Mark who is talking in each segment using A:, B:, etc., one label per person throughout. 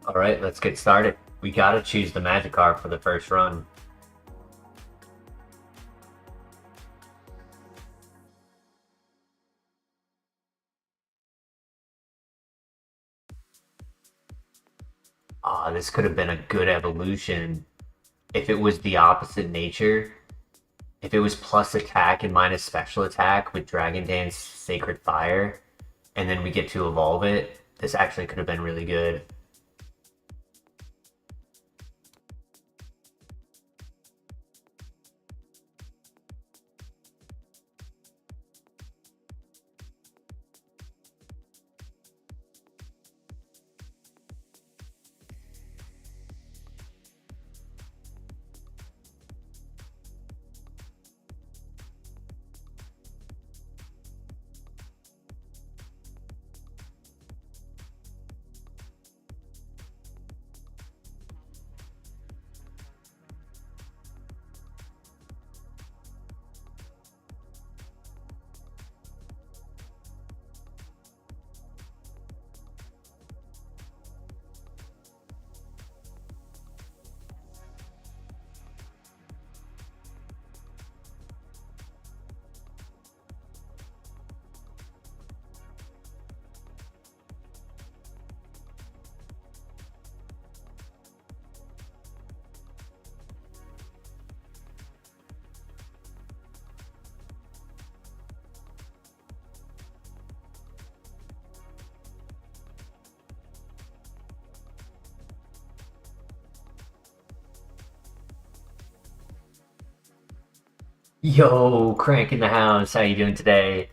A: Alright, let's get started. We gotta choose the Magikarp for the first run. This could have been a good evolution if it was the opposite nature. If it was plus attack and minus special attack with Dragon Dance Sacred Fire, and then we get to evolve it, this actually could have been really good. Yo, Crank in the house, how you doing today?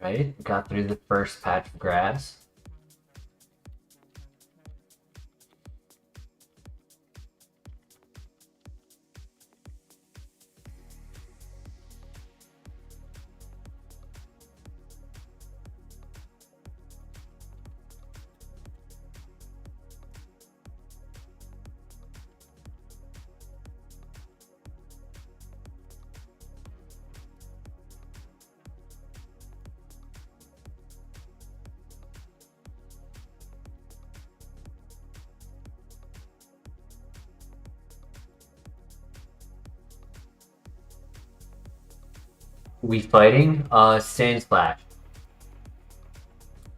A: Right, got through the first patch of grass. We fighting? Sand Splash.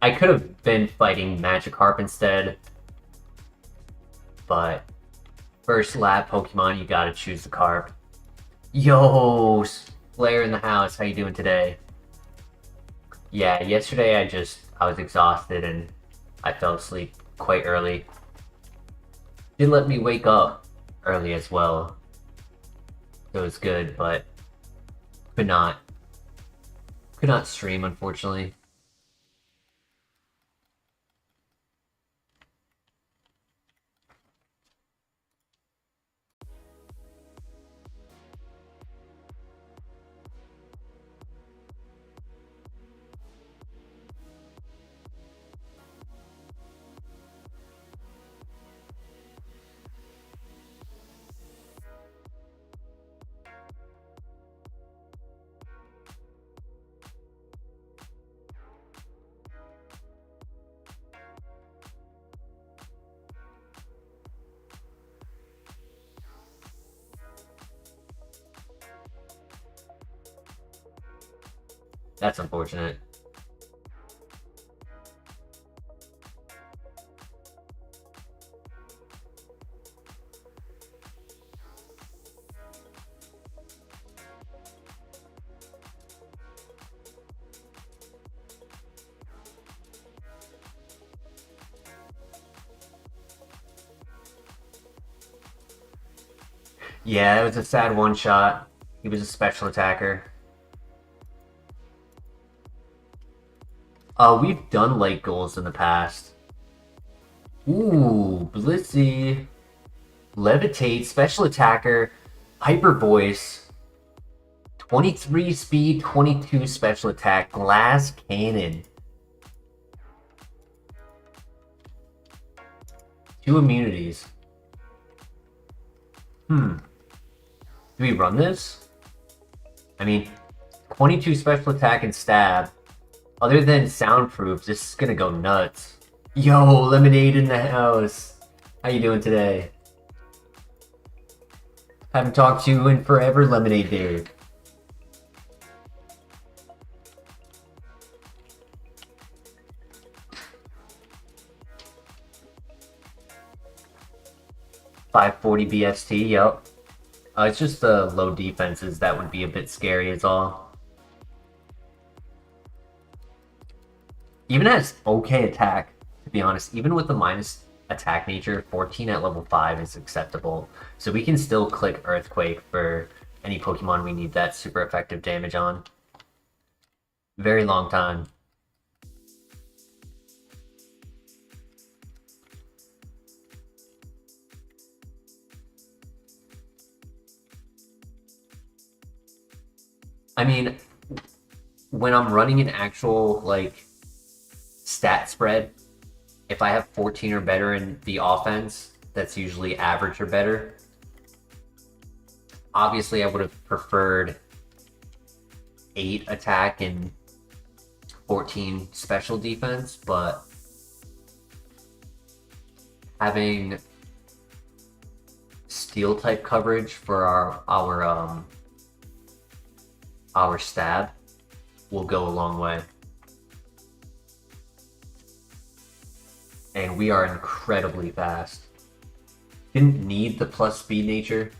A: I could have been fighting Magikarp instead, but first lab Pokemon, you gotta choose the Carp. Yo, Slayer in the house, how you doing today? Yeah, yesterday I was exhausted and I fell asleep quite early. Did let me wake up early as well, so it was good, but could not stream unfortunately. That's unfortunate. Yeah, it was a sad one shot. He was a special attacker. We've done late goals in the past. Ooh, Blissey. Levitate, special attacker, hyper voice, 23 speed, 22 special attack, glass cannon. 2 immunities. Do we run this? I mean, 22 special attack and stab. Other than soundproof, this is gonna go nuts. Yo, Lemonade in the house. How you doing today? Haven't talked to you in forever, Lemonade dude. $540 BST, yep. It's just the low defenses that would be a bit scary is all. Even has okay attack, to be honest. Even with the minus attack nature, 14 at level 5 is acceptable. So we can still click Earthquake for any Pokemon we need that super effective damage on. Very long time. I mean, when I'm running an actual, like, stat spread, if I have 14 or better in the offense, that's usually average or better. Obviously, I would have preferred 8 attack and 14 special defense, but having steel type coverage for our stab will go a long way. And we are incredibly fast. Didn't need the plus speed nature.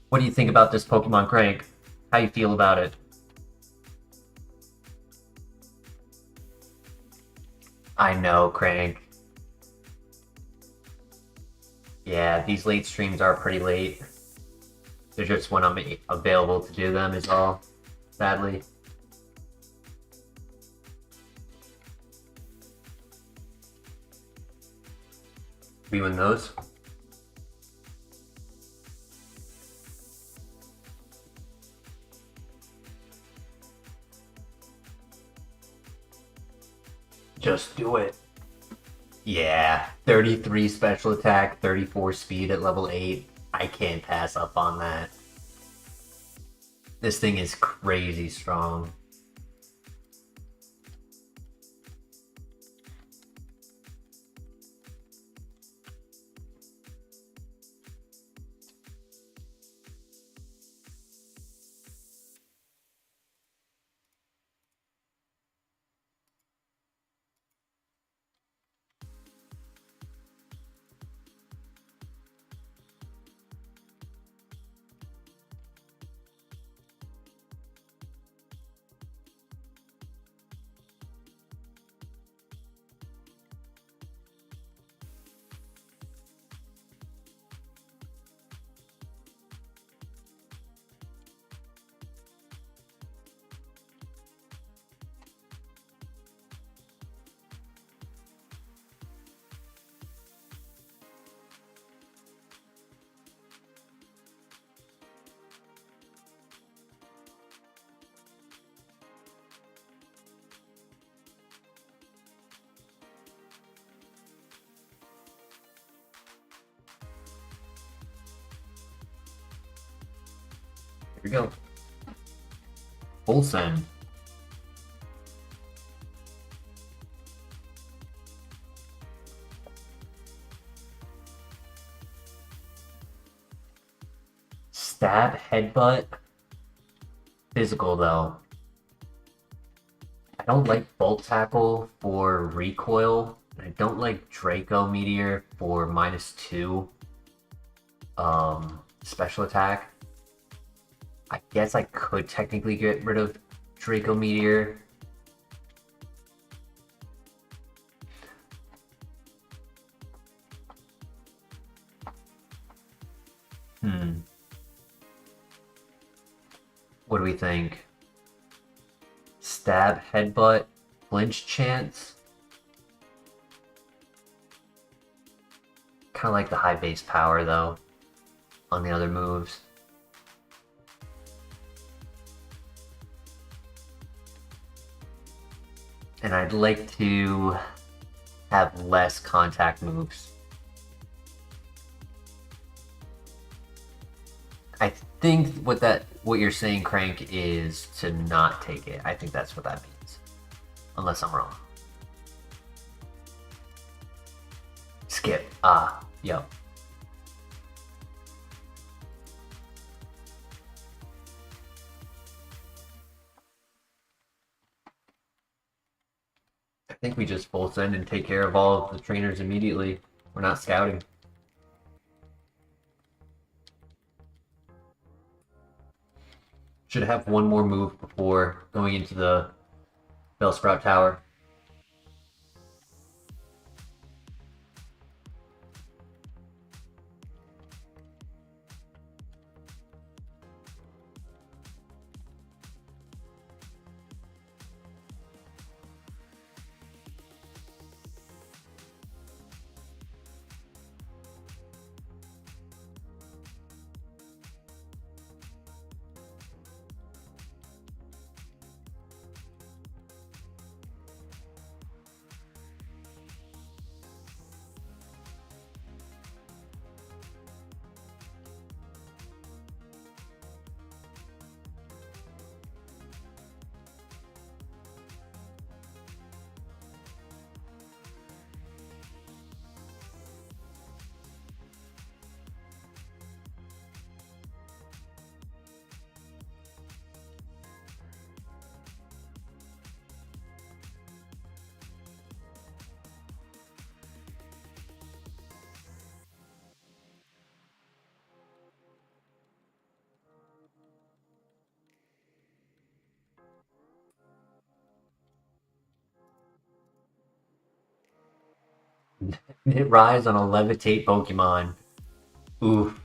A: What do you think about this Pokemon, Crank? How you feel about it? I know, Crank. Yeah, these late streams are pretty late. They're just when I'm available to do them is all, sadly. We win those. Just do it. Yeah, 33 special attack, 34 speed at level 8. I can't pass up on that. This thing is crazy strong. Here we go. Full send. Stab, headbutt. Physical though. I don't like Bolt Tackle for recoil. I don't like Draco Meteor for -2 special attack. I guess I could technically get rid of Draco Meteor. you think? Stab, headbutt, flinch chance? Kind of like the high base power though on the other moves. And I'd like to have less contact moves. I think what you're saying, Crank, is to not take it. I think that's what that means. Unless I'm wrong. Skip. Ah, yep. I think we just full send and take care of all of the trainers immediately. We're not scouting. Should have one more move before going into the Bellsprout Tower. Hit Rise on a Levitate Pokemon. Oof.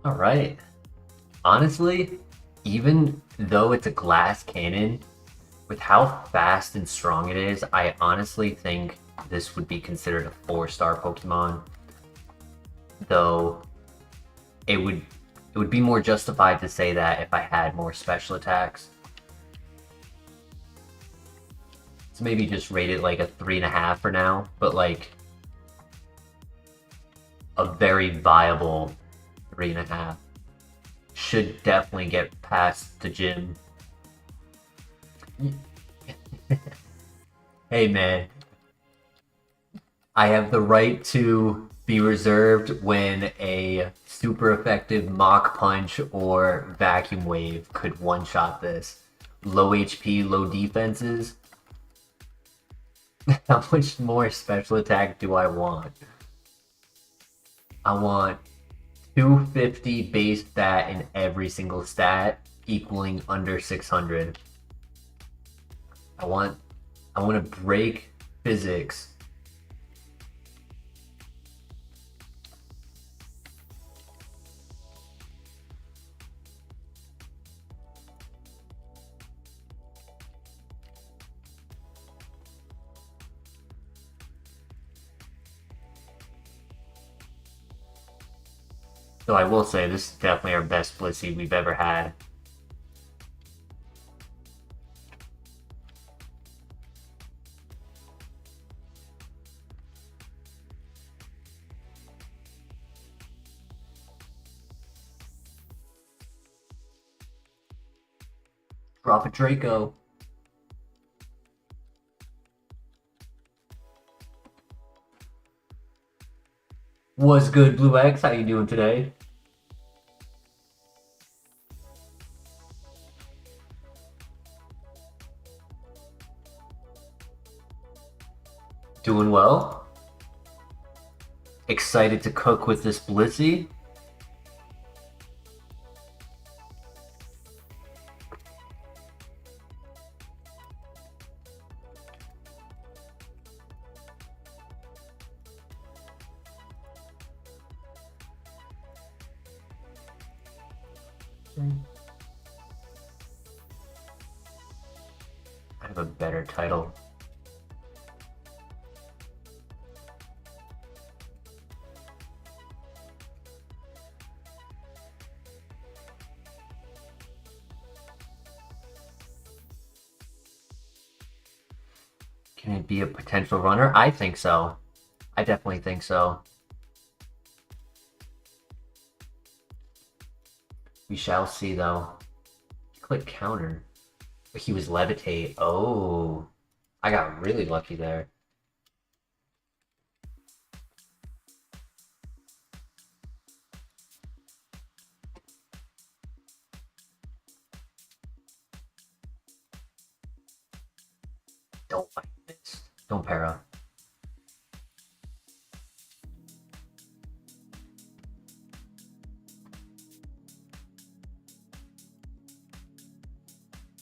A: All right. Honestly, even though it's a glass cannon, with how fast and strong it is, I honestly think this would be considered a 4-star Pokemon. Though it would be more justified to say that if I had more special attacks. So maybe just rate it like a 3.5 for now, but like a very viable 3.5. Should definitely get past the gym. Hey man, I have the right to be reserved when a super effective Mach Punch or Vacuum Wave could one-shot this. Low HP, low defenses. How much more special attack do I want? I want 250 base stat in every single stat, equaling under 600. I want to break physics. So I will say this is definitely our best Blissey we've ever had. Drop a Draco. What's good, Blue X? How you doing today? Doing well. Excited to cook with this Blissey. I have a better title. Can it be a potential runner? I think so. I definitely think so. We shall see, though. Click counter. He was levitate. Oh, I got really lucky there. Don't like this. Don't para.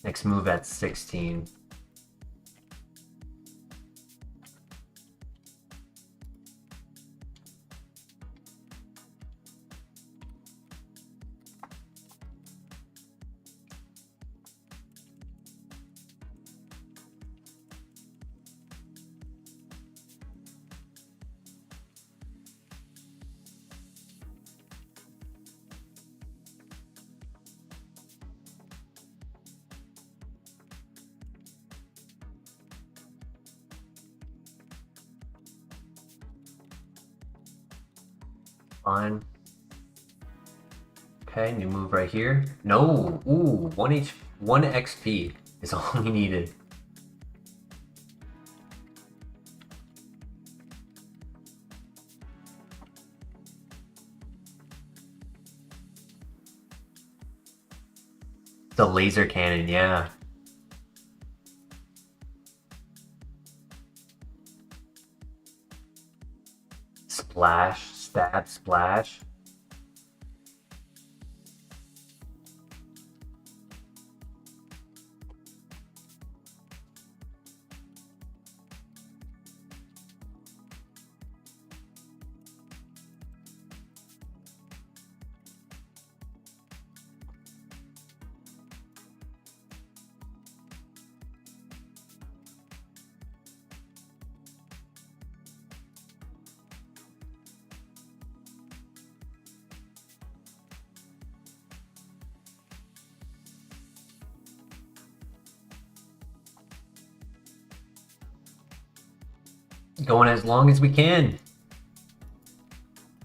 A: Next move at 16. Fine. Okay, new move right here. No! Ooh, 1 XP is all we needed. The laser cannon, yeah. Splash, stab, splash. Going as long as we can.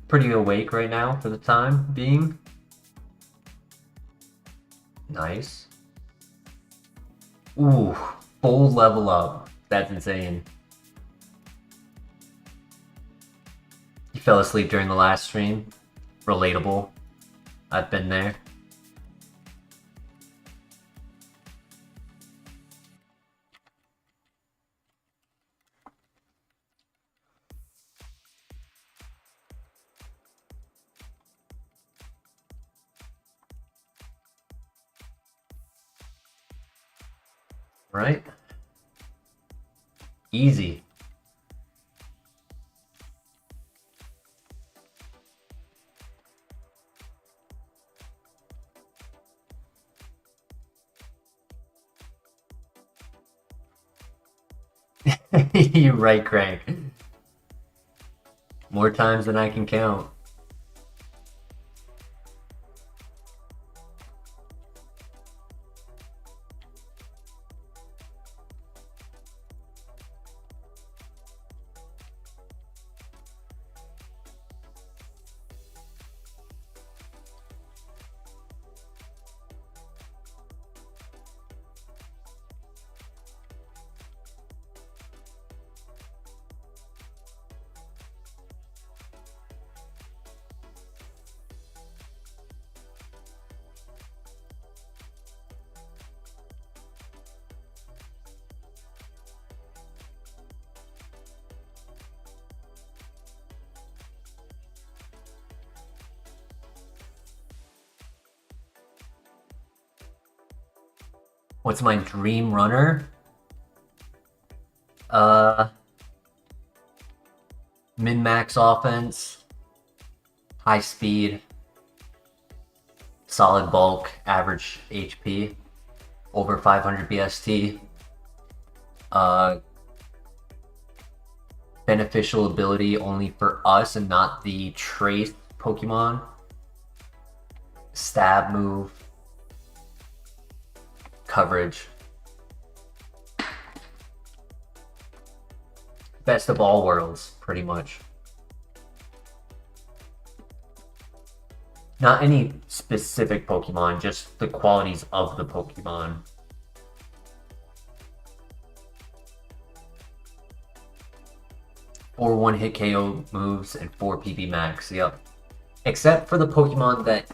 A: Pretty awake right now for the time being. Nice. Ooh, full level up. That's insane. He fell asleep during the last stream. Relatable. I've been there. Right? Easy. You're right, Crank. More times than I can count. What's my dream runner? Min-max offense, high speed, solid bulk, average HP, over 500 BST, beneficial ability only for us and not the trace Pokemon, stab move, coverage. Best of all worlds, pretty much. Not any specific Pokemon, just the qualities of the Pokemon. Four one-hit KO moves and 4 PP max, yep. Except for the Pokemon that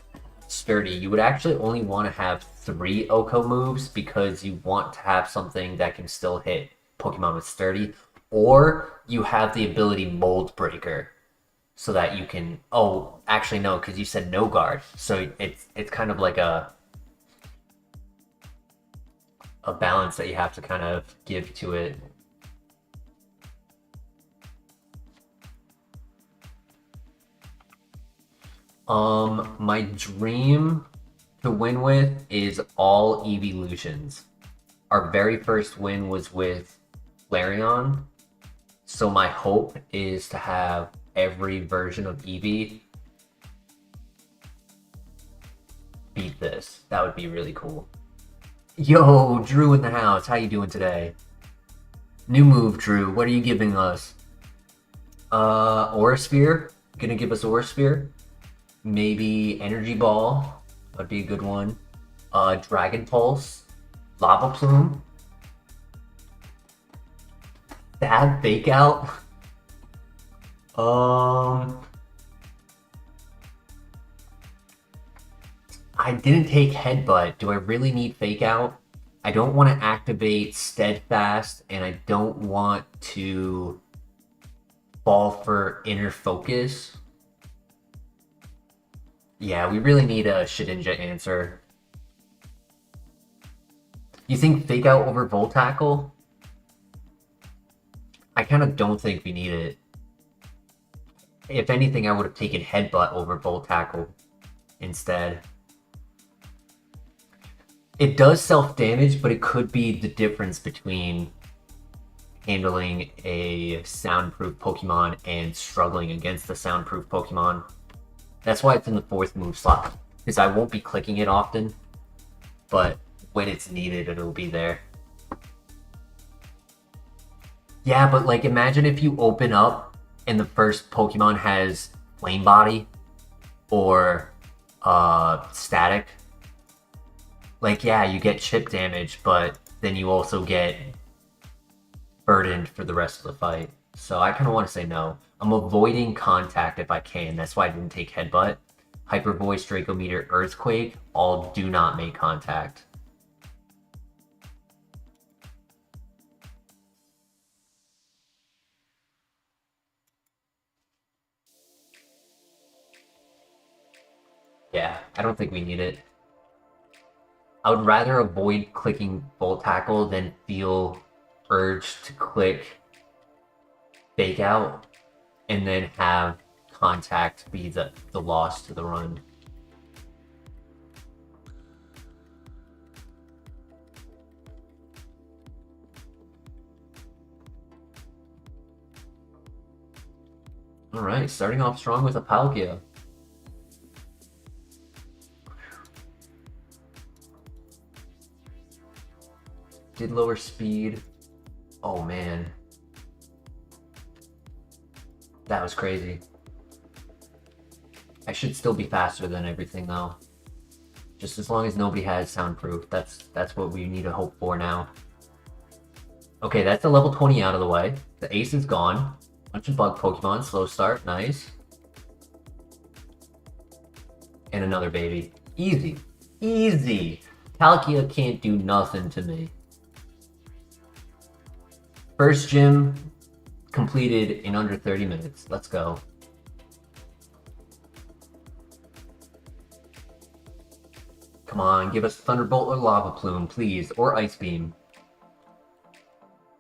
A: sturdy, you would actually only want to have 3 OHKO moves because you want to have something that can still hit Pokemon with sturdy, or you have the ability Mold Breaker so that you can, oh, actually no, because you said no guard, so it's kind of like a balance that you have to kind of give to it. My dream to win with is all evolutions. Our very first win was with Flareon, so my hope is to have every version of Eevee beat this. That would be really cool. Yo, Drew in the house. How you doing today? New move, Drew. What are you giving us? Aura Sphere. Gonna give us Aura Sphere. Maybe Energy Ball. That'd be a good one. Dragon Pulse. Lava Plume. Stab Fake Out. I didn't take Headbutt. Do I really need Fake Out? I don't want to activate Steadfast, and I don't want to fall for Inner Focus. Yeah, we really need a Shedinja answer. You think Fake Out over Volt Tackle? I kind of don't think we need it. If anything, I would have taken Headbutt over Volt Tackle instead. It does self-damage, but it could be the difference between handling a soundproof Pokemon and struggling against the soundproof Pokemon. That's why it's in the 4th move slot, because I won't be clicking it often, but when it's needed, it'll be there. Yeah, but like imagine if you open up and the first Pokemon has Flame Body or Static. Like, yeah, you get chip damage, but then you also get burdened for the rest of the fight. So I kind of want to say no. I'm avoiding contact if I can. That's why I didn't take Headbutt. Hyper Voice, Draco Meteor, Earthquake, all do not make contact. Yeah, I don't think we need it. I would rather avoid clicking Volt Tackle than feel urged to click Fake Out and then have contact be the loss to the run. Alright, starting off strong with a Palkia. Did lower speed. Oh man. That was crazy. I should still be faster than everything though. Just as long as nobody has soundproof. That's what we need to hope for now. Okay, that's a level 20 out of the way. The ace is gone. Bunch of bug Pokemon. Slow start. Nice. And another baby. Easy. Easy. Palkia can't do nothing to me. First gym completed in under 30 minutes. Let's go. come on, give us Thunderbolt or Lava Plume, please, or Ice Beam.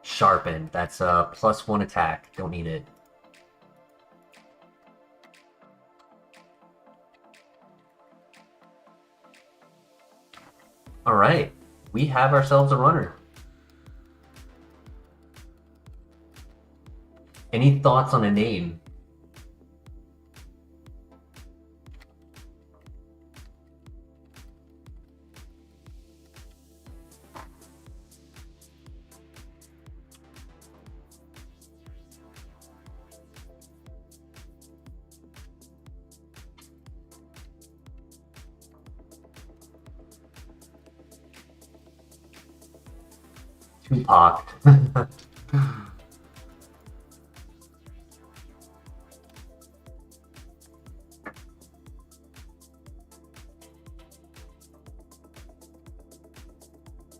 A: Sharpen, that's a +1 attack, don't need it. Alright, we have ourselves a runner. Any thoughts on a name? Tupac.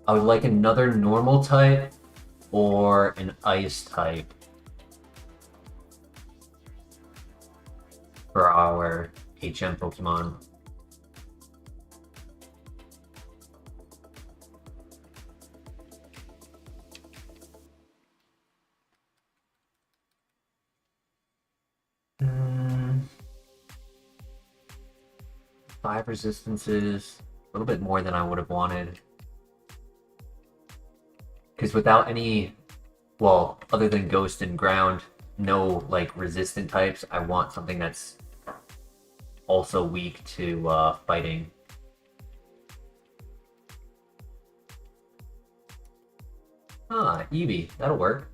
A: I would like another normal type or an ice type for our HM Pokemon. Five resistances, a little bit more than I would have wanted. Because without any, well, other than Ghost and Ground, no like resistant types, I want something that's also weak to fighting. Ah, Eevee, that'll work.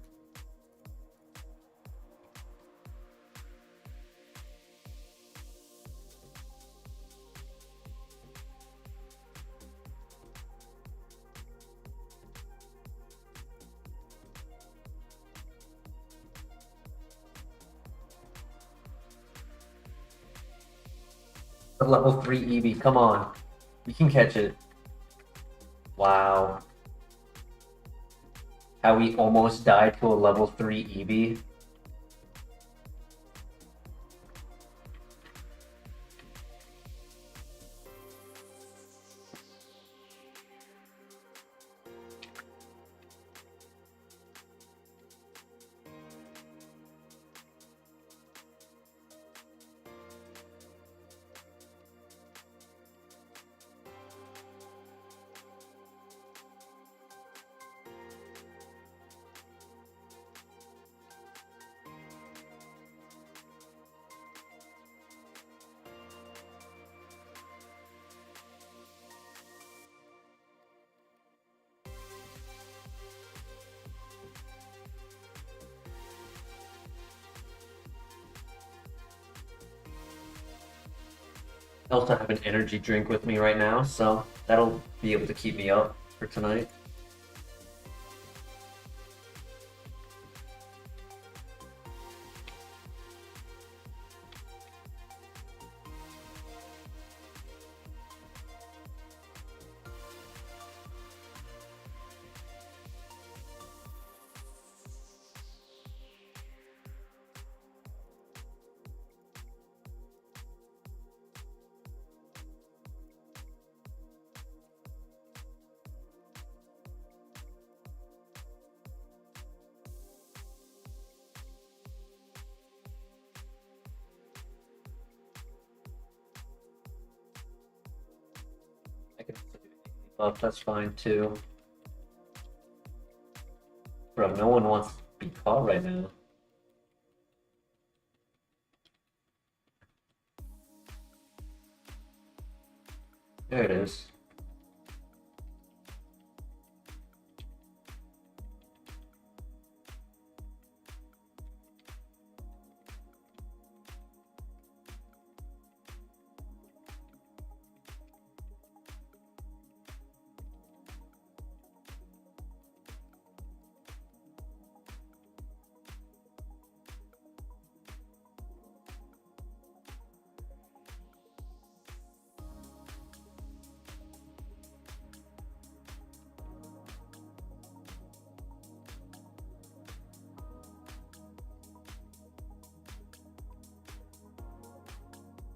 A: The level 3 Eevee, come on. You can catch it. Wow. How we almost died to a level 3 Eevee. I also have an energy drink with me right now, so that'll be able to keep me up for tonight. I can also do buff, that's fine too. Bro, no one wants to be caught right now. There it is.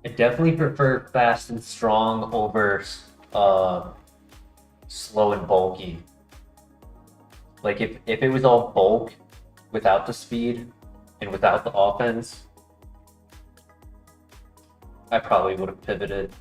A: I definitely prefer fast and strong over slow and bulky. Like if it was all bulk without the speed and without the offense, I probably would have pivoted.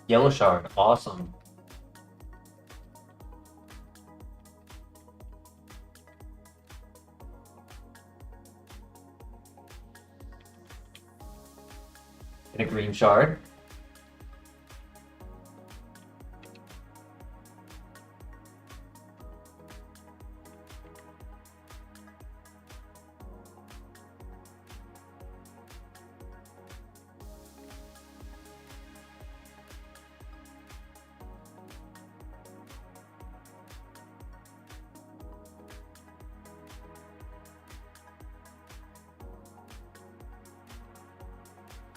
A: Yellow shard, awesome. And a green shard.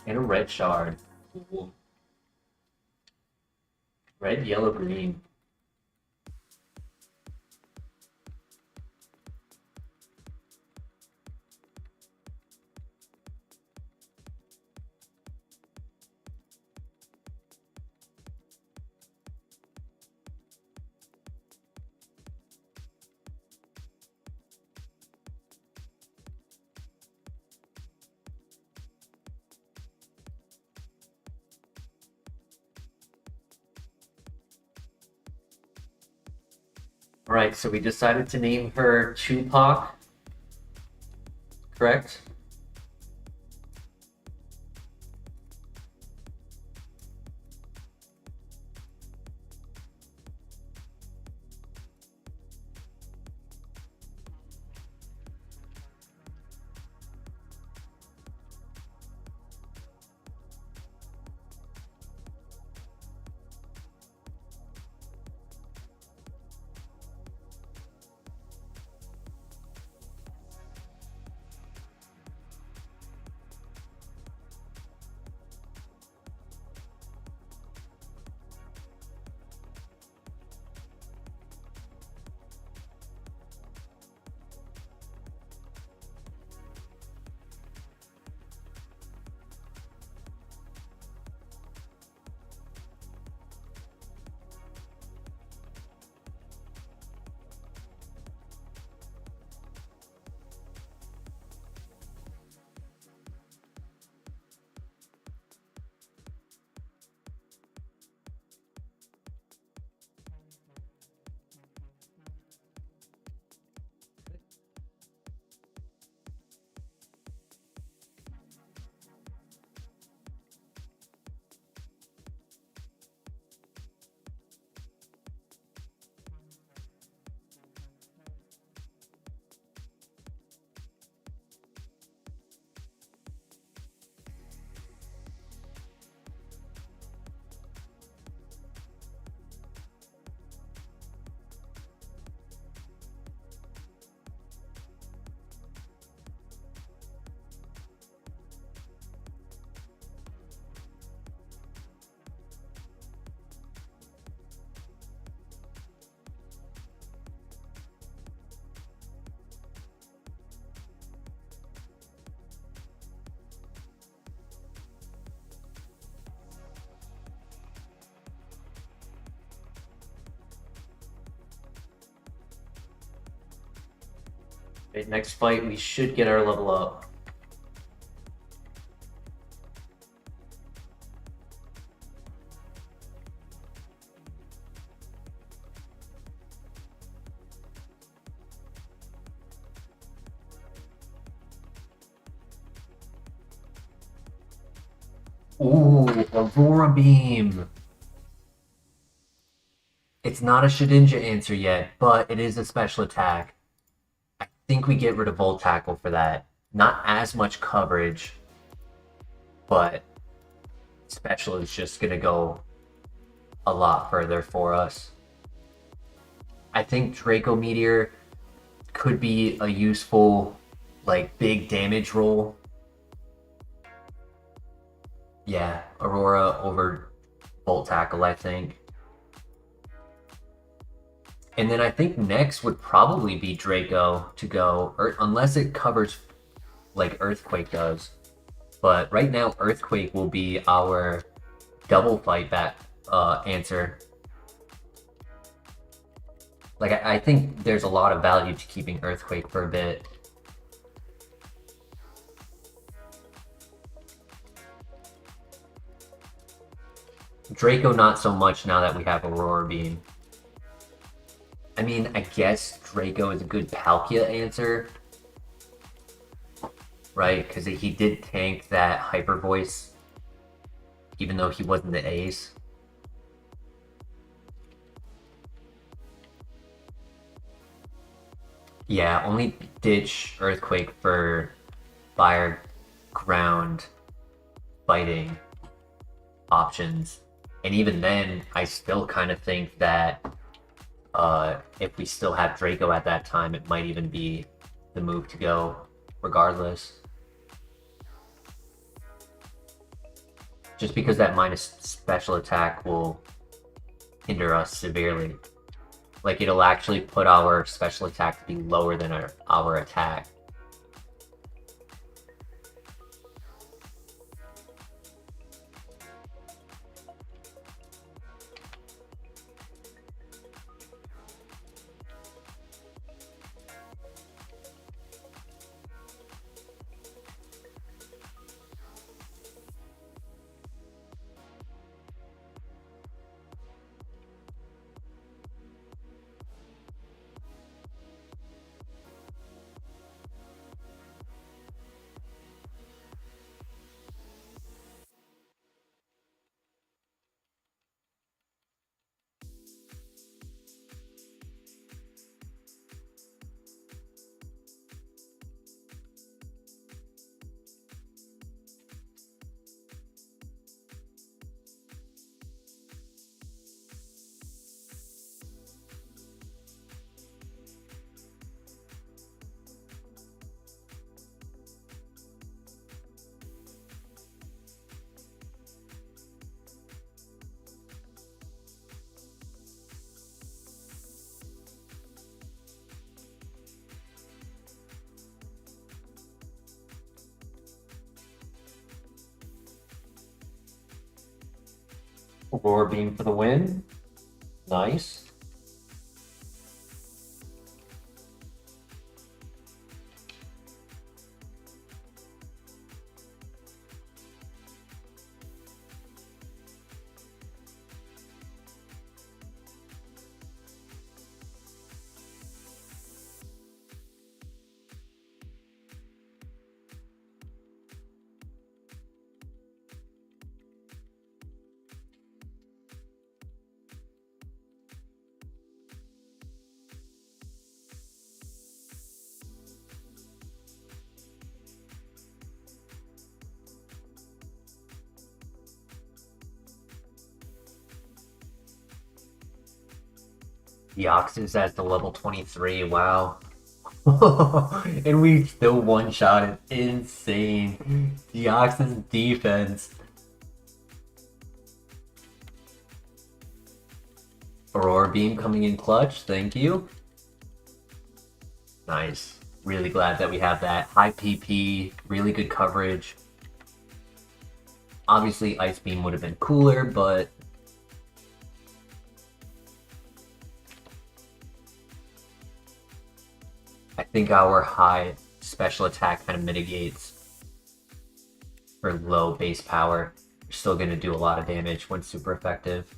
A: And a red shard. Ooh. Red, yellow, green. All right, so we decided to name her Tupac, correct? Okay, next fight, we should get our level up. Ooh, Aurora Beam. It's not a Shedinja answer yet, but it is a special attack. I think we get rid of Volt Tackle for that. Not as much coverage, but special is just going to go a lot further for us. I think Draco Meteor could be a useful, like, big damage roll. Yeah, Aurora over Volt Tackle, I think. And then I think next would probably be Draco to go, or unless it covers like Earthquake does. But right now, Earthquake will be our double fight back answer. Like, I think there's a lot of value to keeping Earthquake for a bit. Draco not so much now that we have Aurora Beam. I mean, I guess Draco is a good Palkia answer. Right, because he did tank that Hyper Voice, even though he wasn't the ace. Yeah, only ditch Earthquake for Fire, Ground, Fighting options. And even then, I still kind of think that if we still have Draco at that time, it might even be the move to go regardless. Just because that minus special attack will hinder us severely. Like, it'll actually put our special attack to be lower than our attack. Aurora Beam for the win. Nice. Deoxys at the level 23, wow. And we still one-shot it. Insane. Deoxys defense. Aurora Beam coming in clutch, thank you. Nice. Really glad that we have that. High PP, really good coverage. Obviously, Ice Beam would have been cooler, but I think our high special attack kind of mitigates for low base power. You're still going to do a lot of damage when super effective.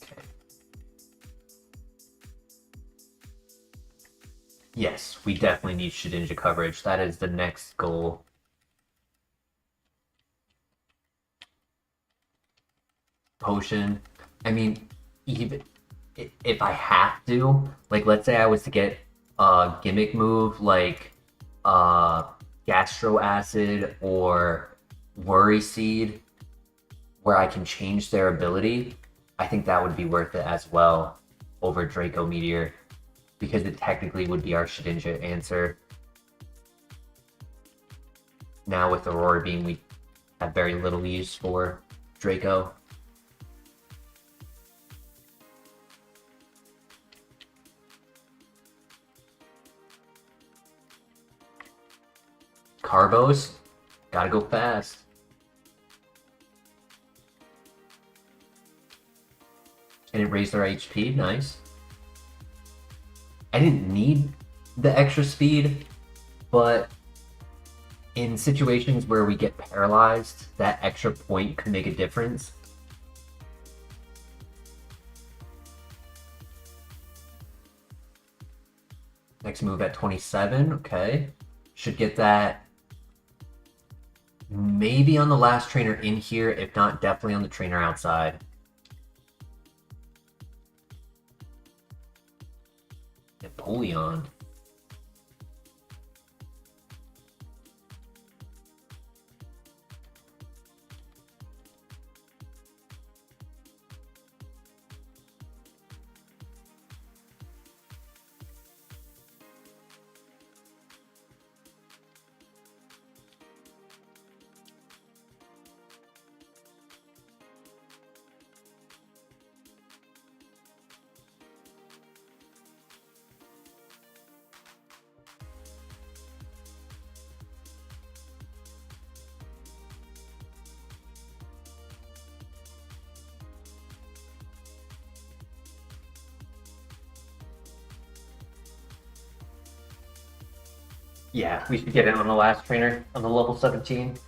A: Okay. Yes, we definitely need Shedinja coverage. That is the next goal. Potion. I mean, even if I have to, like, let's say I was to get a gimmick move like Gastro Acid or Worry Seed, where I can change their ability, I think that would be worth it as well over Draco Meteor, because it technically would be our Shedinja answer. Now with Aurora Beam, we have very little use for Draco. Carbos, gotta go fast. And it raised our HP, nice. I didn't need the extra speed, but in situations where we get paralyzed, that extra point could make a difference. Next move at 27, okay. Should get that maybe on the last trainer in here, if not definitely on the trainer outside. Napoleon. Yeah, we should get it on the last trainer, on the level 17.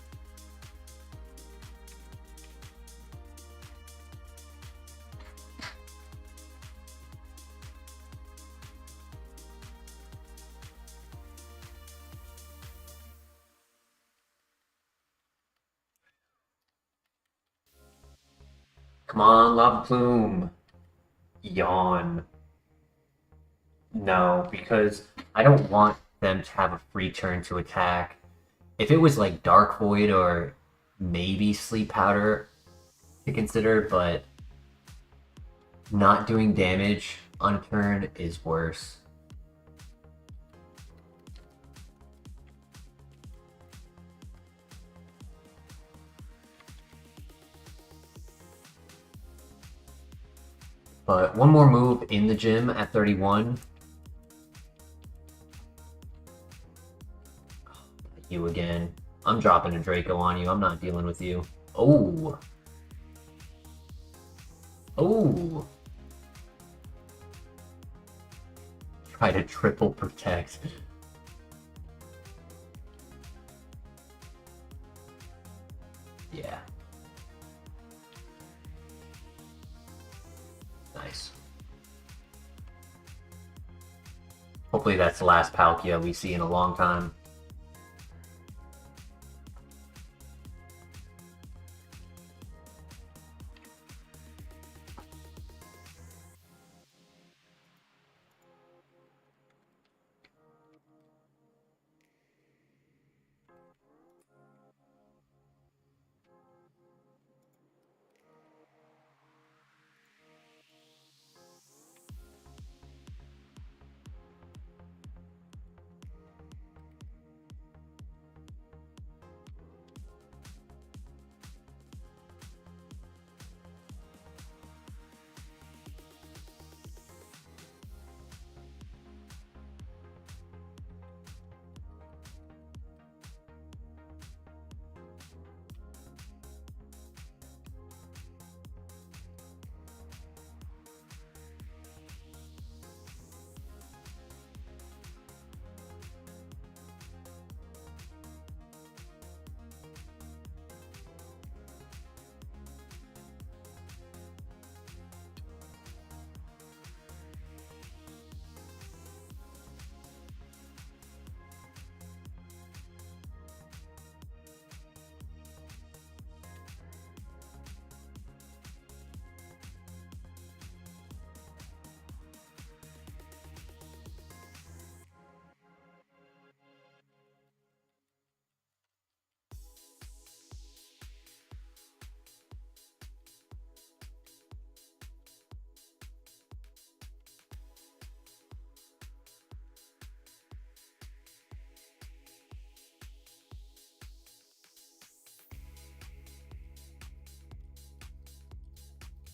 A: Come on, Lava Plume. Yawn. No, because I don't want them to have a free turn to attack. If it was like Dark Void or maybe Sleep Powder to consider, but not doing damage on turn is worse. But one more move in the gym at 31. You again. I'm dropping a Draco on you. I'm not dealing with you. Oh. Oh. Try to triple protect. Yeah. Nice. Hopefully that's the last Palkia we see in a long time.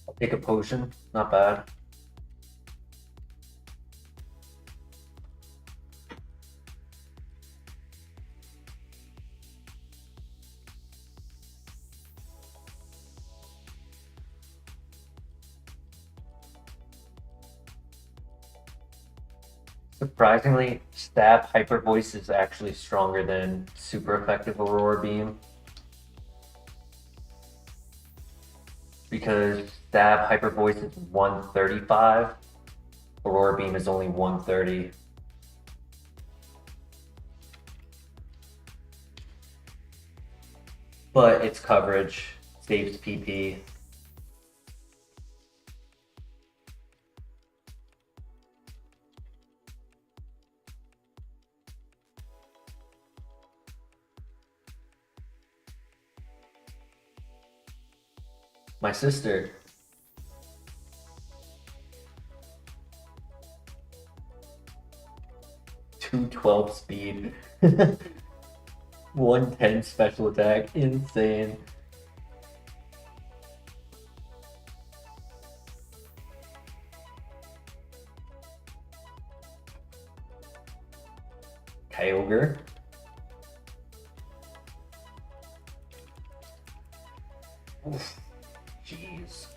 A: I'll take a potion, not bad. Surprisingly, stab hyper voice is actually stronger than super effective aurora beam. Because stab hyper voice is 135, aurora beam is only 130. But its coverage saves PP. My sister. .212 speed. 110 special attack. Insane. Kyogre. Oof. Jeez.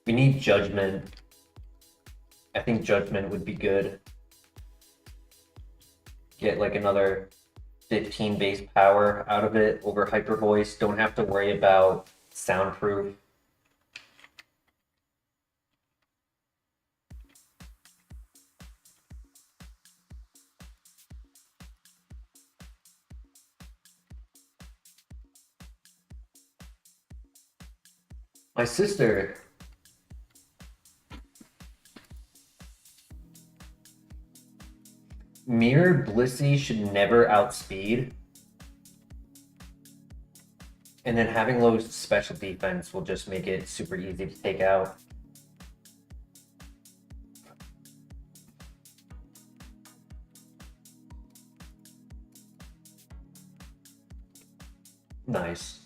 A: We need judgment. I think judgment would be good. Get like another 15 base power out of it over hyper voice. Don't have to worry about soundproof. My sister. Mirror Blissey should never outspeed. And then having low special defense will just make it super easy to take out. Nice.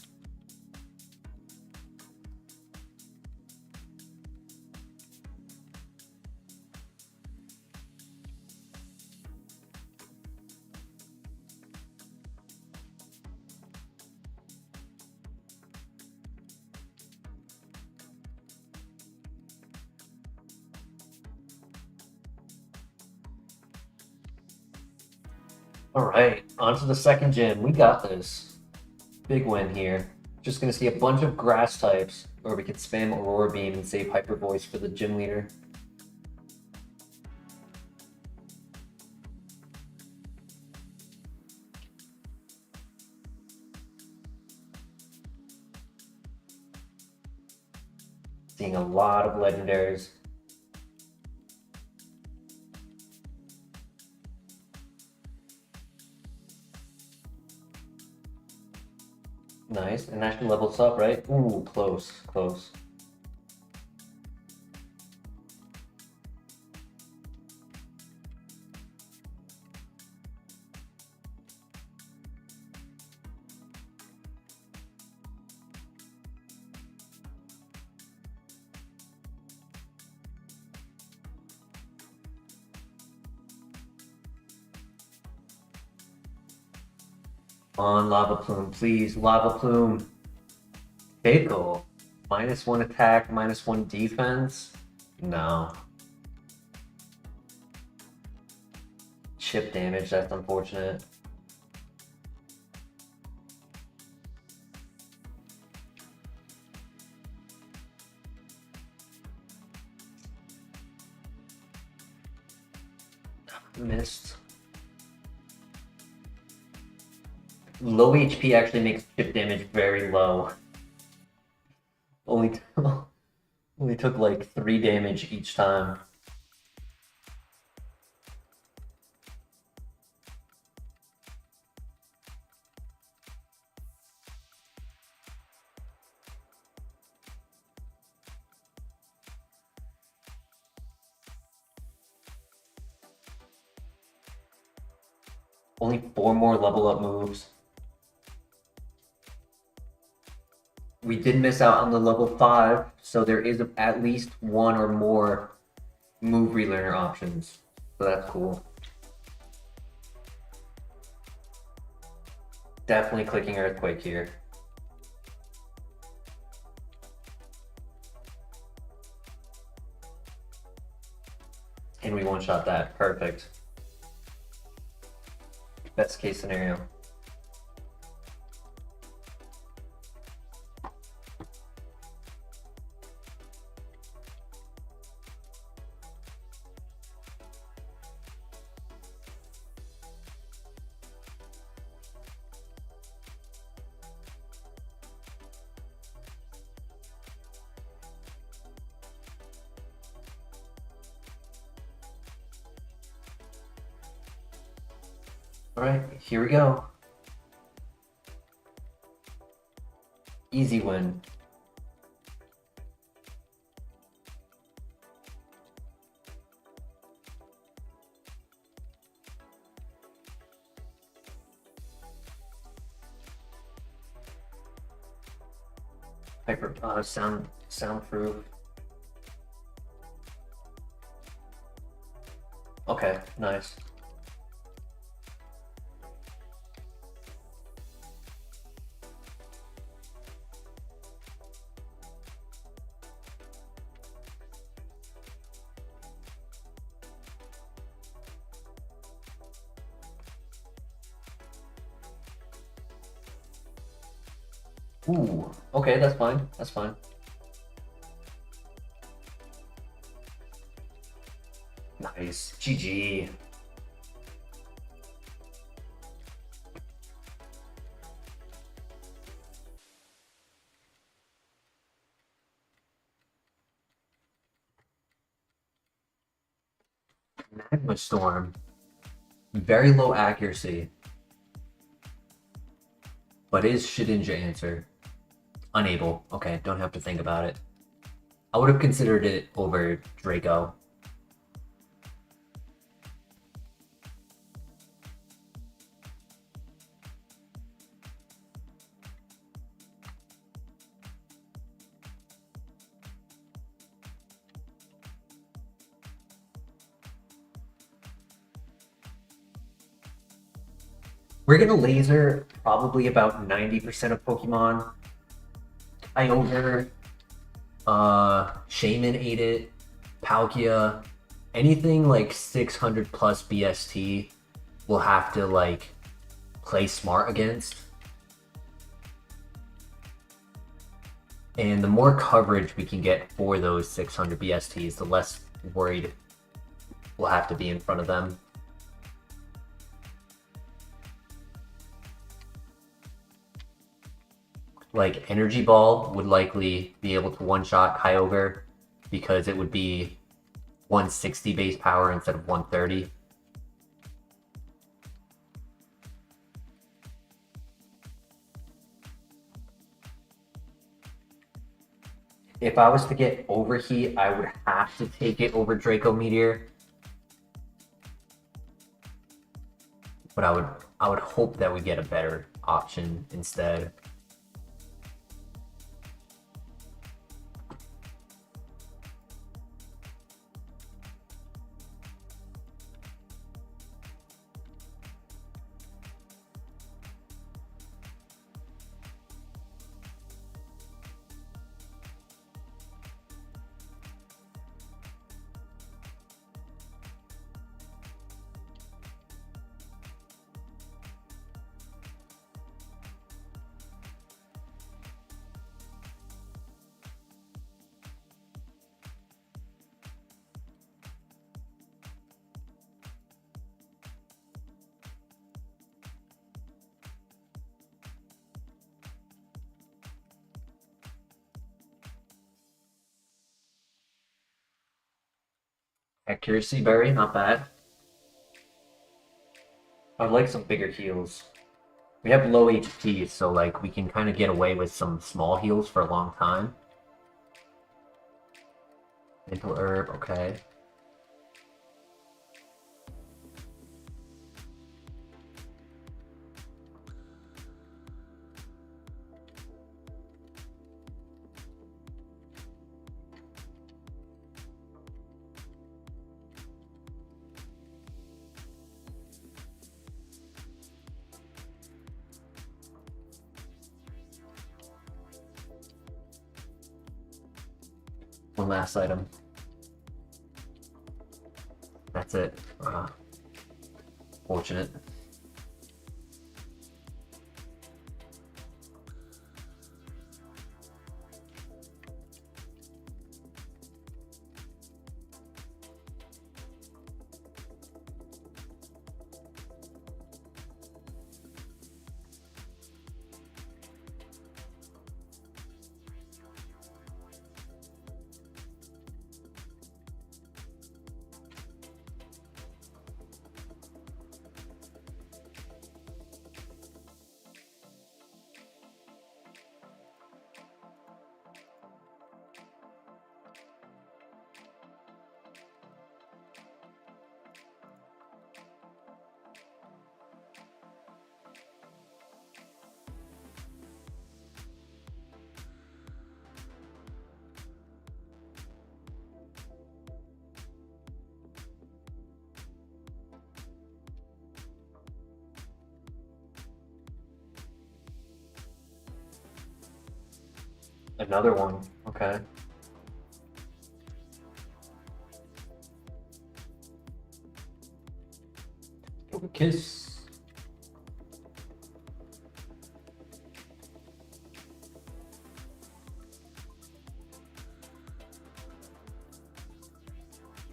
A: All right, on to the second gym. We got this. Big win here. Just gonna see a bunch of grass types, or we could spam Aurora Beam and save Hyper Voice for the gym leader. Seeing a lot of legendaries. Nice, and that should level us up, right? Ooh, close, close. On Lava Plume, please, Lava Plume. Pickle. -1 attack, -1 defense? No. Chip damage, that's unfortunate. Missed. Low HP actually makes chip damage very low. Only took like 3 damage each time. Only 4 more level up moves. We did miss out on the level 5, so there is at least 1 or more move relearner options. So that's cool. Definitely clicking Earthquake here. And we one-shot that. Perfect. Best case scenario. Alright, here we go. Easy win. Hyper soundproof. Okay, nice. Ooh, okay, that's fine. That's fine. Nice. GG. Magma Storm. Very low accuracy. But is Shedinja answer? Unable. Okay, don't have to think about it. I would have considered it over Draco. We're gonna laser probably about 90% of Pokemon. Kyogre, Shaman ate it, Palkia, anything like 600 plus BST we'll have to like play smart against. And the more coverage we can get for those 600 BSTs, the less worried we'll have to be in front of them. Like Energy Ball would likely be able to one-shot Kyogre because it would be 160 base power instead of 130. If I was to get Overheat, I would have to take it over Draco Meteor. But I would hope that we get a better option instead. Accuracy berry, not bad. I would like some bigger heals. We have low HP, so like we can kind of get away with some small heals for a long time. Mental herb, okay. One last item. That's it. Fortunate. Another one. Okay. Give a kiss.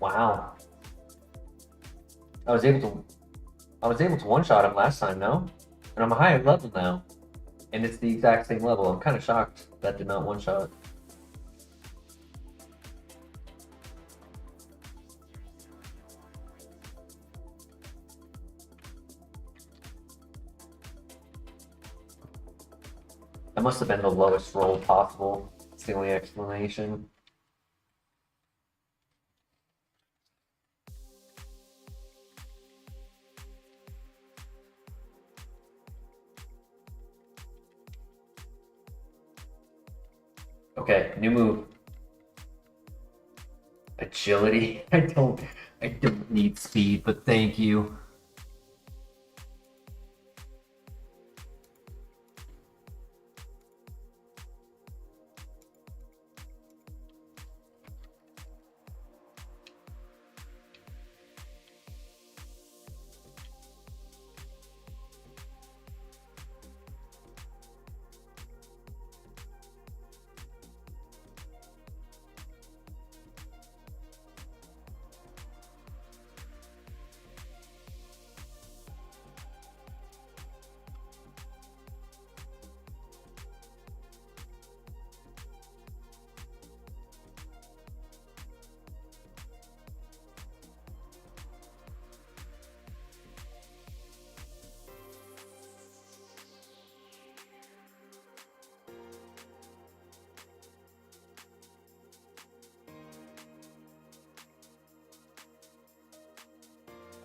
A: Wow. I was able to one-shot him last time, no? And I'm a higher level now. And it's the exact same level. I'm kind of shocked that did not one-shot. That must have been the lowest roll possible. It's the only explanation. Okay, new move. Agility. I don't need speed, but thank you.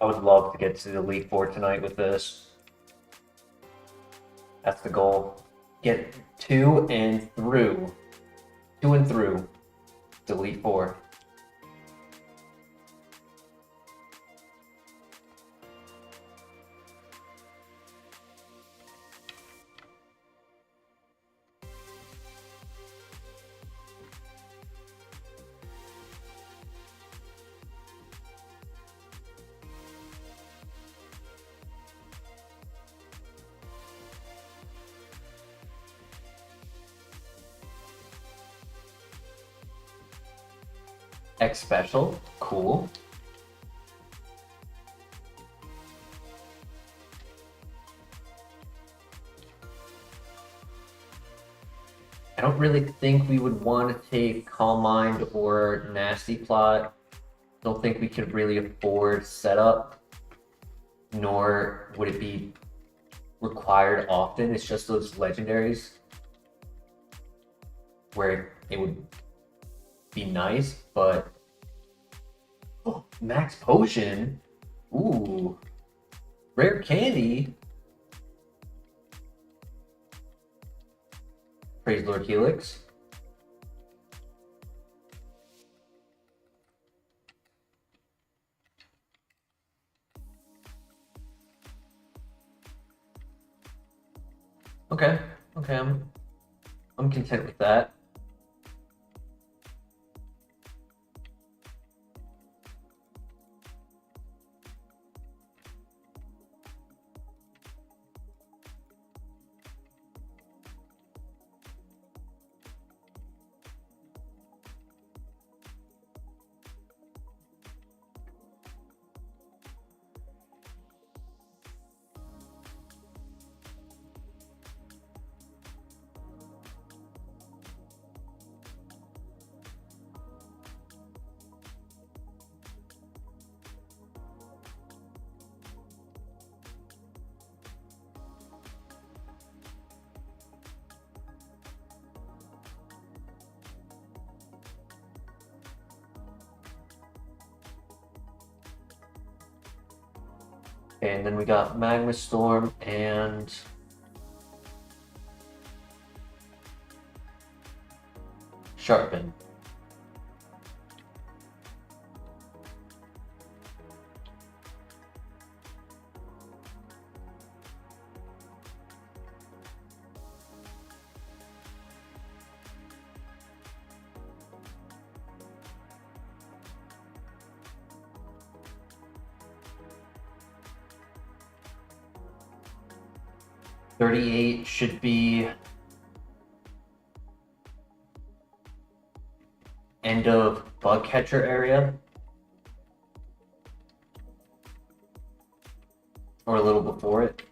A: I would love to get to the Elite Four tonight with this. That's the goal. Get to and through. To and through. To Elite Four. X special, cool. I don't really think we would want to take Calm Mind or Nasty Plot. Don't think we could really afford setup, nor would it be required often. It's just those legendaries where it would be nice, but oh, Max Potion, ooh, Rare Candy, Praise Lord Helix. Okay, I'm content with that. Okay, and then we got Magma Storm and Sharpen. $38 should be end of bug catcher area, or a little before it.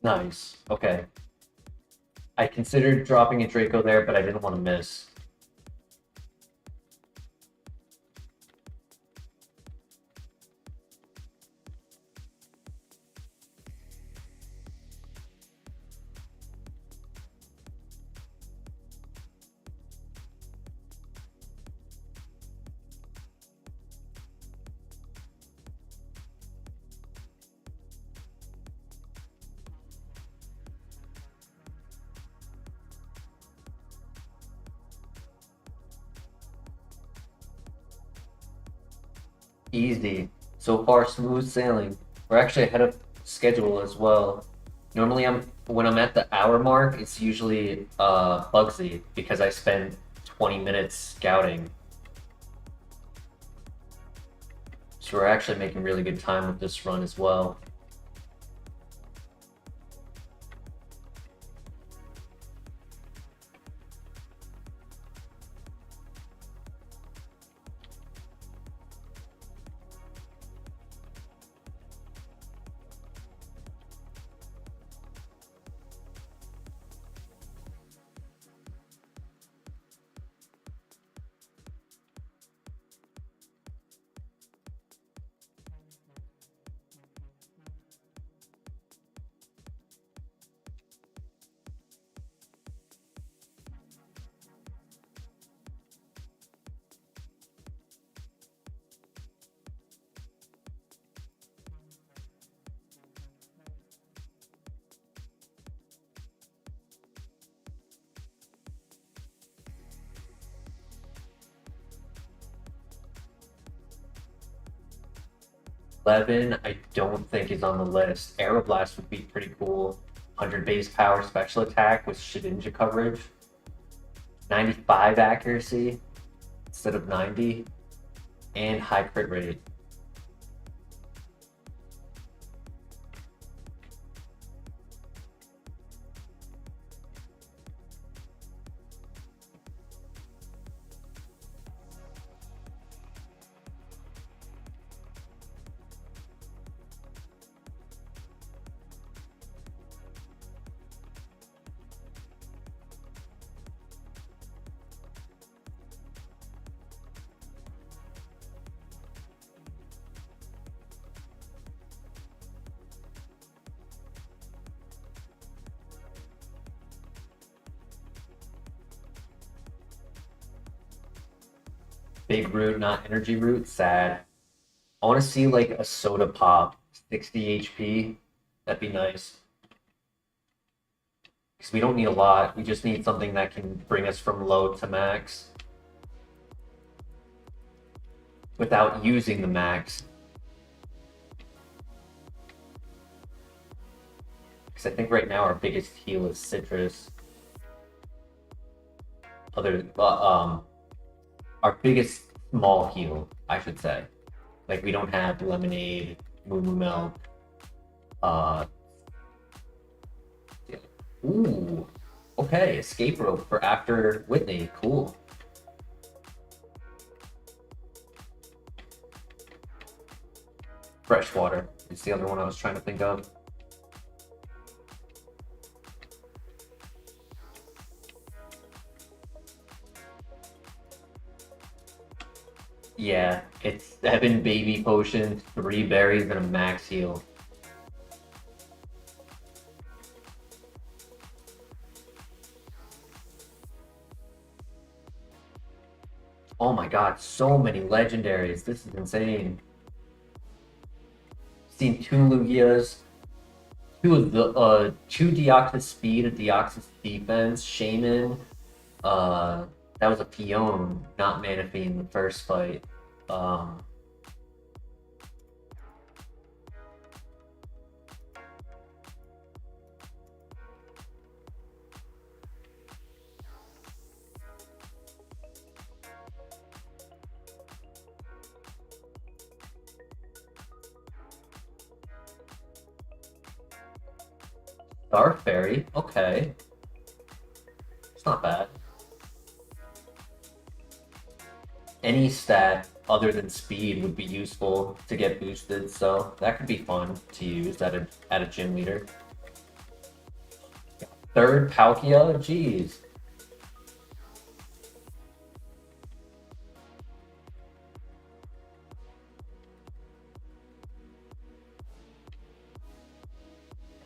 A: Nice. Okay. I considered dropping a Draco there, but I didn't want to miss. Easy. So far, smooth sailing. We're actually ahead of schedule as well. Normally, when I'm at the hour mark, it's usually Bugsy because I spend 20 minutes scouting. So we're actually making really good time with this run as well. Eleven, I don't think is on the list. Aeroblast would be pretty cool. 100 base power special attack with Shedinja coverage. 95 accuracy instead of 90. And high crit rate. Big root, not energy root. Sad. I want to see like a soda pop, 60 HP. That'd be nice. Because we don't need a lot. We just need something that can bring us from low to max without using the max. Because I think right now our biggest heal is citrus. Our biggest small heal, I should say. Like we don't have lemonade, moo moo milk. Ooh, okay, escape rope for after Whitney. Cool. Freshwater is the other one I was trying to think of. Yeah, it's 7 baby potions, 3 berries, and a max heal. Oh my god, so many legendaries. This is insane. Seen 2 Lugias, 2 of the 2 Deoxys speed, a Deoxys defense, Shaman. That was a Peon, not Manaphy in the first fight. Star Fairy, okay. It's not bad. Any stat other than speed would be useful to get boosted, so that could be fun to use at a gym leader. 3rd Palkia? Jeez.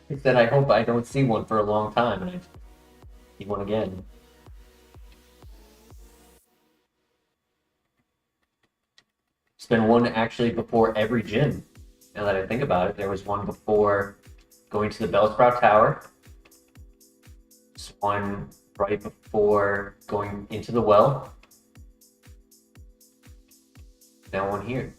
A: He said, I hope I don't see one for a long time, and I see one again. It's been one actually before every gym. Now that I think about it, there was one before going to the Bellsprout Tower. There's one right before going into the well. Now one here.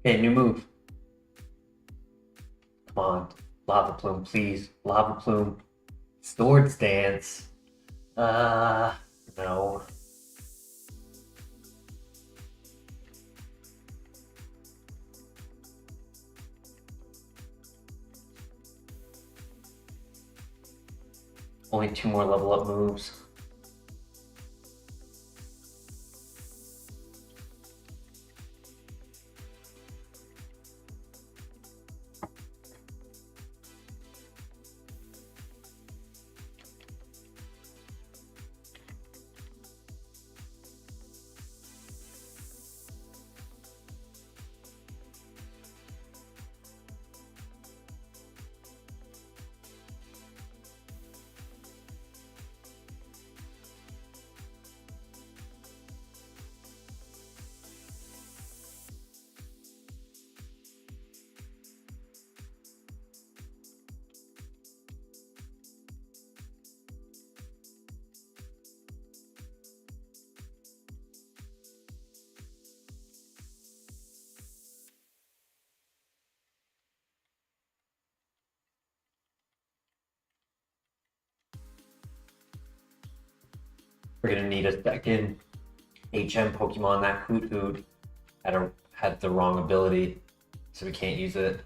A: Okay, new move. Come on. Lava Plume, please. Lava Plume. Swords Dance. No. Only 2 more level up moves. We're gonna need a second HM Pokemon. That Hoot Hoot had the wrong ability, so we can't use it.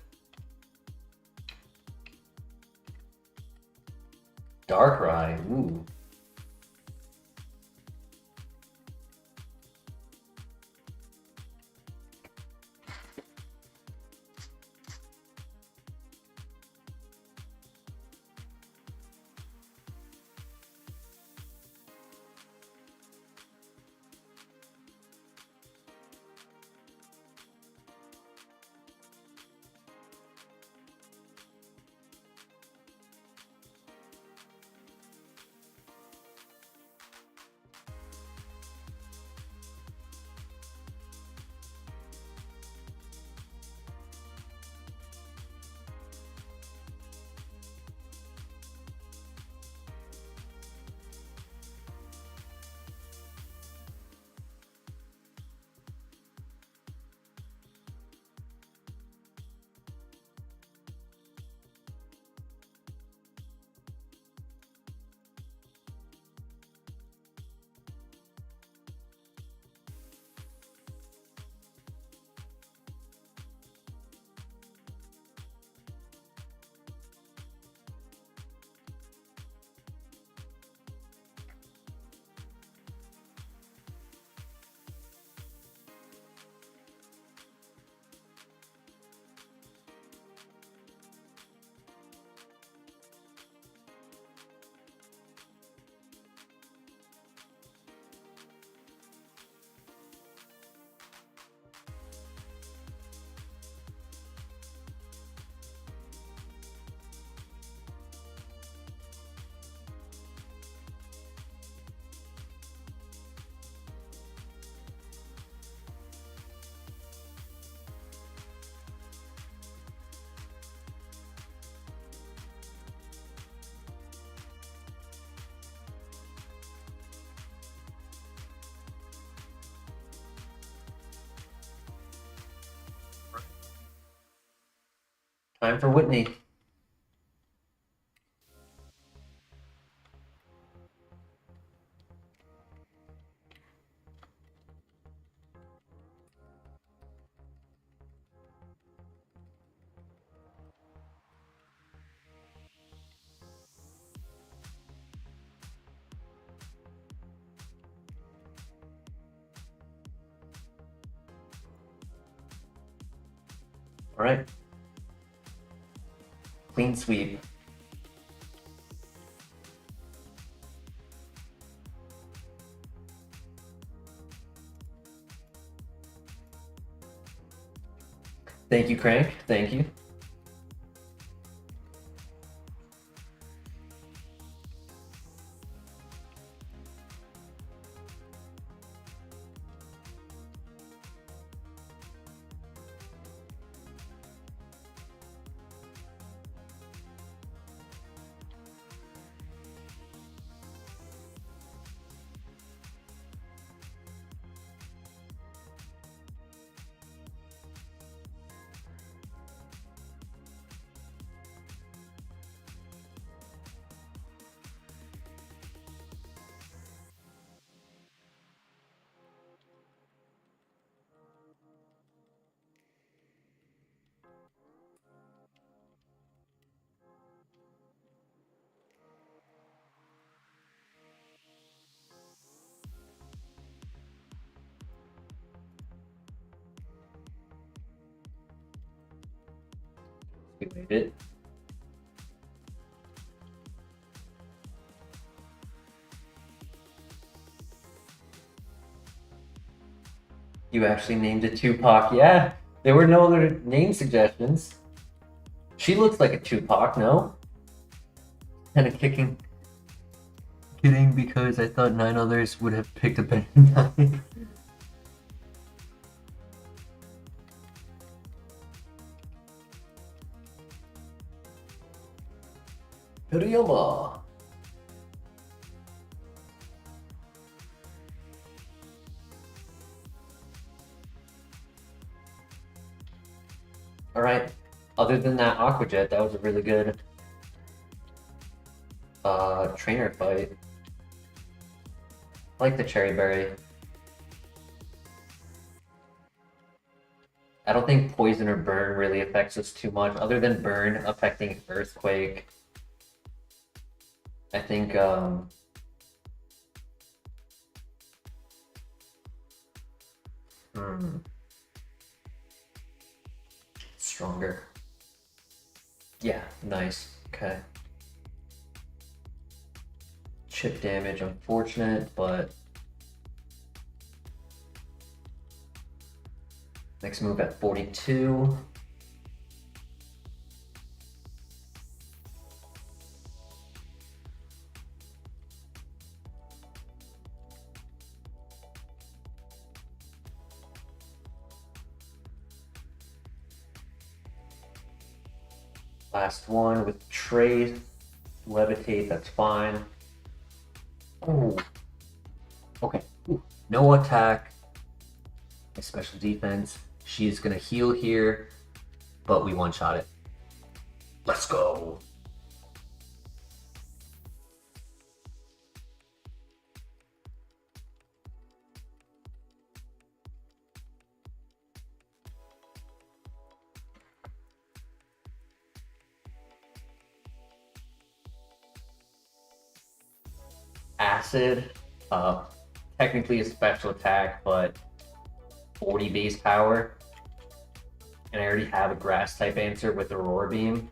A: Darkrai, ooh. Time for Whitney. All right. Clean sweep. Thank you, Crank. Thank you. We waited. You actually named it Tupac. Yeah, there were no other name suggestions. She looks like a Tupac, no? Kind of kidding because I thought 9 others would have picked a better 9. Hirayama. Alright, other than that Aqua Jet, that was a really good trainer fight. like the cherry berry. I don't think poison or burn really affects us too much, other than burn affecting earthquake. I think stronger. Yeah, nice. Okay. Chip damage, unfortunate, but next move at 42. Last one with Trace. Levitate, that's fine. Oh. Okay. Ooh. No attack. Special defense. She's gonna heal here, but we one-shot it. Let's go. Acid, technically a special attack, but 40 base power. And I already have a grass type answer with Aurora Beam.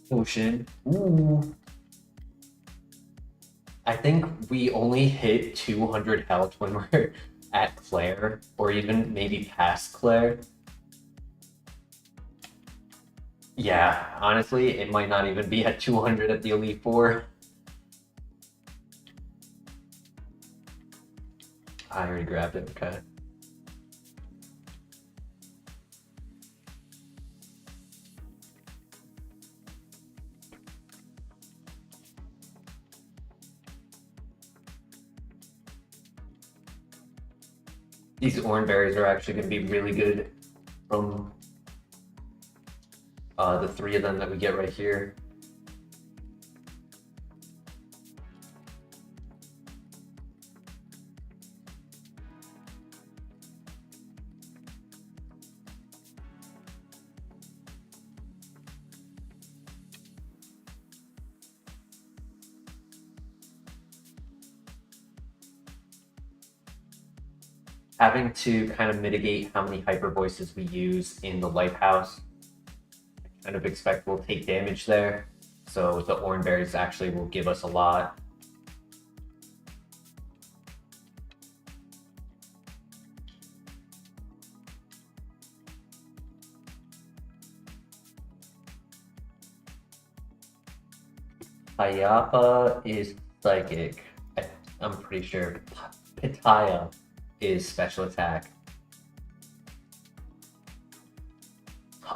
A: Potion. Ooh. I think we only hit 200 health when we're at Claire, or even maybe past Claire. Yeah, honestly, it might not even be at 200 at the Elite Four. I already grabbed it, okay. These orange berries are actually going to be really good from the 3 of them that we get right here. Having to kind of mitigate how many hyper voices we use in the lighthouse, I kind of expect we'll take damage there. So the orange berries actually will give us a lot. Hayapa is psychic. I'm pretty sure. Pitaya is special attack.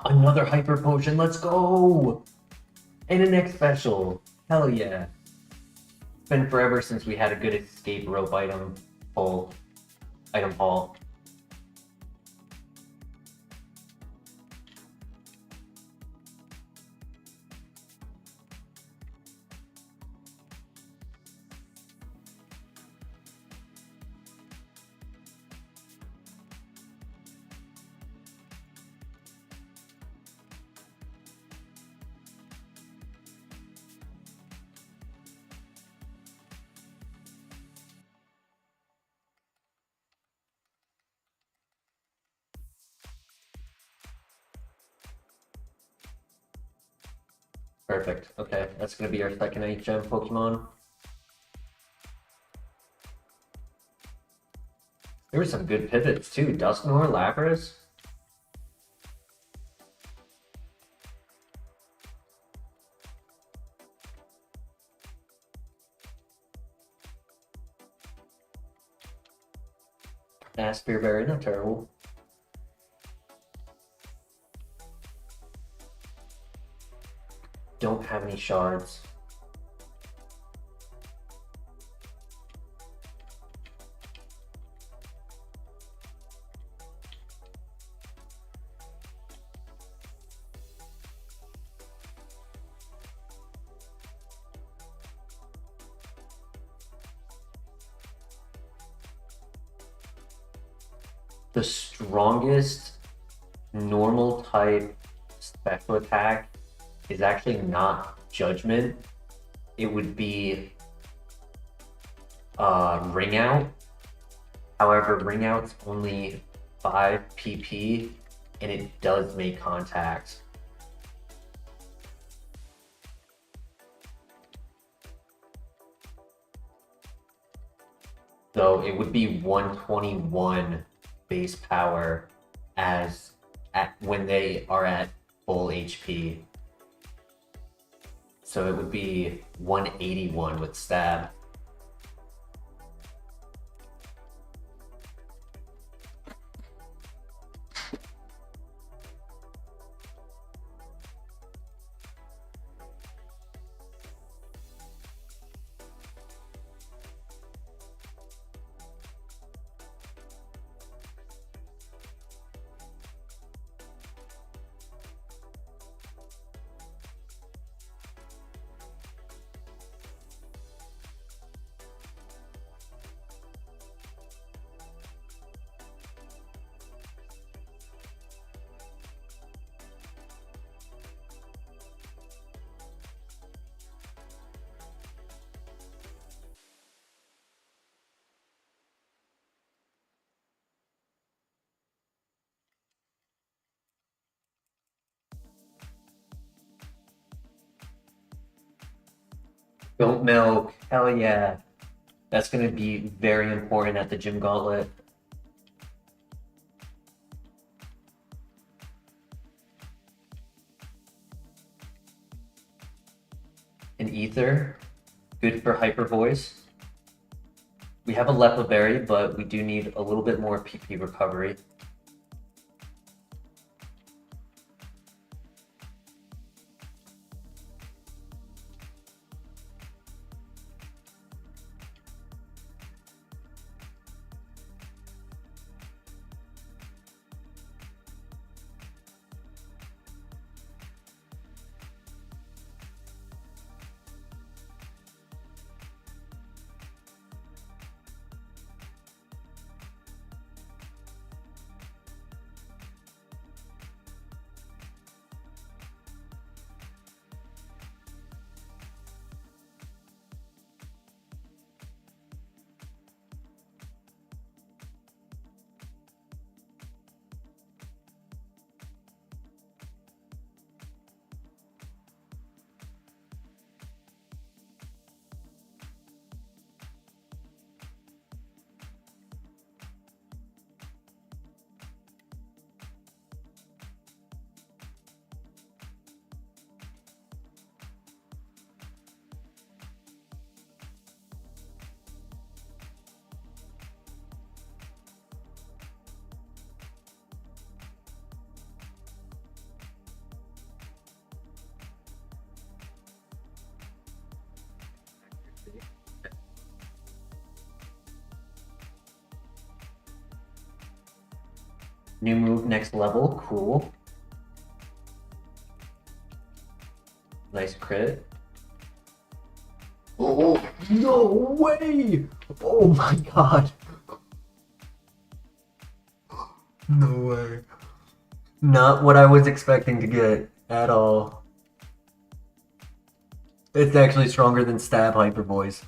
A: Another hyper potion, let's go! And a next special. Hell yeah. It's been forever since we had a good escape rope item haul. Perfect. Okay, that's gonna be our second 8 gem Pokemon. There were some good pivots too. Dusknoir, Lapras. Spearberry, not terrible. Don't have any shards. The strongest normal type special attack is actually not Judgment. It would be Ring Out. However, Ring Out's only 5 PP and it does make contact. So it would be 121 base power when they are at full HP. So it would be 181 with stab. Goat milk, hell yeah. That's going to be very important at the gym gauntlet. An ether, good for hyper voice. We have a Lepa Berry, but we do need a little bit more PP recovery. New move, next level, cool. Nice crit. Oh, no way! Oh my god. No way. Not what I was expecting to get at all. It's actually stronger than Stab Hyper Voice.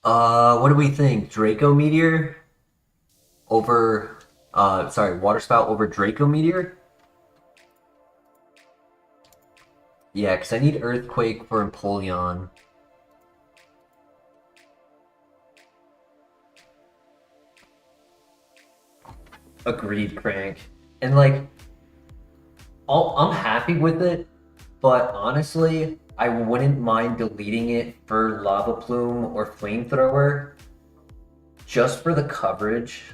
A: What do we think? Draco Meteor over, sorry, Water Spout over Draco Meteor? Yeah, because I need Earthquake for Empoleon. Agreed, Crank. And like, I'm happy with it, but honestly, I wouldn't mind deleting it for Lava Plume or Flamethrower just for the coverage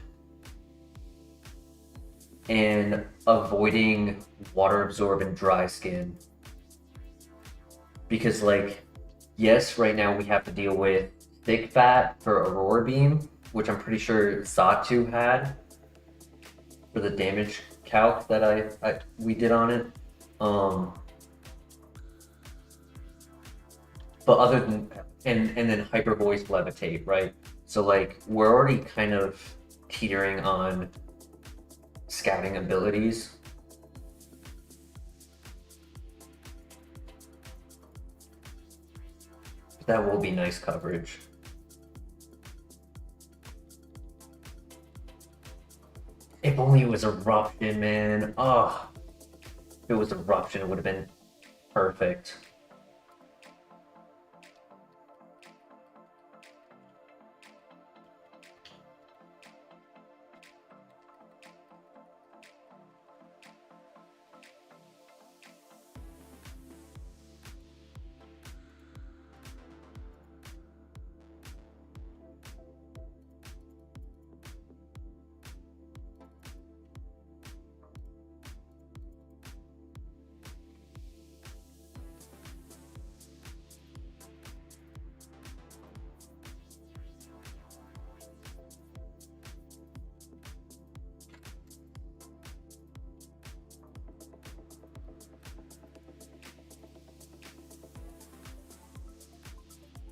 A: and avoiding Water Absorb and Dry Skin. Because, like, yes, right now we have to deal with Thick Fat for Aurora Beam, which I'm pretty sure Xatu had for the damage calc that we did on it. But other than and then Hyper Voice Levitate, right? So like we're already kind of teetering on scouting abilities. But that will be nice coverage. If only it was Eruption, man. Oh, if it was Eruption, it would have been perfect.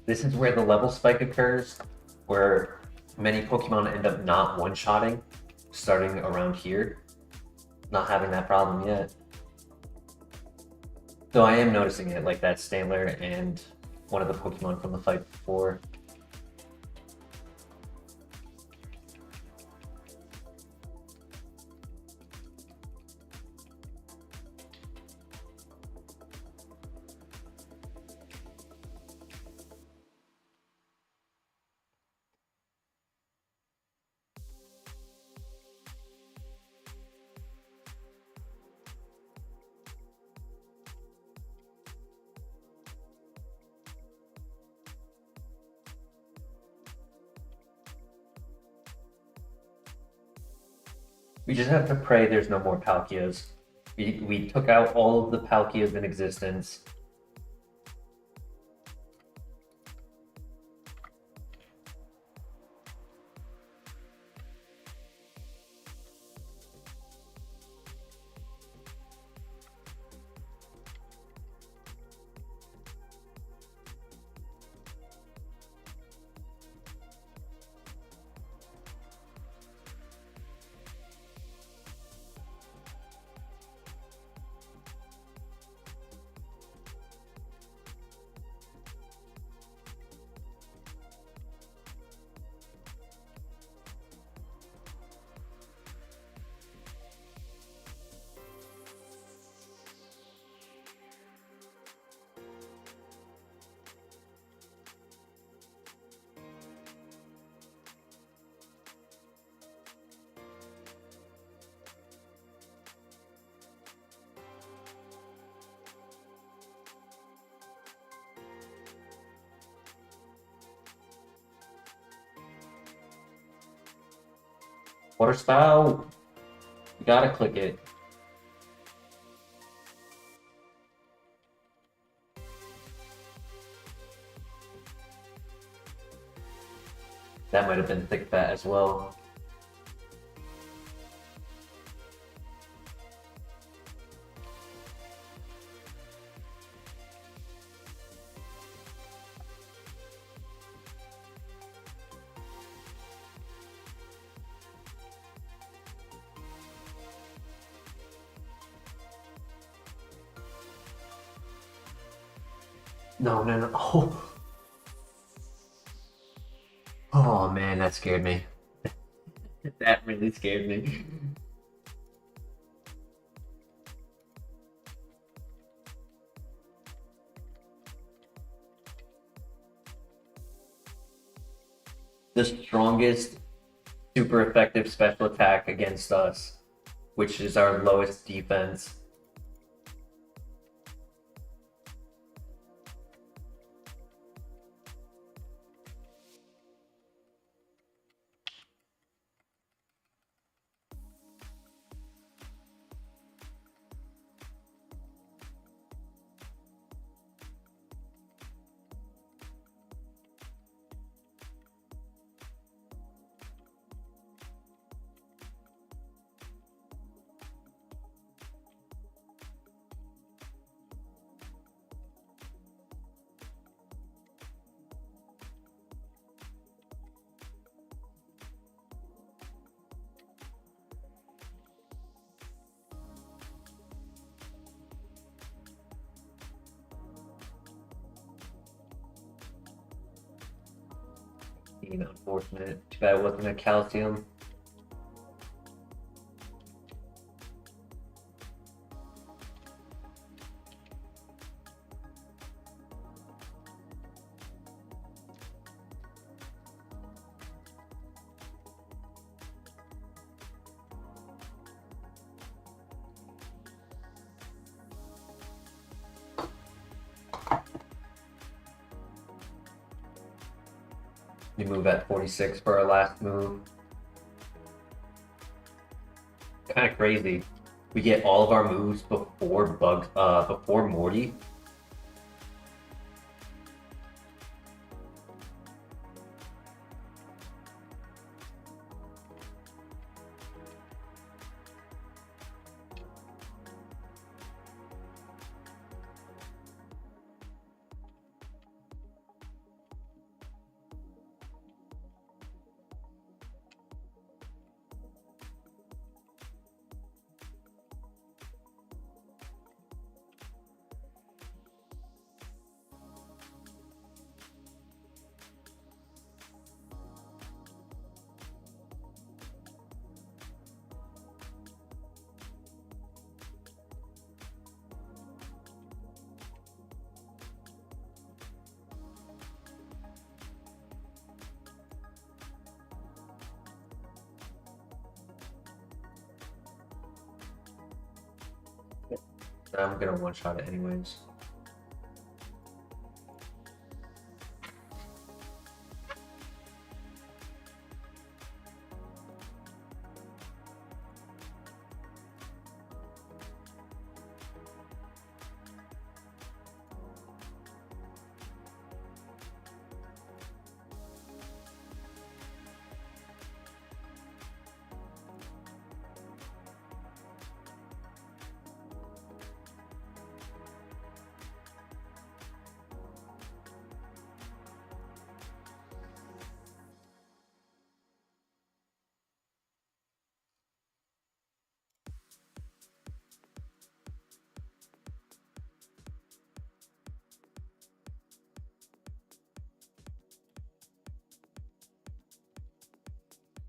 A: This is where the level spike occurs, where many Pokemon end up not one-shotting, starting around here. Not having that problem yet. Though I am noticing it, like that Stantler and one of the Pokemon from the fight before. We just have to pray there's no more Palkias. We took out all of the Palkias in existence. Water Spout! You gotta click it. That might have been Thick Fat as well. No. Oh. Oh man, that scared me. That really scared me. the strongest, super effective special attack against us, which is our lowest defense. Unfortunate. Too bad it wasn't a calcium. We move at 46 for our last move. Kind of crazy. We get all of our moves before Morty. I'm gonna one-shot it anyways.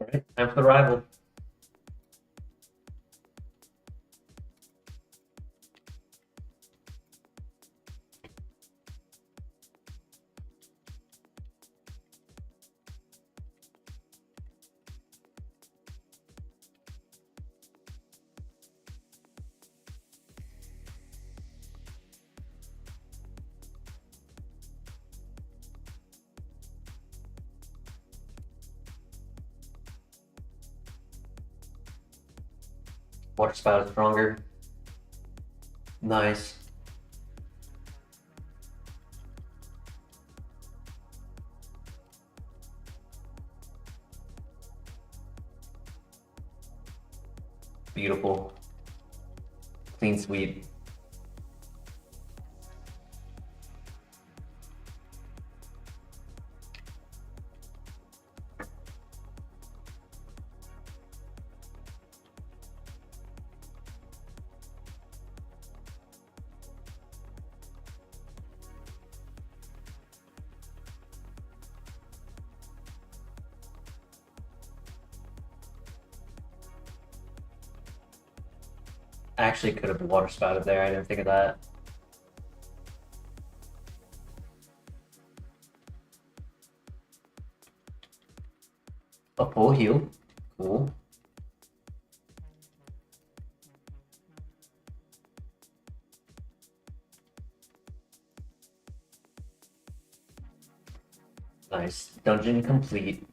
A: Alright, time for the rival. Water spout is stronger. Nice. Beautiful. Clean sweep. I actually could have water spouted there. I didn't think of that. A full heal. Cool. Nice. Dungeon complete.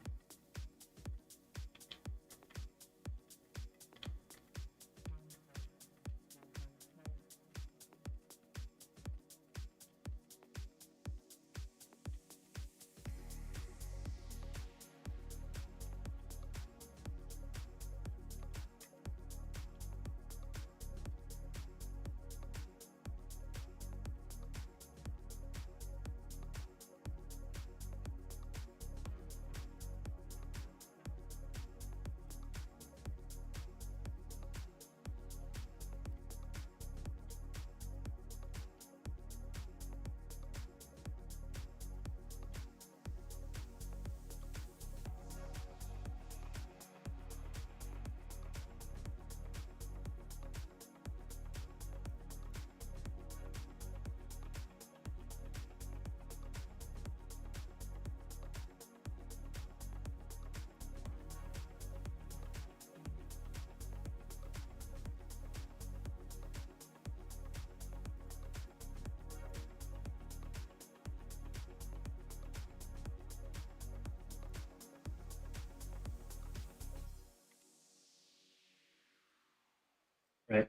A: Right.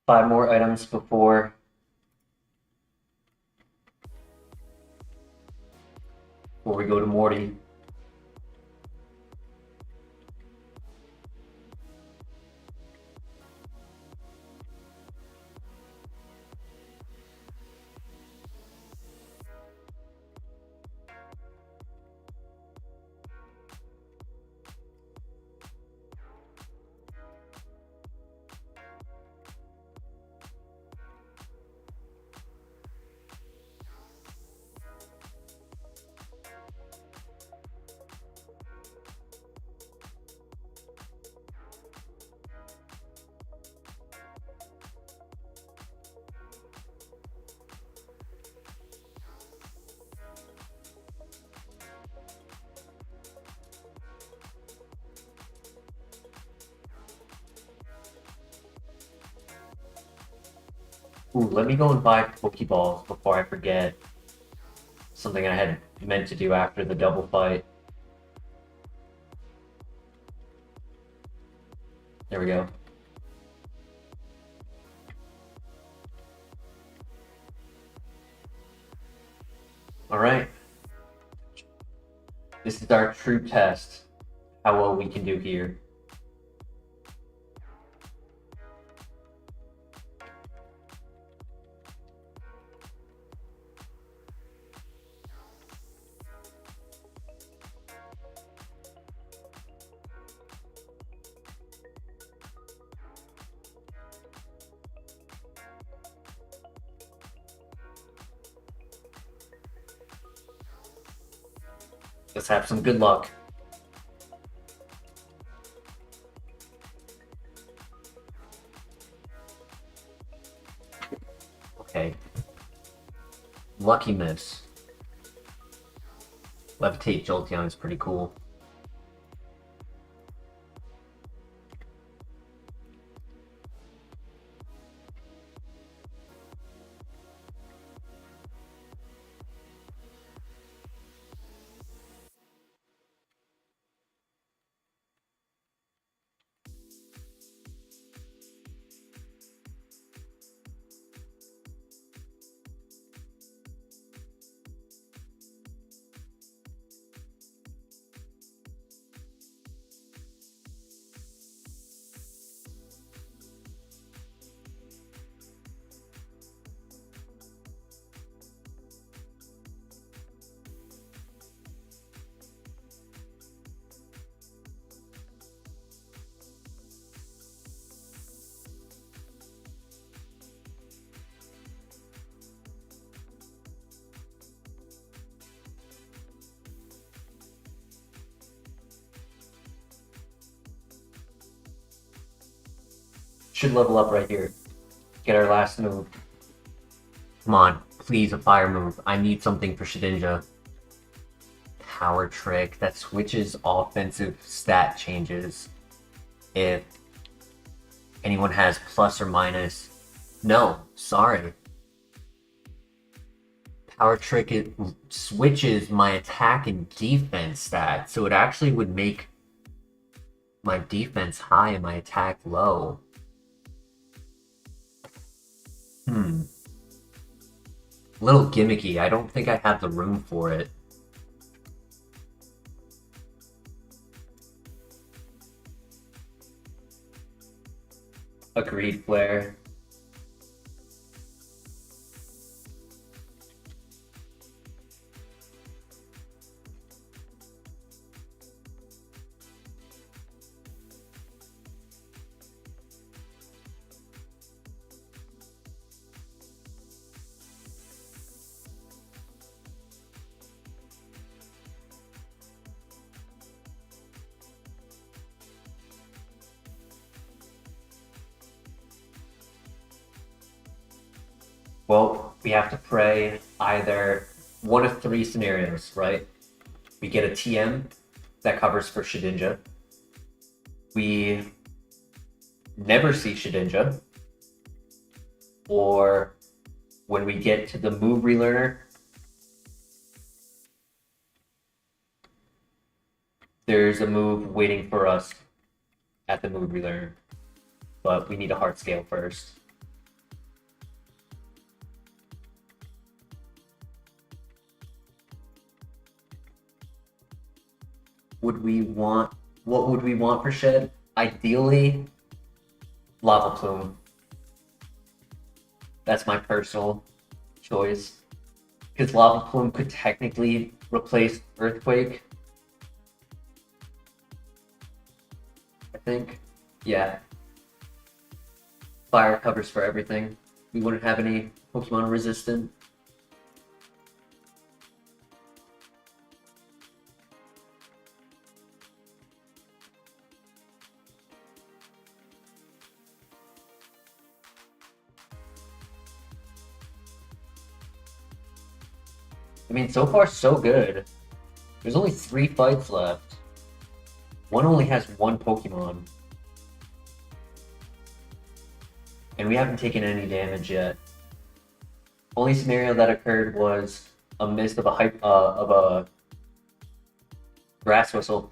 A: 5 more items before we go to Morty. Ooh, let me go and buy Pokeballs before I forget something I had meant to do after the double fight. There we go. Alright. This is our true test. How well we can do here. Let's have some good luck. Okay. Lucky miss. Levitate Jolteon is pretty cool. Should level up right here. Get our last move. Come on, please, a fire move. I need something for Shedinja. power trick that switches offensive stat changes if anyone has plus or minus. No, sorry. Power trick, it switches my attack and defense stat, so it actually would make my defense high and my attack low. A little gimmicky. I don't think I have the room for it. Agreed, Blair. Well, we have to pray either one of three scenarios, right? We get a TM that covers for Shedinja. We never see Shedinja. Or when we get to the move relearner, there's a move waiting for us at the move relearner. But we need a heart scale first. What would we want for Shed? Ideally, Lava Plume. That's my personal choice. Because Lava Plume could technically replace Earthquake. I think. Yeah. Fire covers for everything. We wouldn't have any Pokemon resistant. I mean, so far, so good. There's only 3 fights left. One only has 1 Pokemon. And we haven't taken any damage yet. Only scenario that occurred was a mist of a grass whistle.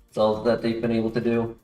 A: That's all that they've been able to do.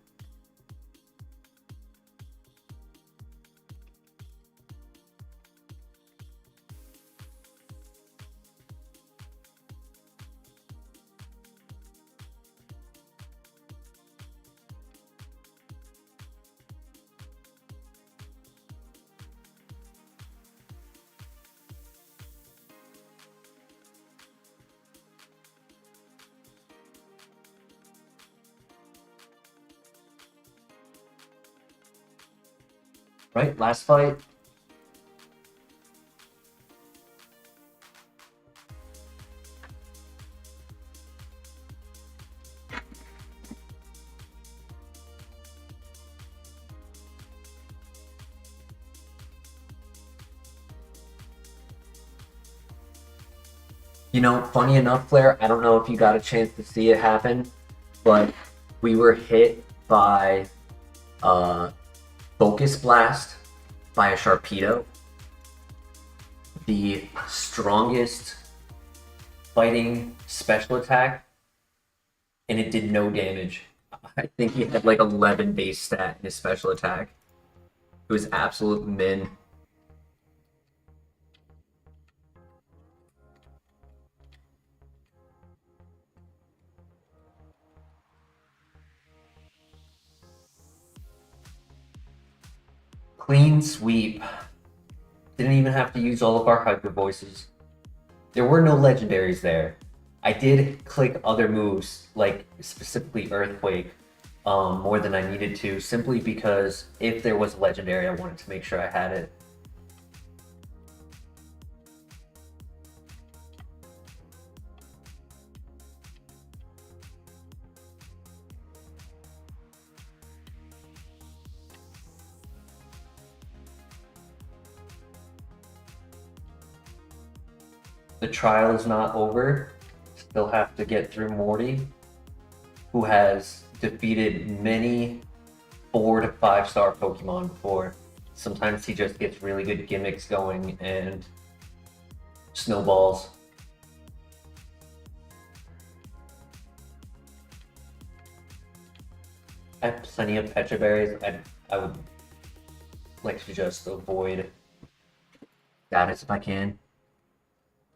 A: Right, last fight. You know, funny enough, Claire, I don't know if you got a chance to see it happen, but we were hit by Focus Blast by a Sharpedo, the strongest fighting special attack, and it did no damage. I think he had like 11 base stat in his special attack. It was absolute min. Clean sweep. Didn't even have to use all of our hyper voices. There were no legendaries there. I did click other moves, like specifically Earthquake, more than I needed to, simply because if there was a legendary, I wanted to make sure I had it. The trial is not over. Still have to get through Morty, who has defeated many 4 to 5 star Pokemon before. Sometimes he just gets really good gimmicks going and snowballs. I have plenty of Pecha Berries. I would like to just avoid status if I can.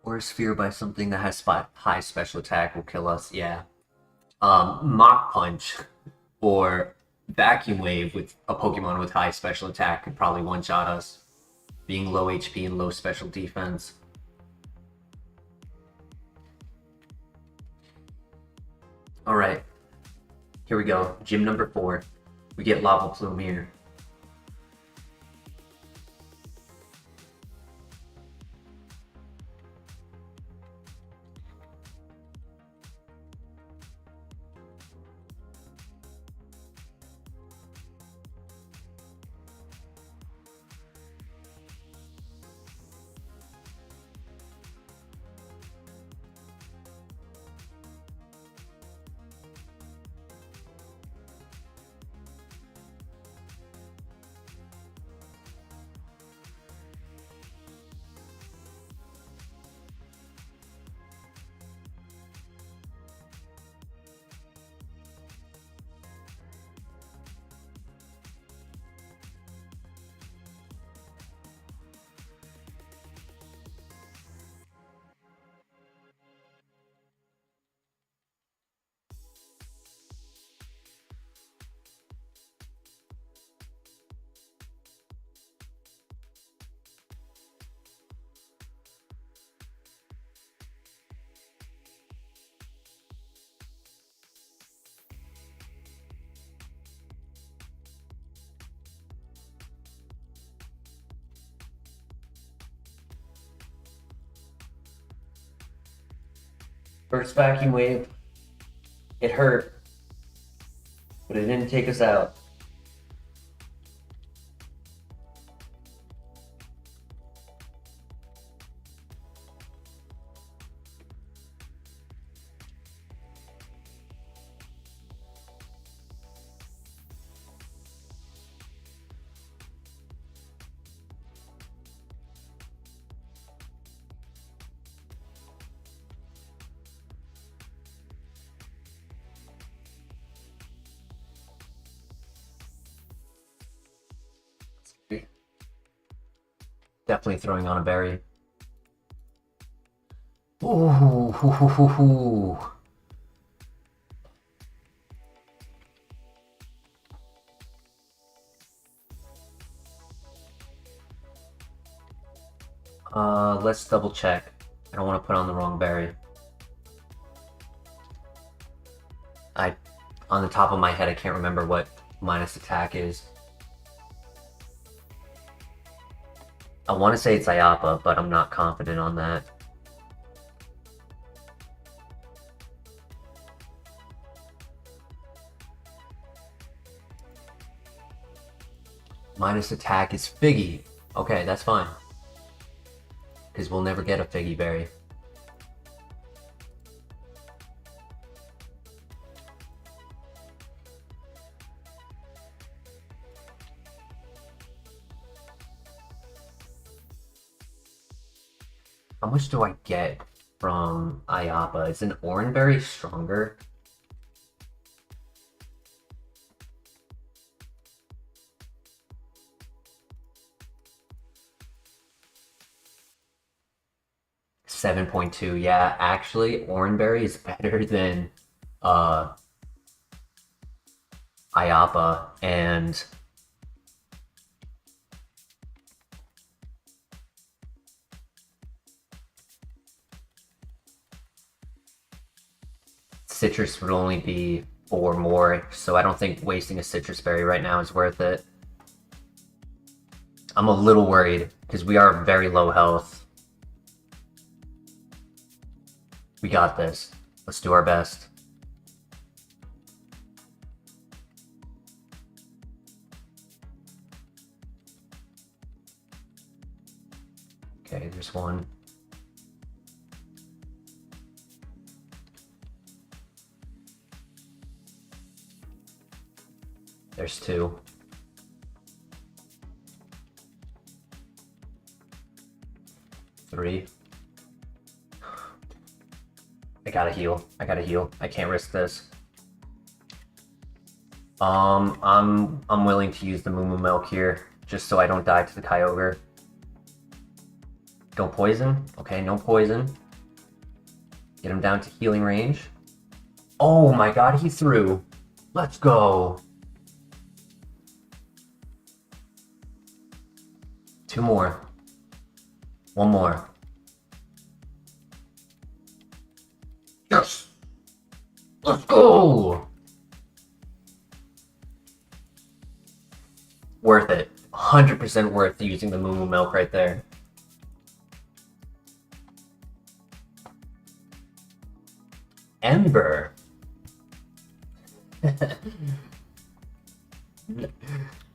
A: Or Sphere by something that has high special attack will kill us, yeah. Mach Punch or Vacuum Wave with a Pokemon with high special attack could probably one-shot us, being low HP and low special defense. Alright, here we go. Gym number 4. We get Lava Plume here. First Vacuum Wave, it hurt, but it didn't take us out. Definitely throwing on a berry. Ooh, hoo, hoo, hoo, hoo. Let's double check. I don't want to put on the wrong berry. On the top of my head, I can't remember what minus attack is. I want to say it's IAPA, but I'm not confident on that. Minus attack is Figgy. Okay, that's fine. Because we'll never get a Figgy berry. How much do I get from IAPA? Is an Oranberry stronger? $7.2. Yeah, actually, Oranberry is better than IAPA, and citrus would only be 4 more, so I don't think wasting a citrus berry right now is worth it. I'm a little worried because we are very low health. We got this. Let's do our best. Okay, there's one. There's 2. Three. I gotta heal. I gotta heal. I can't risk this. I'm willing to use the Moo Moo Milk here, just so I don't die to the Kyogre. Don't poison. Okay, no poison. Get him down to healing range. Oh my god, he threw. Let's go. 2 more. 1 more. Yes! Let's go! Worth it. 100% worth using the Moo Moo Milk right there. Ember.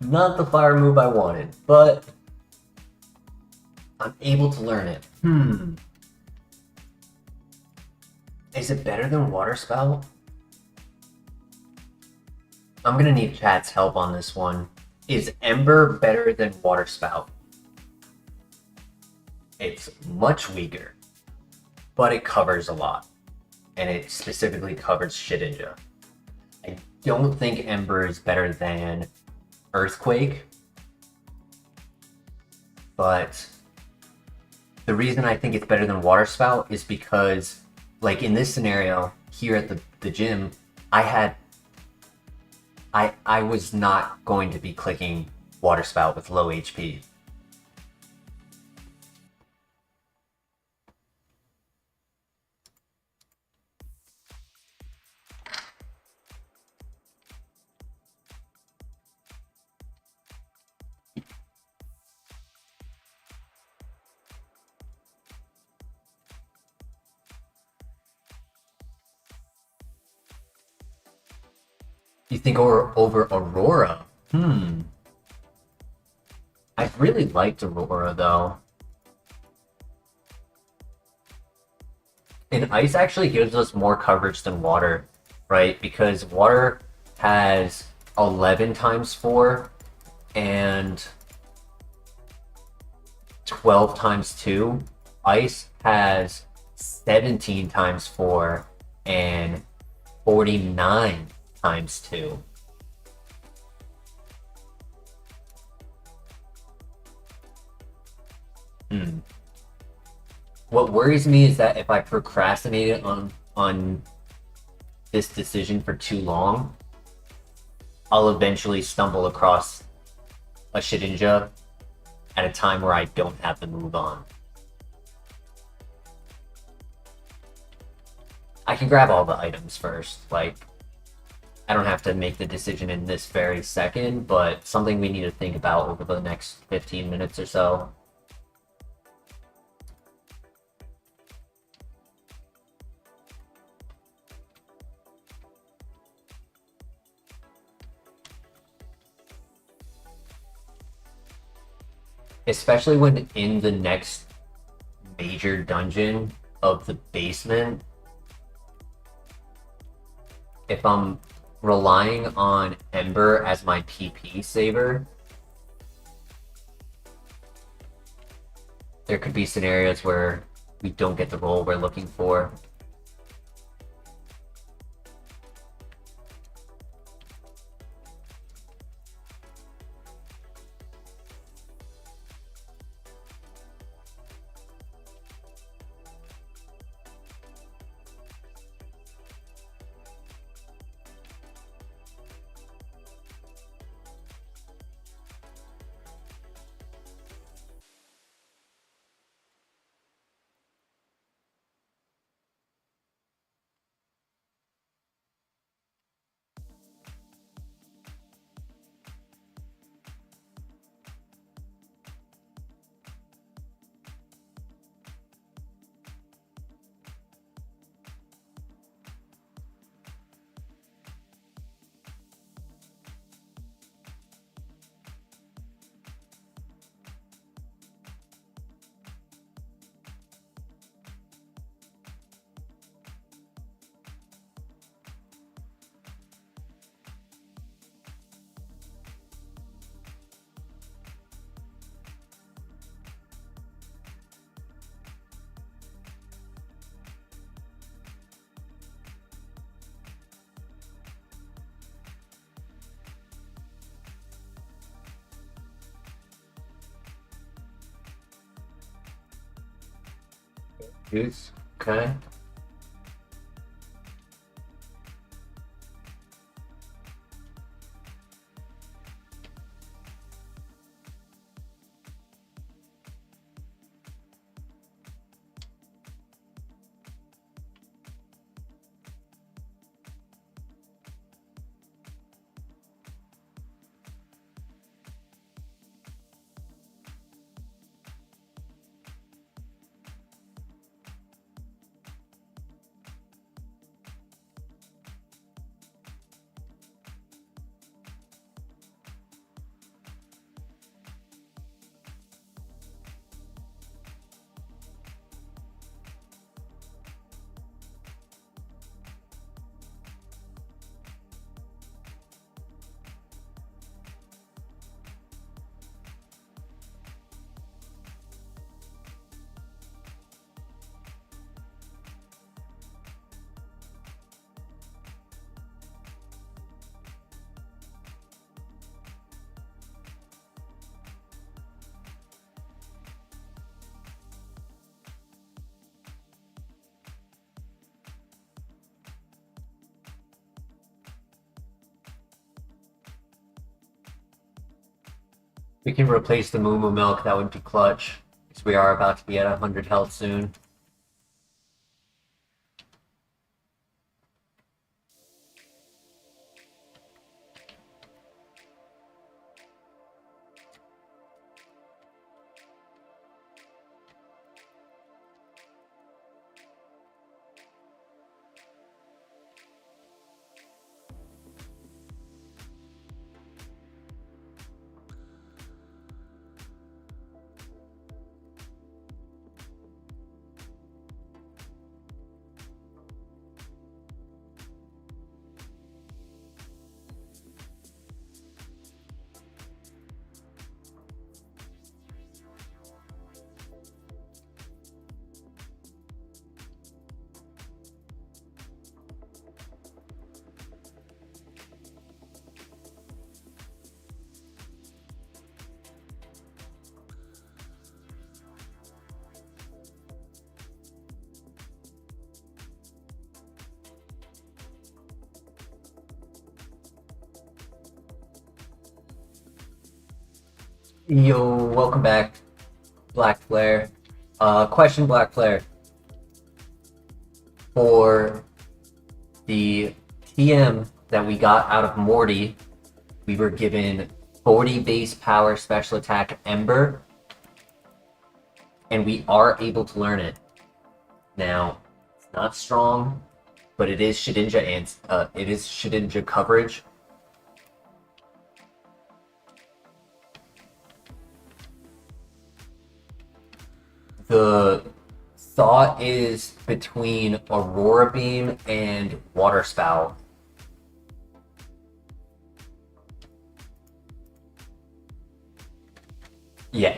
A: Not the fire move I wanted, but I'm able to learn it. Is it better than Water Spout? I'm gonna need chat's help on this one. Is Ember better than Water Spout? It's much weaker, but it covers a lot. And it specifically covers Shedinja. I don't think Ember is better than Earthquake, but the reason I think it's better than Water Spout is because, like in this scenario here at the gym, I was not going to be clicking Water Spout with low HP. You think over Aurora? I really liked Aurora though. And Ice actually gives us more coverage than Water, right? Because Water has 11 times 4 and 12 times 2. Ice has 17 times 4 and 49 times 2. What worries me is that if I procrastinate on this decision for too long, I'll eventually stumble across a Shedinja at a time where I don't have the move on. I can grab all the items first, like, I don't have to make the decision in this very second, but something we need to think about over the next 15 minutes or so. Especially when in the next major dungeon of the basement, if I'm relying on Ember as my PP saver, there could be scenarios where we don't get the roll we're looking for. Use. Okay. We can replace the Moo Moo Milk, that would be clutch. Because we are about to be at 100 health soon. Yo, welcome back, Black Flare. Question, Black Flare. For the TM that we got out of Morty, we were given 40 base power special attack Ember, and we are able to learn it. Now, it's not strong, but it is Shedinja and it is Shedinja coverage. The thought is between Aurora Beam and Water Spout. Yeah.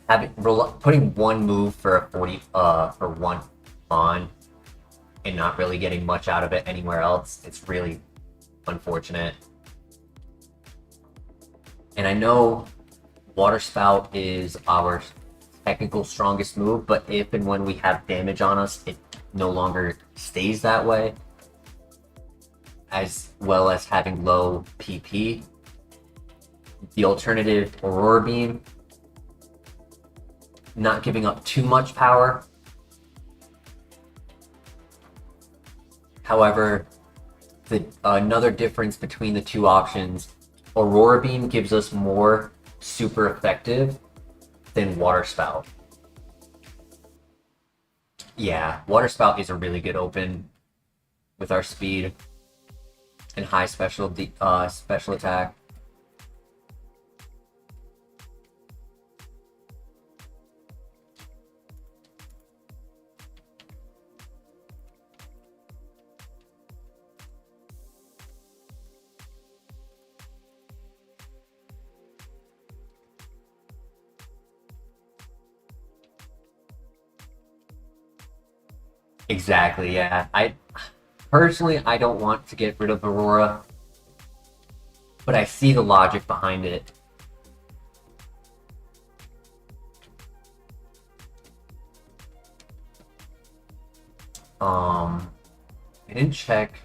A: Putting one move for a 40 for one on and not really getting much out of it anywhere else, it's really unfortunate. And I know Water Spout is our technical strongest move, but if and when we have damage on us, it no longer stays that way, as well as having low PP. The alternative, Aurora Beam, not giving up too much power. However, another difference between the two options, Aurora Beam gives us more super effective than Water Spout. Yeah, Water Spout is a really good open with our speed and high special attack. Exactly, yeah. Personally, I don't want to get rid of Aurora, but I see the logic behind it. I didn't check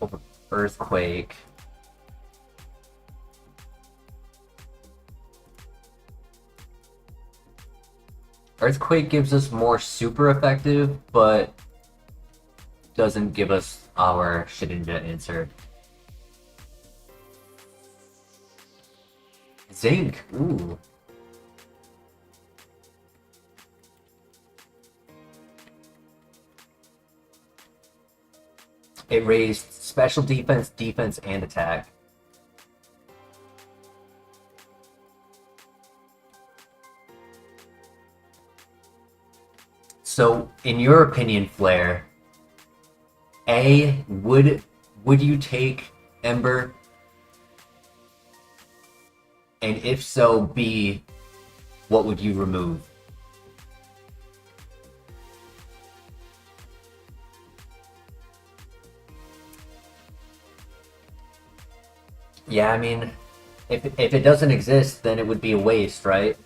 A: over Earthquake. Earthquake gives us more super effective, but doesn't give us our Shedinja answer. Zinc, ooh. It raised special defense, defense, and attack. So, in your opinion, Flare, A, would you take Ember? And if so, B, what would you remove? Yeah, I mean, if it doesn't exist, then it would be a waste, right?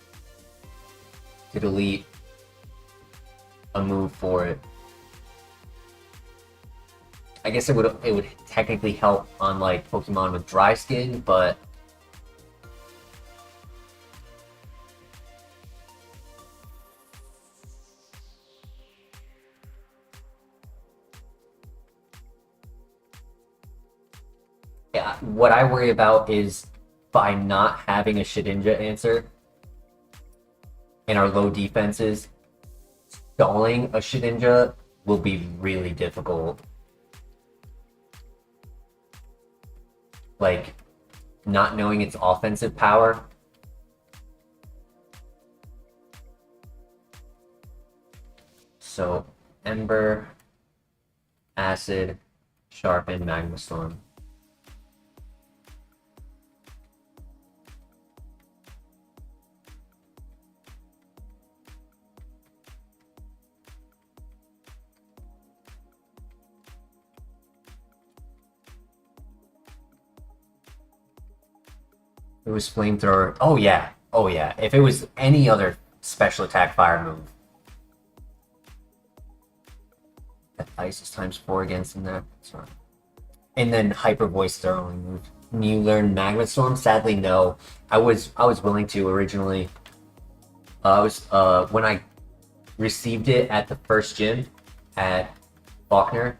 A: To delete a move for it. I guess it would technically help on like Pokemon with dry skin, but yeah, what I worry about is by not having a Shedinja answer and our low defenses, stalling a Shedinja will be really difficult. Like, not knowing its offensive power. So, Ember, Acid, Sharpen, Magma Storm. It was Flamethrower. Oh yeah. Oh yeah. If it was any other special attack fire move. That Ice is ×4 against him there. Sorry. And then Hyper Voice throwing move. Can you learn Magma Storm? Sadly, no. I was willing to originally. When I received it at the first gym at Faulkner,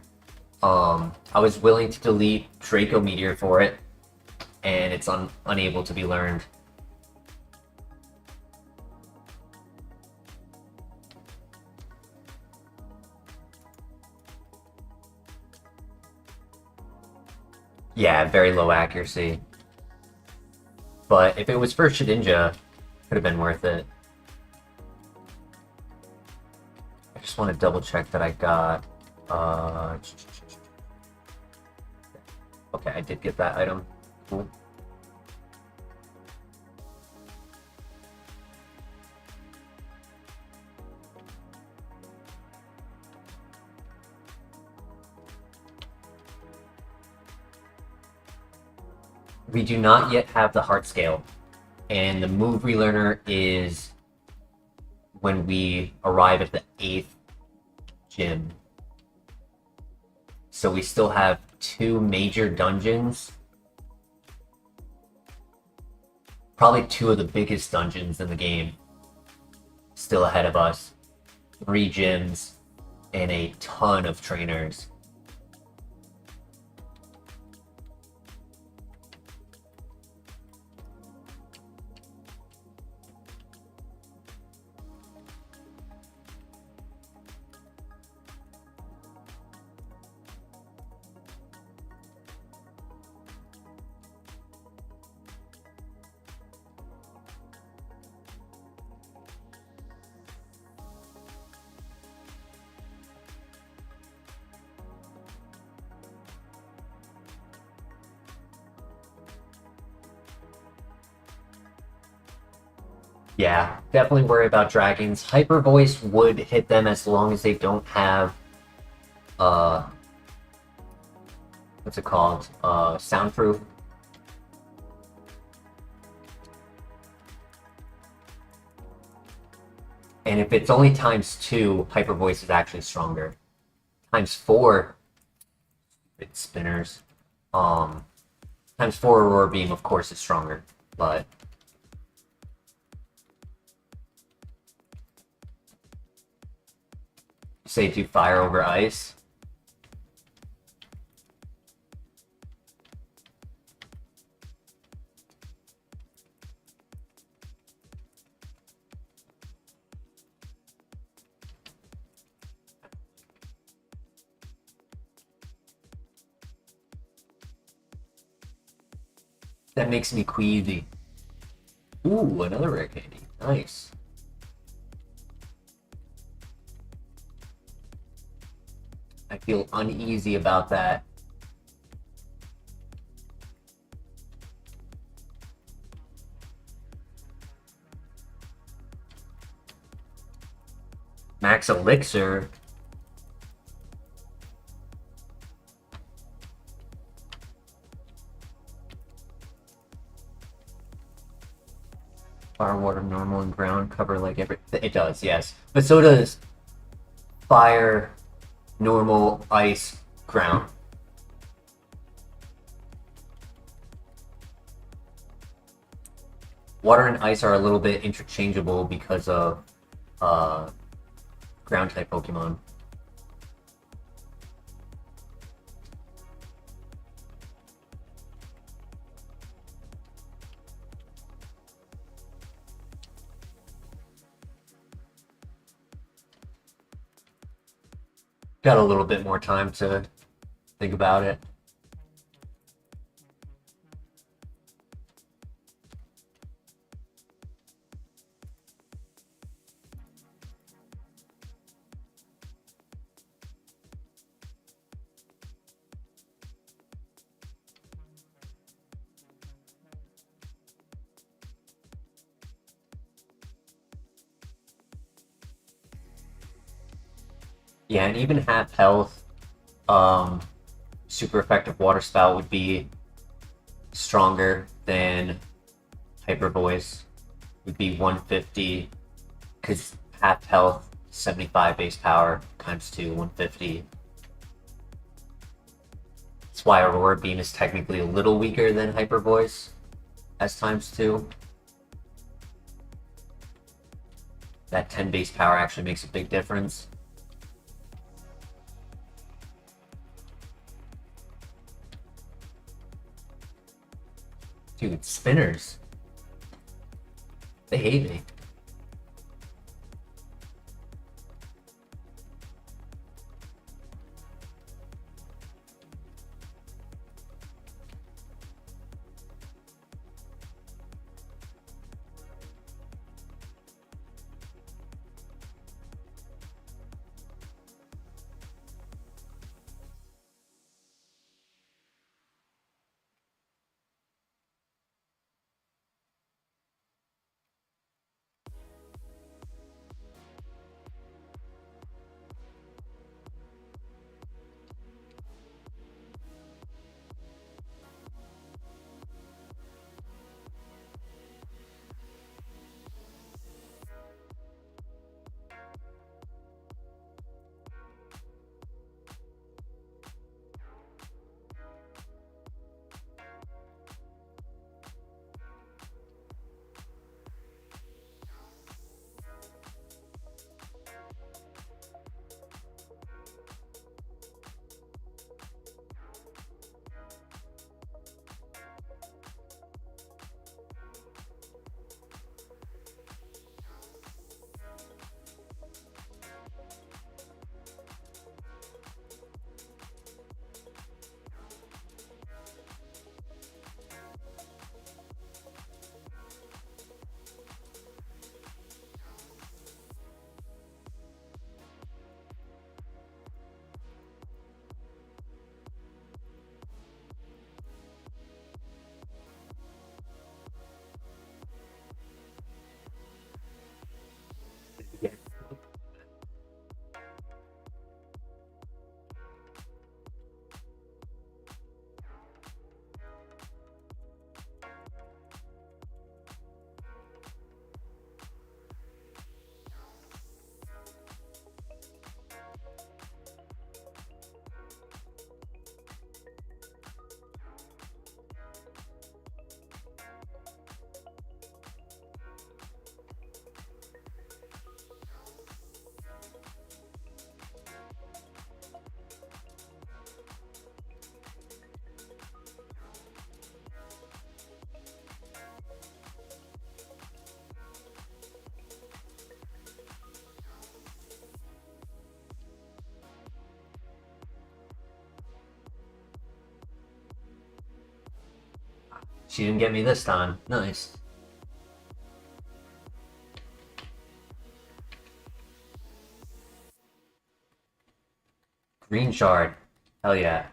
A: I was willing to delete Draco Meteor for it, and it's unable to be learned. Yeah, very low accuracy. But if it was for Shedinja, could have been worth it. I just want to double check that I got. Okay, I did get that item. Cool. We do not yet have the heart scale, and the move relearner is when we arrive at the 8th gym. So we still have 2 major dungeons. Probably 2 of the biggest dungeons in the game still ahead of us. 3 gyms and a ton of trainers. Yeah, definitely worry about dragons. Hyper Voice would hit them as long as they don't have, what's it called? Soundproof. And if it's only ×2, Hyper Voice is actually stronger. ×4, it's spinners. ×4 Aurora Beam, of course, is stronger, but say do fire over ice. That makes me queasy. Ooh, another rare candy. Nice. I feel uneasy about that. Max Elixir. Fire, water, normal, and ground cover like every. It does, yes. But so does fire, normal, ice, ground. Water and ice are a little bit interchangeable because of ground type Pokemon. Got a little bit more time to think about it. Yeah, and even half health, super effective water spout would be stronger than Hyper Voice. Would be 150, because half health, 75 base power, ×2, 150. That's why Aurora Beam is technically a little weaker than Hyper Voice, as ×2. That 10 base power actually makes a big difference. Dude, spinners. They hate me. She didn't get me this time. Nice. Green shard. Hell yeah.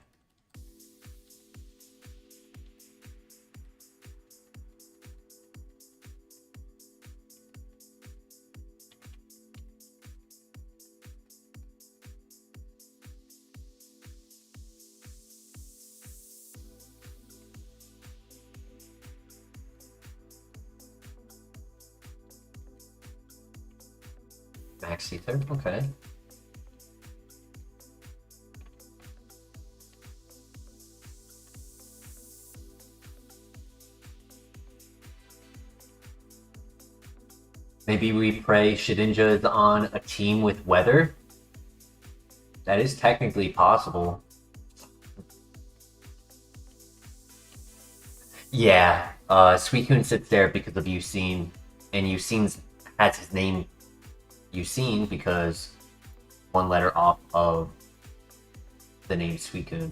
A: Max ether, okay. Maybe we pray Shedinja is on a team with weather? That is technically possible. Yeah, Suicune sits there because of Yucine, and Yucine has his name Yucine because one letter off of the name Suicune.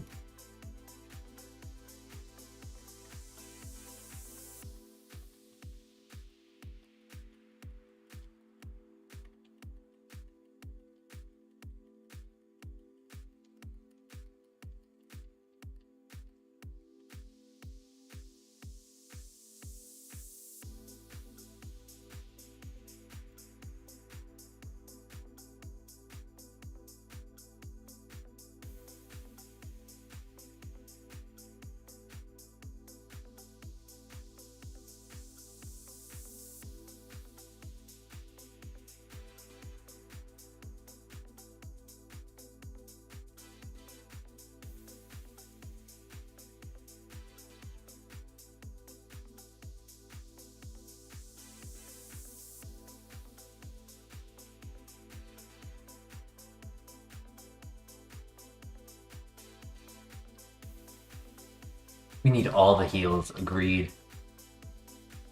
A: We need all the heals, agreed.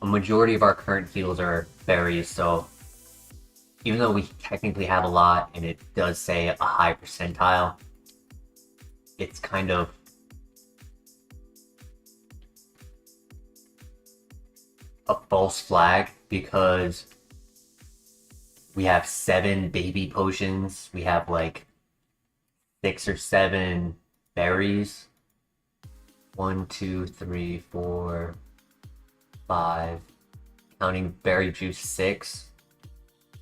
A: A majority of our current heals are berries, so even though we technically have a lot and it does say a high percentile, it's kind of a false flag because we have 7 baby potions, we have like 6 or 7 berries. 1, 2, 3, 4, 5. Counting berry juice, 6.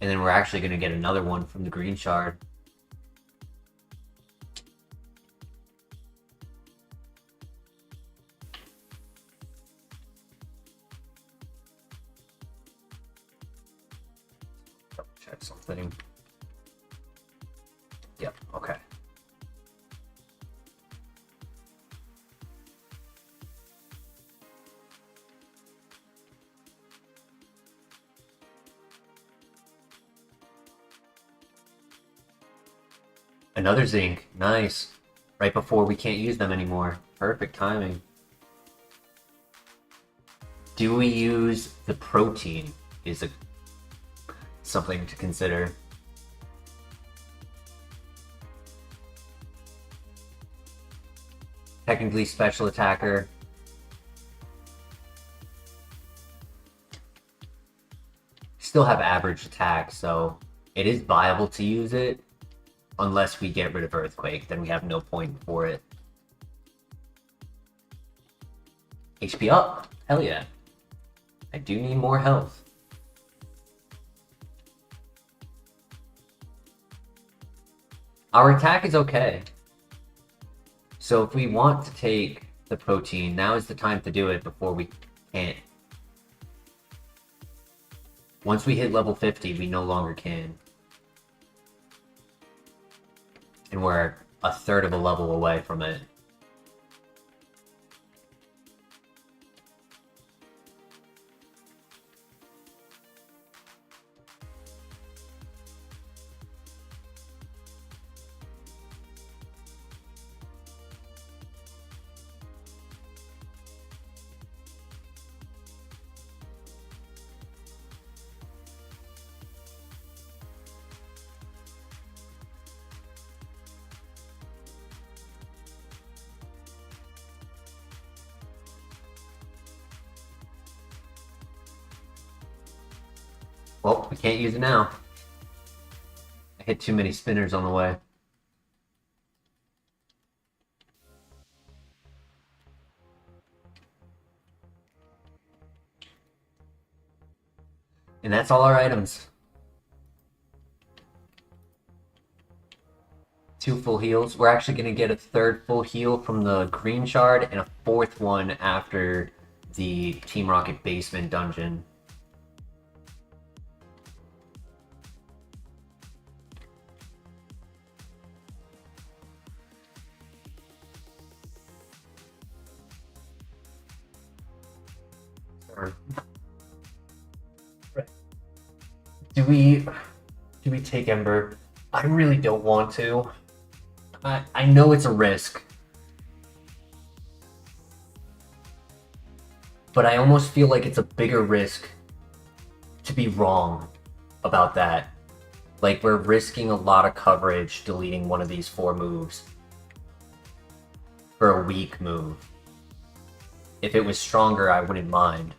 A: And then we're actually going to get another one from the green shard. Double check something. Yep, okay. Another zinc, nice. Right before we can't use them anymore. Perfect timing. Do we use the protein? Is something to consider. Technically special attacker. Still have average attack, so it is viable to use it. Unless we get rid of Earthquake, then we have no point for it. HP up! Hell yeah. I do need more health. Our attack is okay. So if we want to take the protein, now is the time to do it before we can't. Once we hit level 50, we no longer can. And we're a third of a level away from it. Well, we can't use it now. I hit too many spinners on the way. And that's all our items. 2 full heals. We're actually going to get a 3rd full heal from the green shard and a 4th one after the Team Rocket basement dungeon. Do we take Ember? I really don't want to. I know it's a risk. But I almost feel like it's a bigger risk to be wrong about that. Like, we're risking a lot of coverage deleting one of these 4 moves for a weak move. If it was stronger, I wouldn't mind.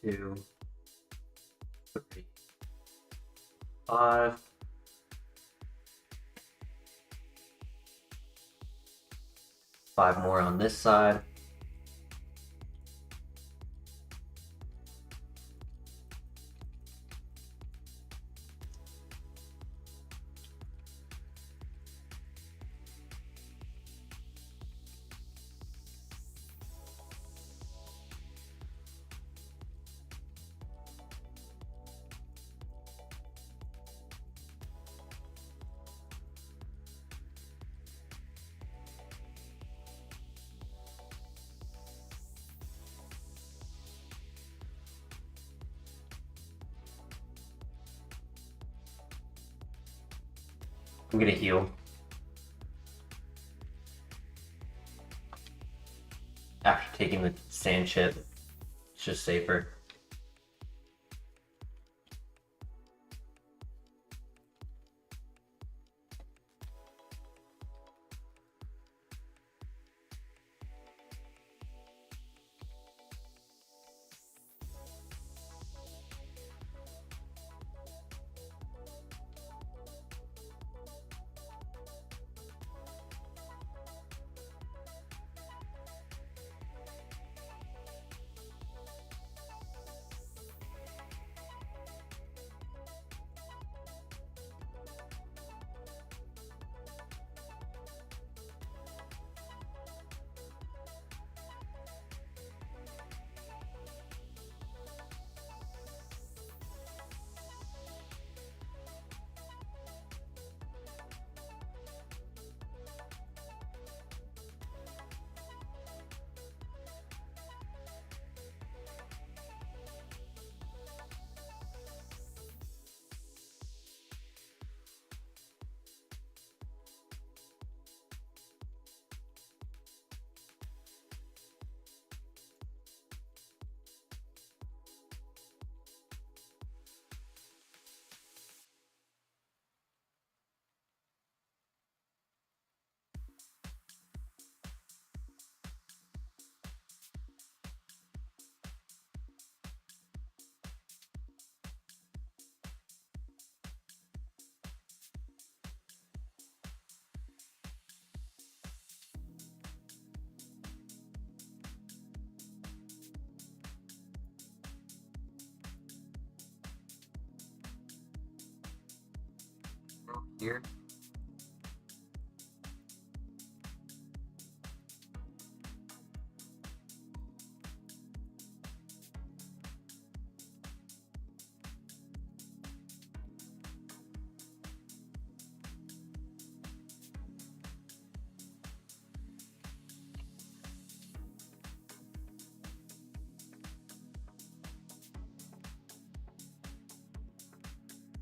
A: Two, 3, 5. 5 more on this side. I'm gonna heal. After taking the sand chip, it's just safer. here.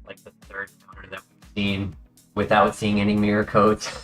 A: Like the third counter that we've seen without seeing any mirror codes.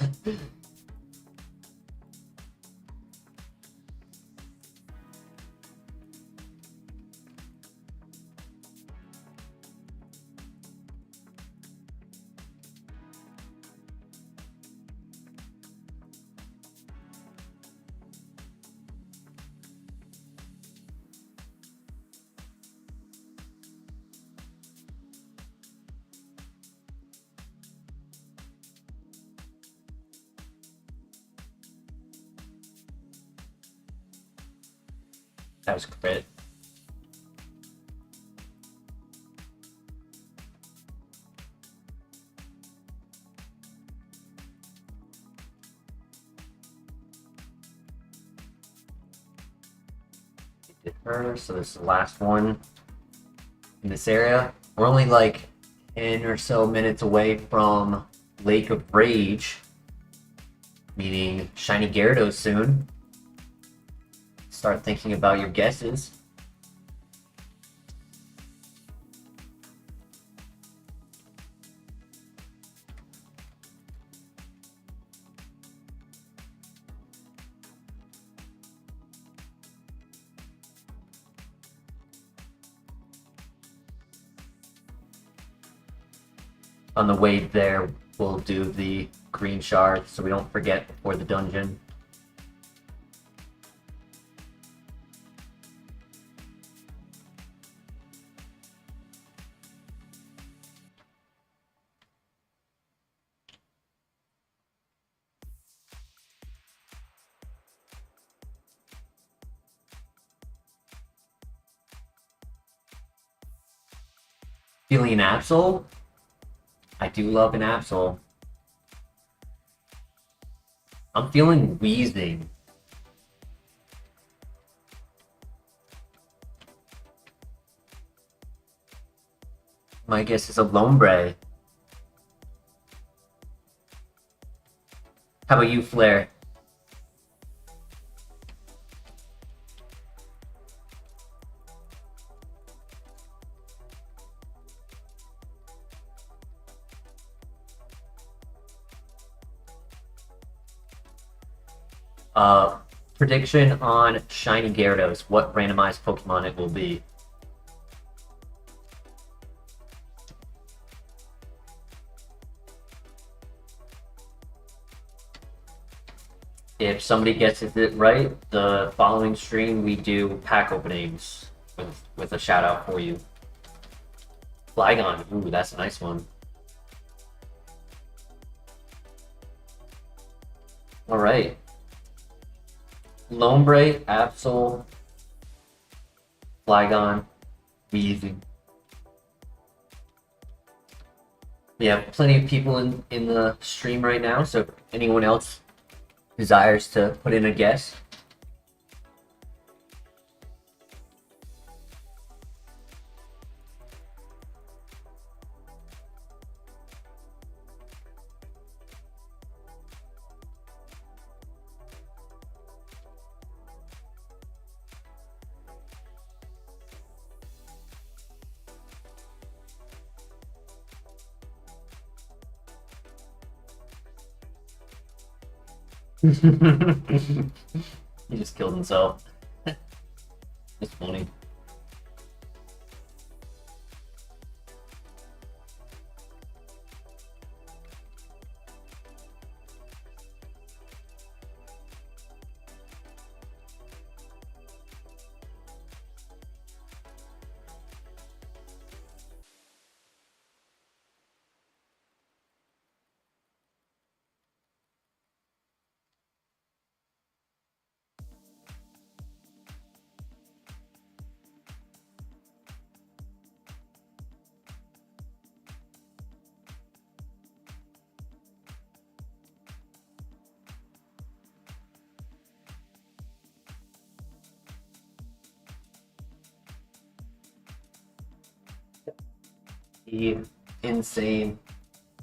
A: That was crit. So this is the last one in this area. We're only like 10 or so minutes away from Lake of Rage, meaning Shiny Gyarados soon. Start thinking about your guesses. On the way there, we'll do the green shard so we don't forget before the dungeon. Feeling an Absol? I do love an Absol. I'm feeling wheezing. My guess is a Lombre. How about you, Flare? Prediction on Shiny Gyarados. What randomized Pokemon it will be. If somebody gets it right, the following stream we do pack openings with a shout out for you. Flygon. Ooh, that's a nice one. All right. Lombre, Absol, Flygon, Weezing. We have plenty of people in the stream right now, so if anyone else desires to put in a guess. He just killed himself. It's funny. be insane.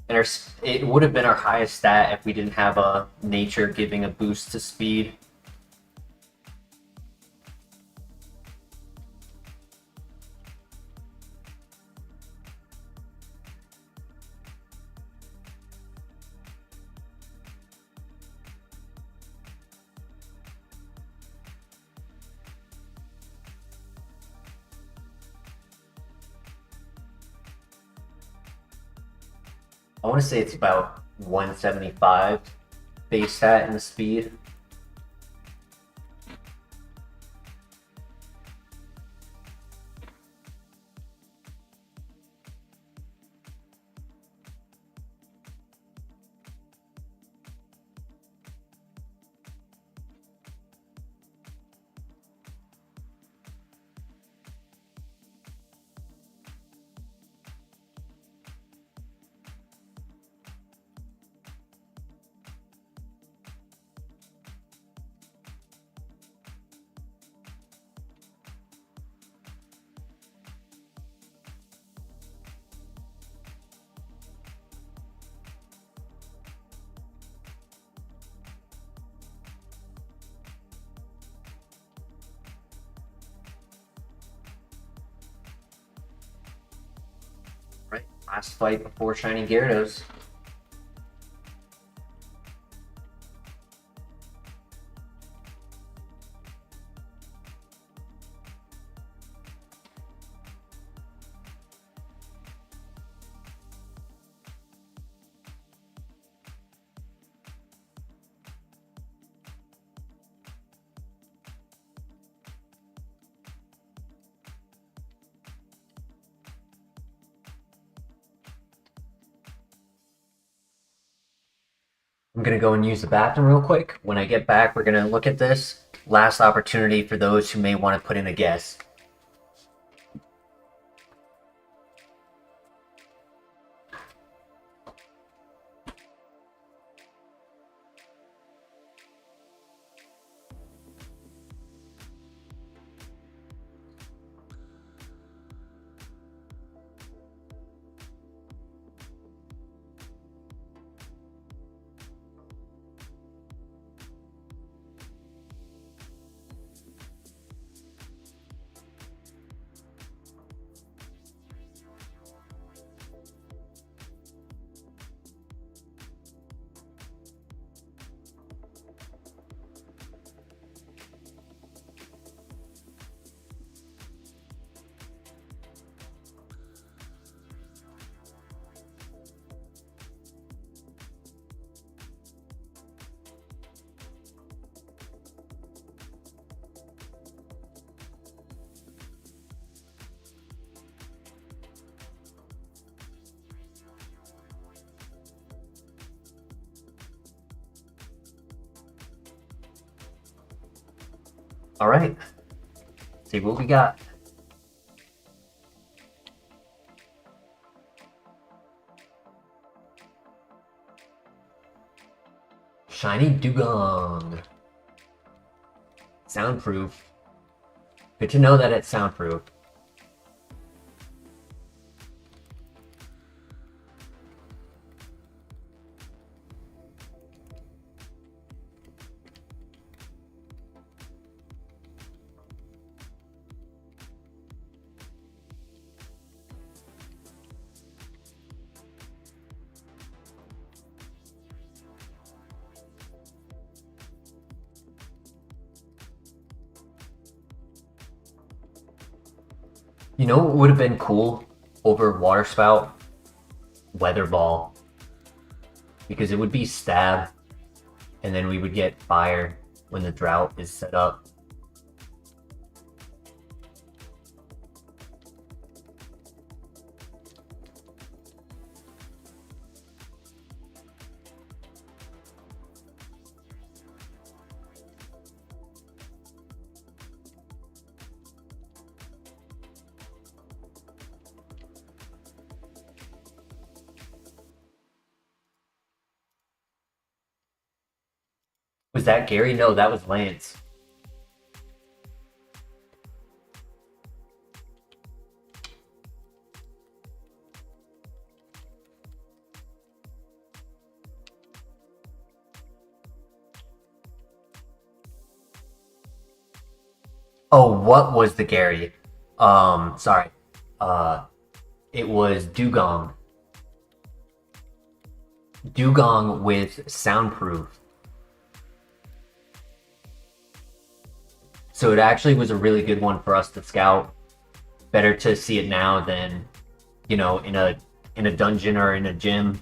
A: And it would have been our highest stat if we didn't have a nature giving a boost to speed. I want to say it's about 175 base stat in the speed. Right, last fight before Shining Gyarados. I'm going to go and use the bathroom real quick. When I get back, we're going to look at this. Last opportunity for those who may want to put in a guess. All right, see what we got. Shiny Dugong. Soundproof. Good to know that it's soundproof. You know what would have been cool over Water Spout? Weather Ball. Because it would be stab, and then we would get fire when the drought is set up. Was that Gary? No, that was Lance. Oh, what was the Gary? Sorry. Uh, it was Dugong. Dugong with soundproof. So it actually was a really good one for us to scout. Better to see it now than, you know, in a dungeon or in a gym.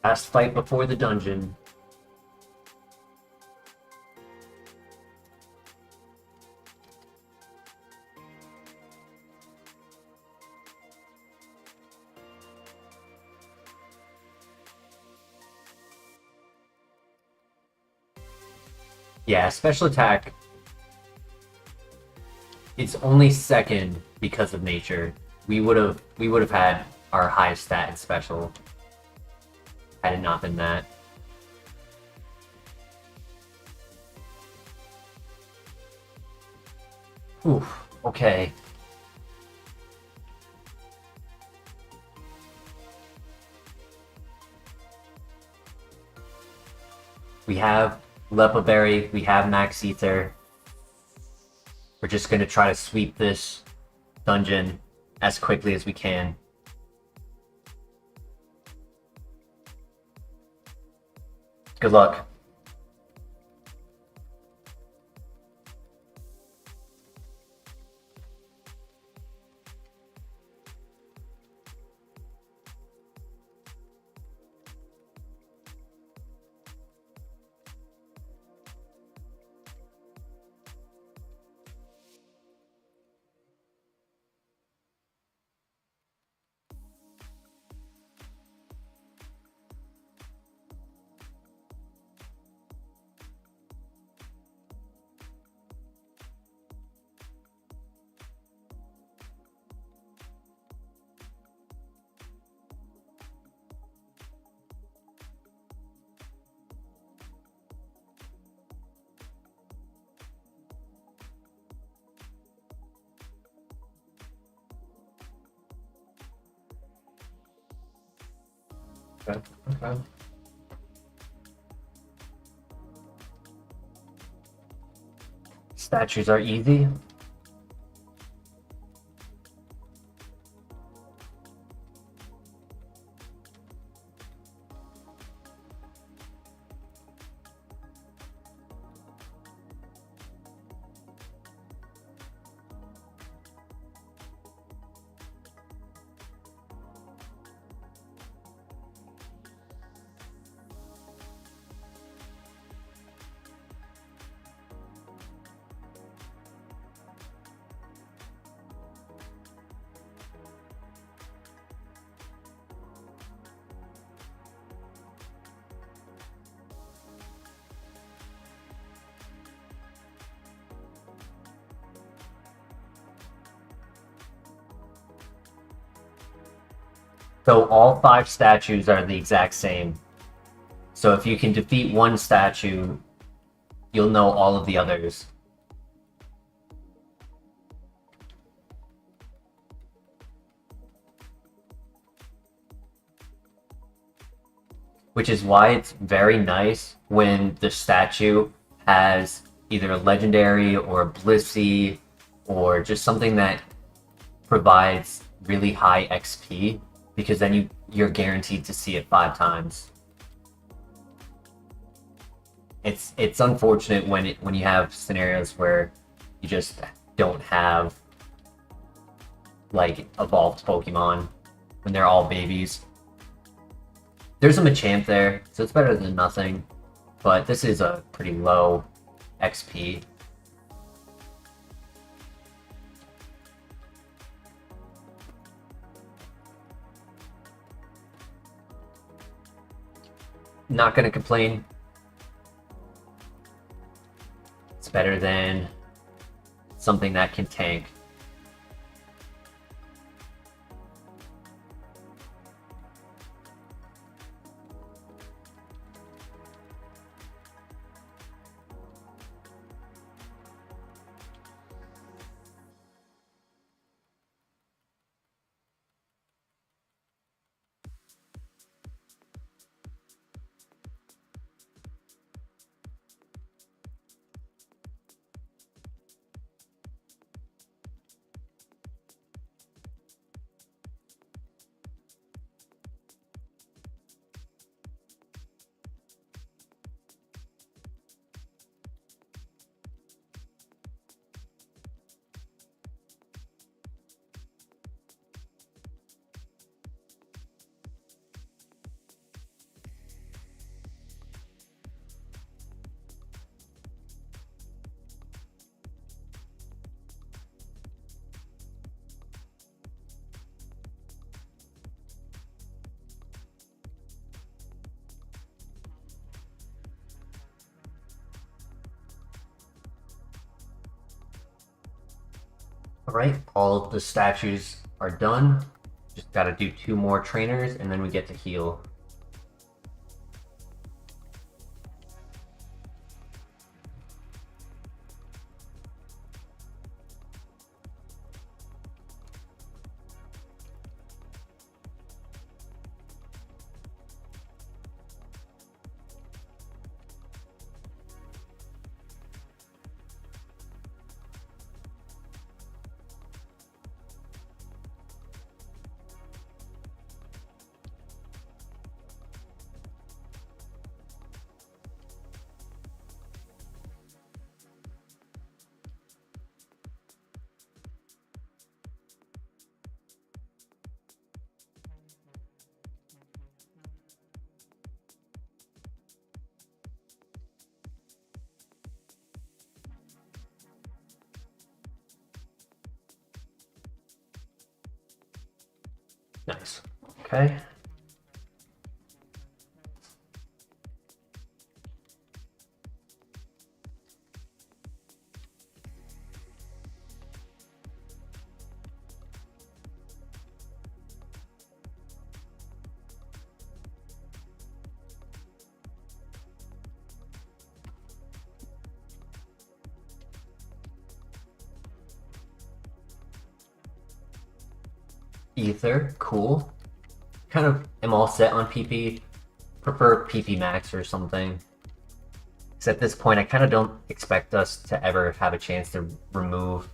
A: Last fight before the dungeon. Yeah, special attack. It's only second because of nature. We would have had our highest stat in special had it not been that. Oof, okay. We have Lepa Berry, we have Max Ether. We're just gonna try to sweep this dungeon as quickly as we can. Good luck. Okay. Okay. Statues are easy. So all 5 statues are the exact same. So if you can defeat one statue, you'll know all of the others. Which is why it's very nice when the statue has either a legendary or a Blissey or just something that provides really high XP, because then you're guaranteed to see it 5 times. It's unfortunate when you have scenarios where you just don't have like evolved Pokemon when they're all babies. There's a Machamp there, so it's better than nothing, but this is a pretty low XP. Not gonna complain. It's better than something that can tank. Alright, all of the statues are done. Just gotta do 2 more trainers and then we get to heal. Nice. Okay. Ether, cool. Kind of am all set on PP. Prefer PP Max or something. Because at this point, I kind of don't expect us to ever have a chance to remove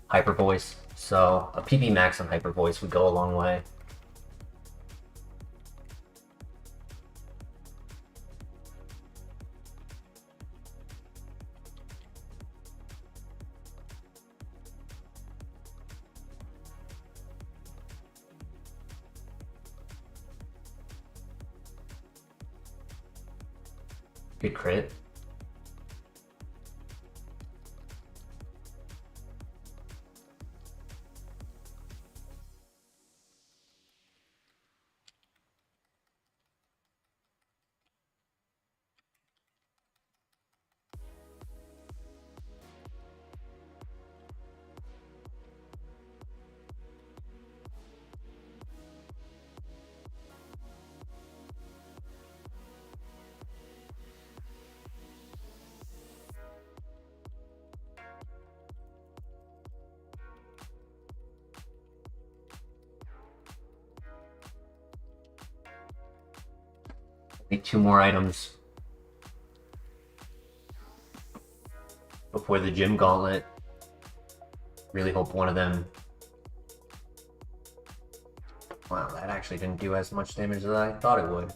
A: Hyper Voice. So a PP Max on Hyper Voice would go a long way. Good crit. Need 2 more items before the gym gauntlet. Really hope one of them. Wow, that actually didn't do as much damage as I thought it would.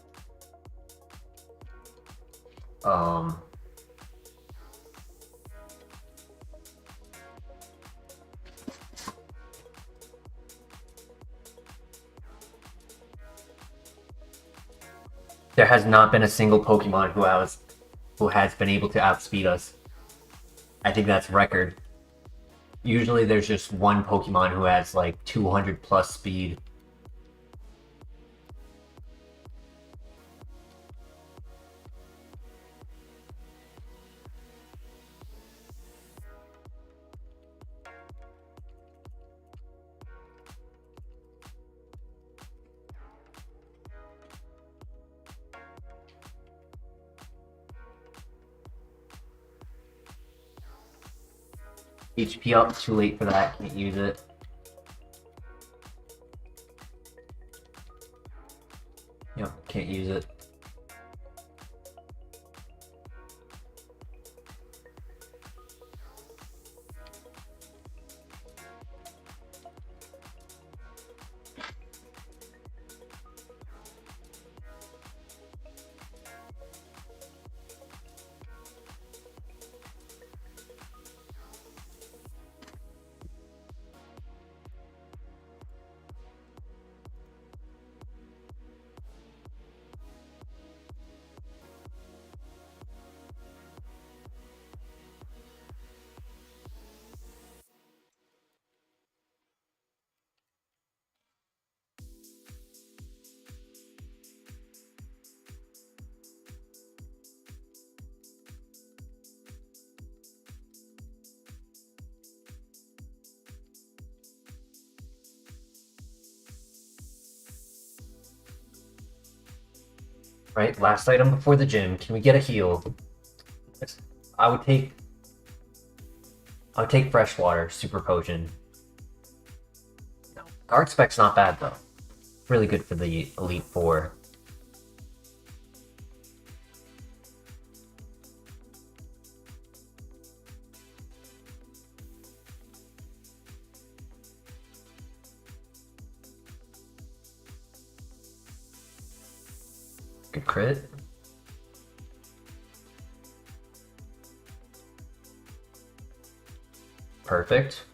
A: There has not been a single Pokemon who has been able to outspeed us. I think that's record. Usually there's just one Pokemon who has like 200 plus speed. HP up, too late for that, can't use it. Yep, can't use it. Right, last item before the gym. Can we get a heal? I would take fresh water, super potion. No, guard spec's not bad though. Really good for the Elite Four. Good crit. Perfect.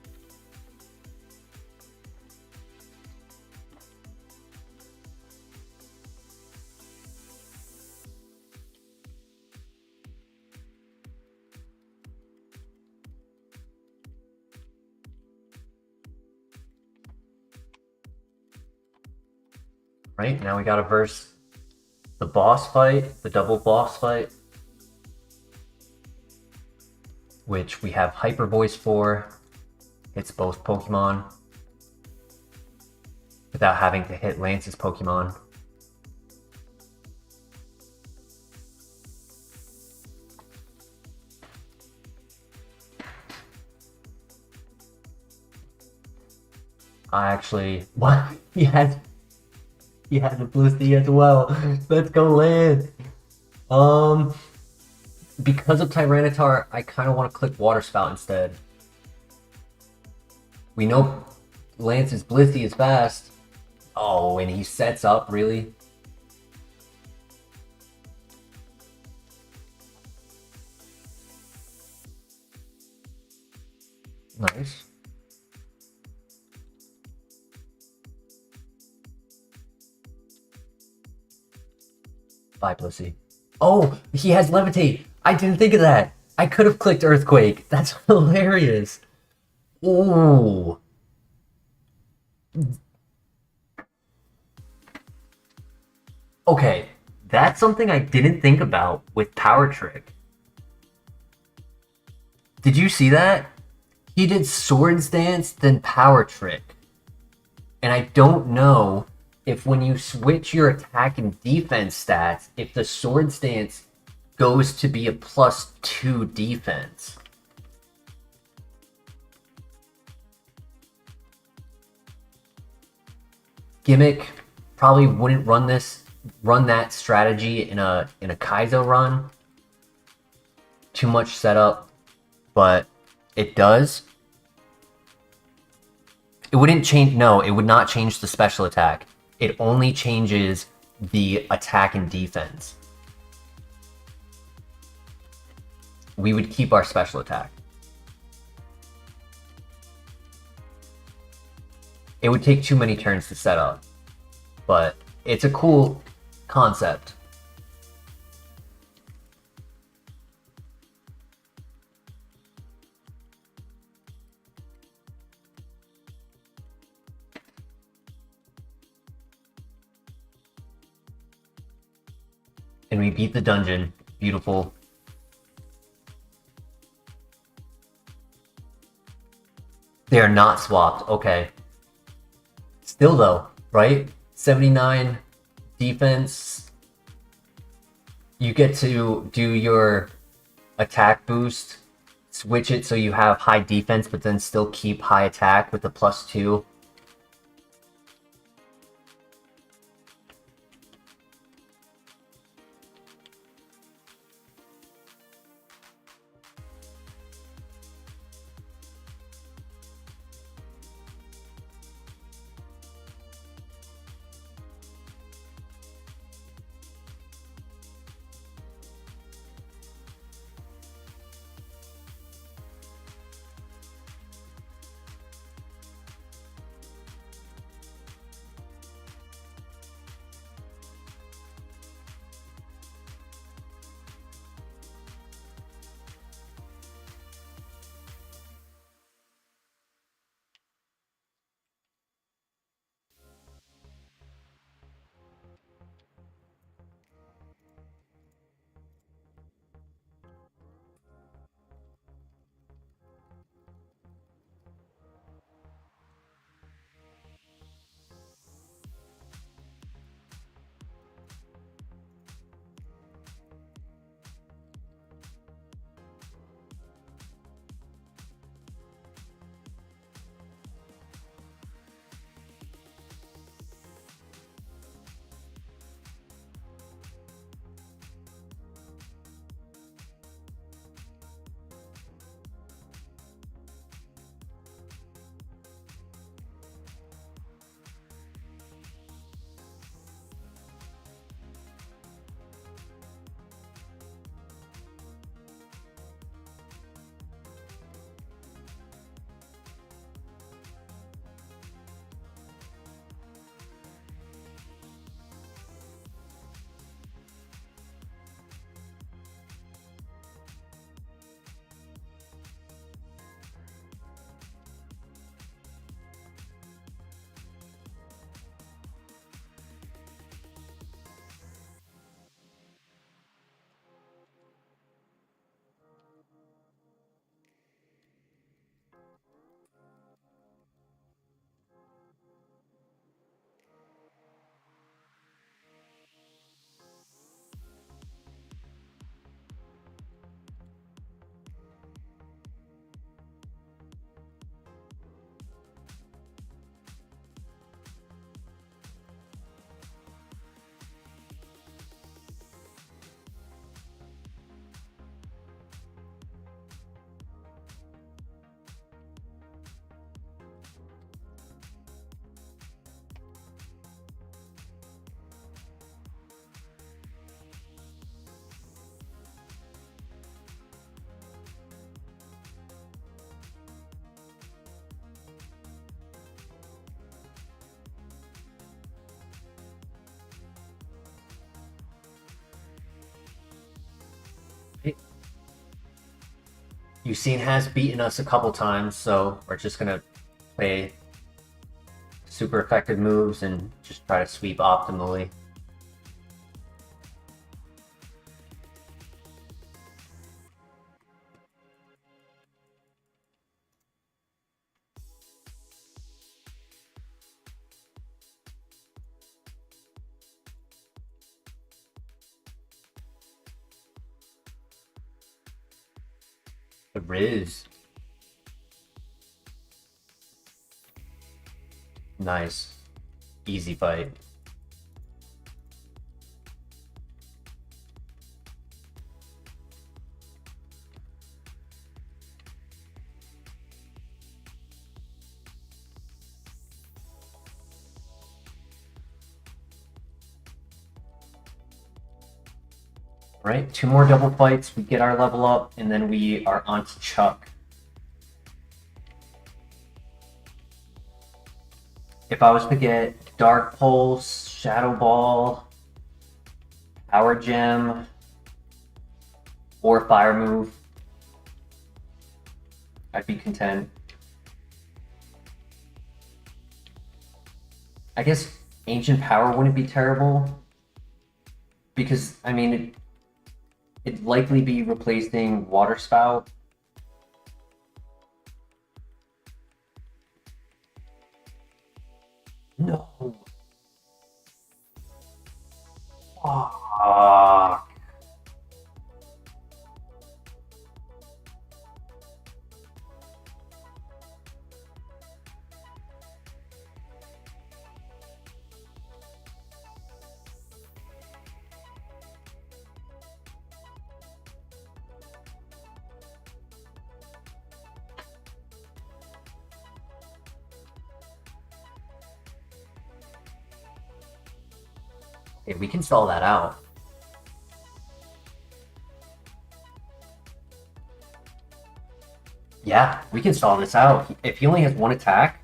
A: Right, now we gotta verse the boss fight, the double boss fight, which we have Hyper Voice for. Hits both Pokemon without having to hit Lance's Pokemon. What? He has a Blissey as well. Let's go, Lance. Because of Tyranitar, I kind of want to click Water Spout instead. We know Lance's Blissey is fast. Oh, and he sets up, really? Nice. Bye, Blissey. Oh, he has Levitate. I didn't think of that. I could have clicked Earthquake. That's hilarious. Ooh. Okay, that's something I didn't think about with Power Trick. Did you see that? He did Swords Dance, then Power Trick. And I don't know if when you switch your attack and defense stats, if the Swords Dance goes to be a +2 defense. Gimmick probably wouldn't run that strategy in a Kaizo run. Too much setup, but it does. It wouldn't change. No, it would not change the special attack. It only changes the attack and defense. We would keep our special attack. It would take too many turns to set up, but it's a cool concept. And we beat the dungeon. Beautiful. They are not swapped. Okay. Still though, right? 79 defense. You get to do your attack boost switch it so you have high defense, but then still keep high attack with the +2. Yusin has beaten us a couple times, so we're just gonna play super effective moves and just try to sweep optimally. The Riz. Nice. Easy fight. Right, 2 more double fights, we get our level up, and then we are on to Chuck. If I was to get Dark Pulse, Shadow Ball, Power Gem, or Fire Move, I'd be content. I guess Ancient Power wouldn't be terrible, because, I mean, it'd likely be replacing Water Spout. No. Fuck. Hey, we can stall that out. Yeah, we can stall this out. If he only has one attack,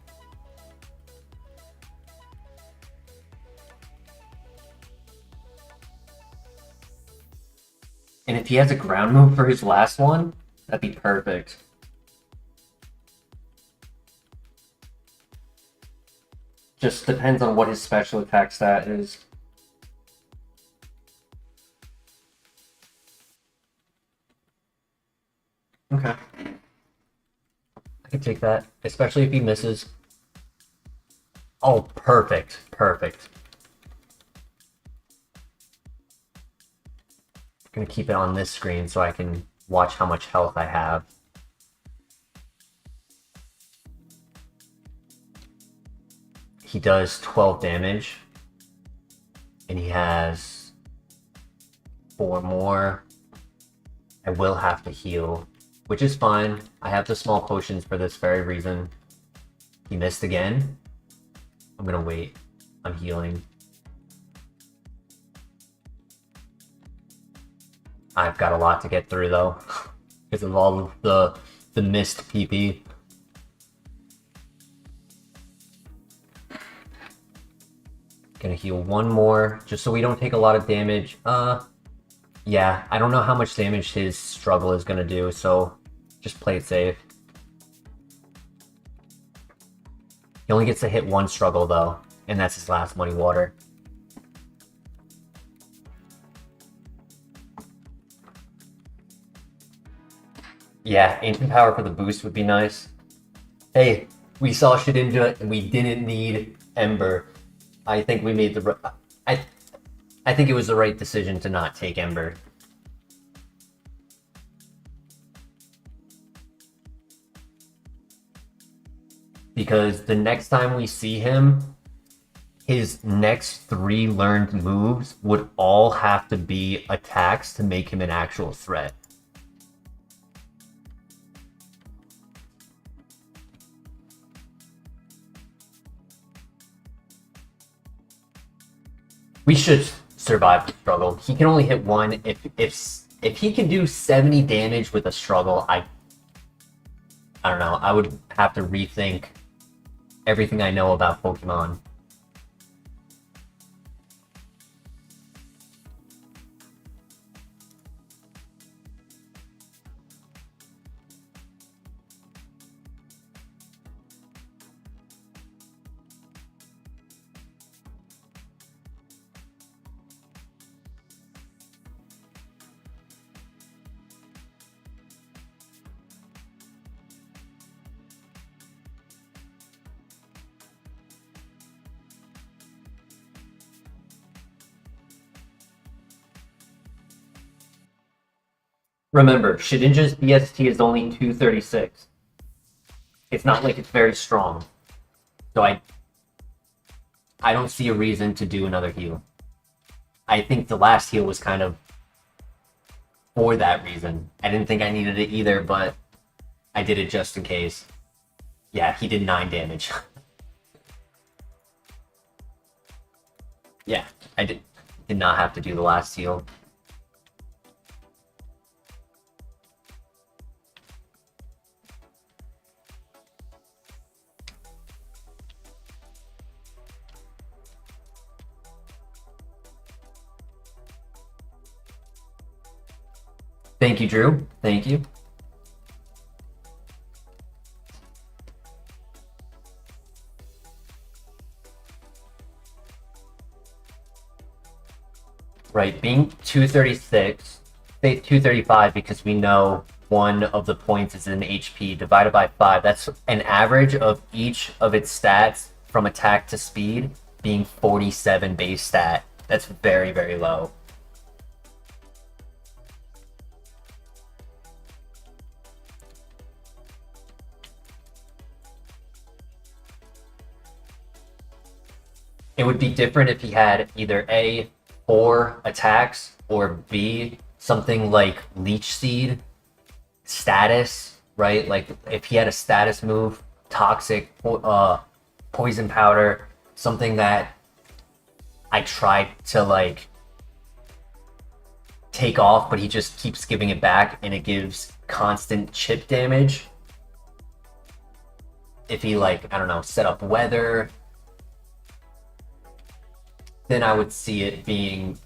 A: and if he has a ground move for his last one, that'd be perfect. Just depends on what his special attack stat is. Okay. I can take that, especially if he misses. Oh, perfect. Perfect. I'm gonna keep it on this screen so I can watch how much health I have. He does 12 damage. And he has 4 more. I will have to heal, which is fine. I have the small potions for this very reason. He missed again. I'm gonna wait. I'm healing. I've got a lot to get through though, because of all of the missed PP. Gonna heal one more, just so we don't take a lot of damage. Yeah, I don't know how much damage his struggle is gonna do, so just play it safe. He only gets to hit one struggle though, and that's his last Muddy Water. Yeah, Ancient Power for the boost would be nice. Hey, we saw Shedinja and we didn't need Ember. I think we made the I think it was the right decision to not take Ember. Because the next time we see him, his next 3 learned moves would all have to be attacks to make him an actual threat. We should survive the struggle. He can only hit one. If he can do 70 damage with a struggle, I don't know. I would have to rethink everything I know about Pokemon. Remember, Shedinja's BST is only 236. It's not like it's very strong. So I don't see a reason to do another heal. I think the last heal was kind of for that reason. I didn't think I needed it either, but I did it just in case. Yeah, he did 9 damage. Yeah, I did not have to do the last heal. Thank you, Drew. Thank you. Right, being 236, say 235 because we know one of the points is in HP divided by 5. That's an average of each of its stats from attack to speed being 47 base stat. That's very, very low. It would be different if he had either A, 4 attacks, or B, something like Leech Seed, status, right? Like if he had a status move, Toxic, Poison Powder, something that I tried to like take off, but he just keeps giving it back, and it gives constant chip damage. If he like, I don't know, set up weather, then I would see it being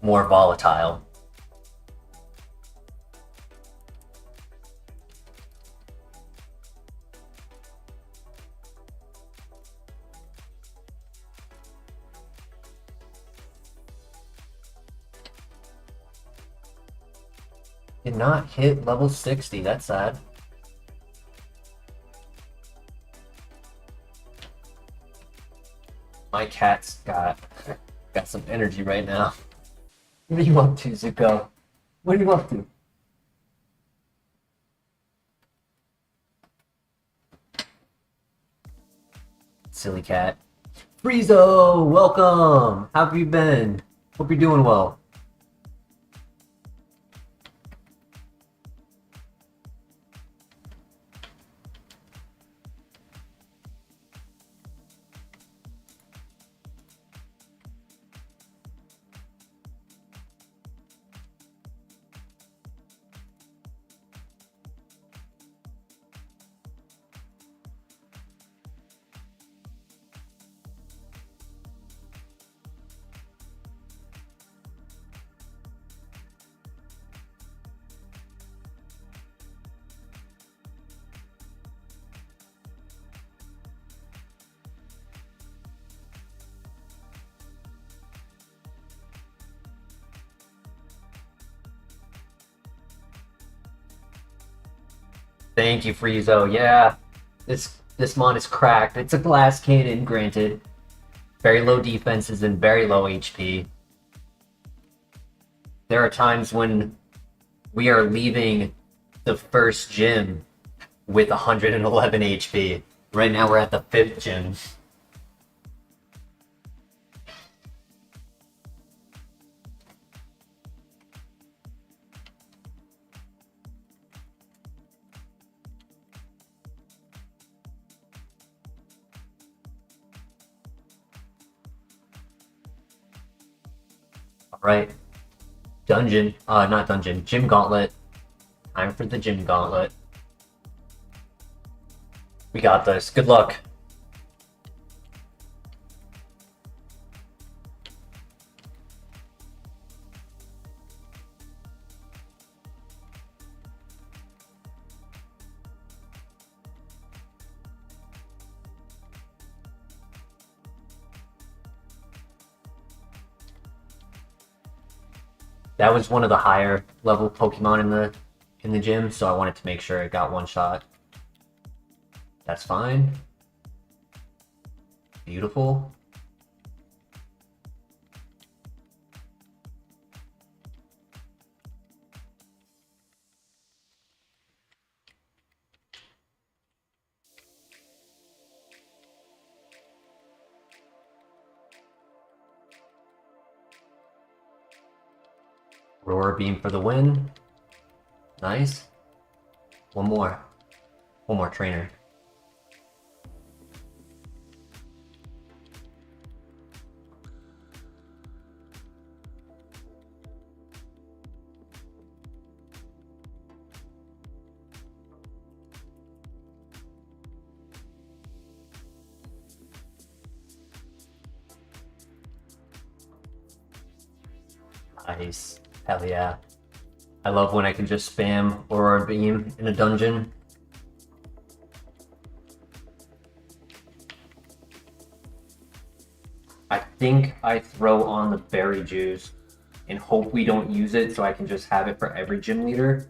A: more volatile. Did not hit level 60, that's sad. My cat's got some energy right now. What are you up to, Zuko? What are you up to? Silly cat. Friezo, welcome! How have you been? Hope you're doing well. Thank you, Friezo. Yeah, this mon is cracked. It's a glass cannon, granted. Very low defenses and very low HP. There are times when we are leaving the first gym with 111 HP. Right now we're at the 5th gym. Right. Dungeon. Not dungeon. Gym gauntlet. Time for the gym gauntlet. We got this. Good luck. That was one of the higher level Pokemon in the gym, so I wanted to make sure it got one shot. That's fine. Beautiful. Aurora Beam for the win. Nice. One more. One more trainer. Nice. Hell yeah. I love when I can just spam Aurora Beam in a dungeon. I think I throw on the berry juice and hope we don't use it so I can just have it for every gym leader.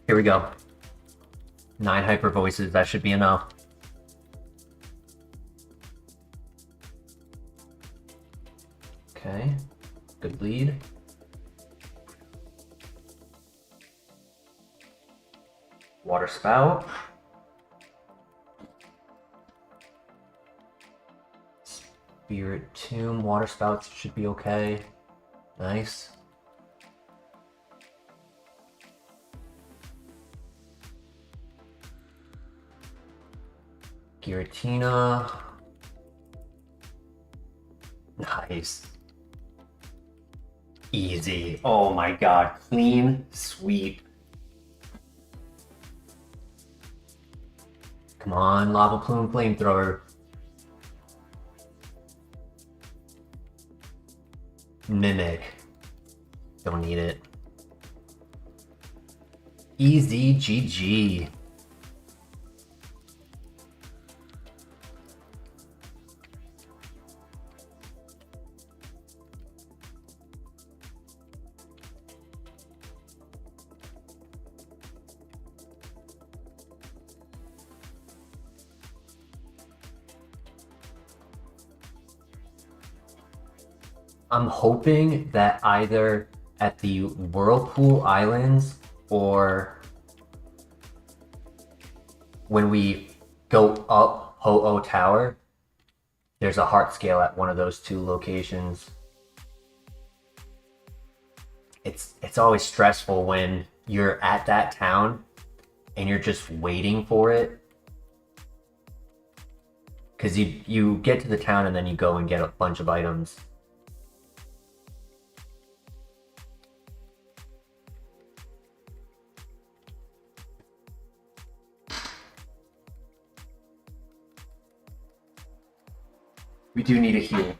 A: Here we go. 9 hyper voices, that should be enough. Okay, good lead. Water spout. Spirit Tomb, water spouts should be okay. Nice. Giratina. Nice. Easy. Oh my god. Clean sweep. Come on, Lava Plume Flamethrower. Mimic. Don't need it. Easy GG. I'm hoping that either at the Whirlpool Islands or when we go up Ho-Oh Tower, there's a heart scale at one of those two locations. It's always stressful when you're at that town and you're just waiting for it. Because you get to the town and then you go and get a bunch of items. We do need a heal.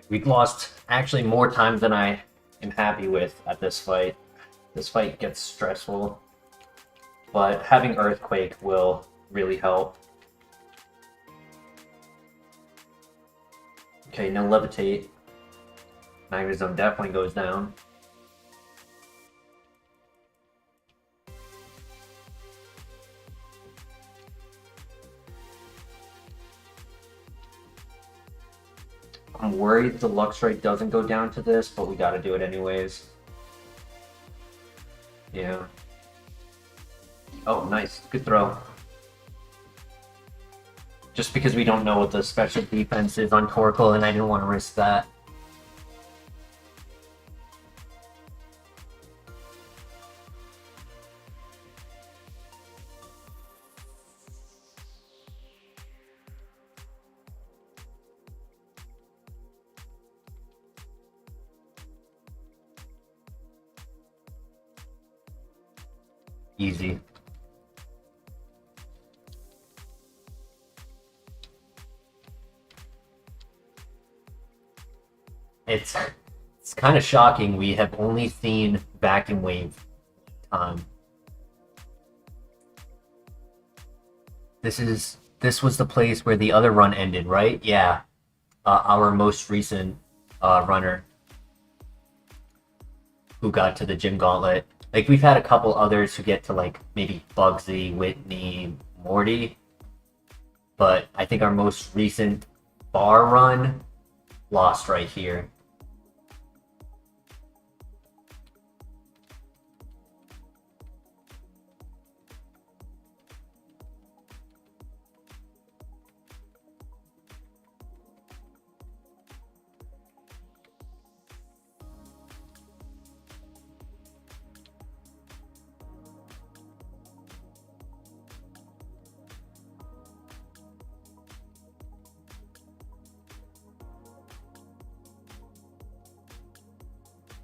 A: We've lost actually more times than I am happy with at this fight. This fight gets stressful, but having Earthquake will really help. Okay, no Levitate. Magnetism definitely goes down. I'm worried the Luxray doesn't go down to this, but we gotta do it anyways. Yeah. Oh, nice. Good throw. Just because we don't know what the special defense is on Torkoal, and I didn't want to risk that. Easy. It's kind of shocking. We have only seen Vacuum Wave time. This was the place where the other run ended, right? Yeah. Our most recent runner who got to the gym gauntlet. Like, we've had a couple others who get to, like, maybe Bugsy, Whitney, Morty. But I think our most recent bar run lost right here.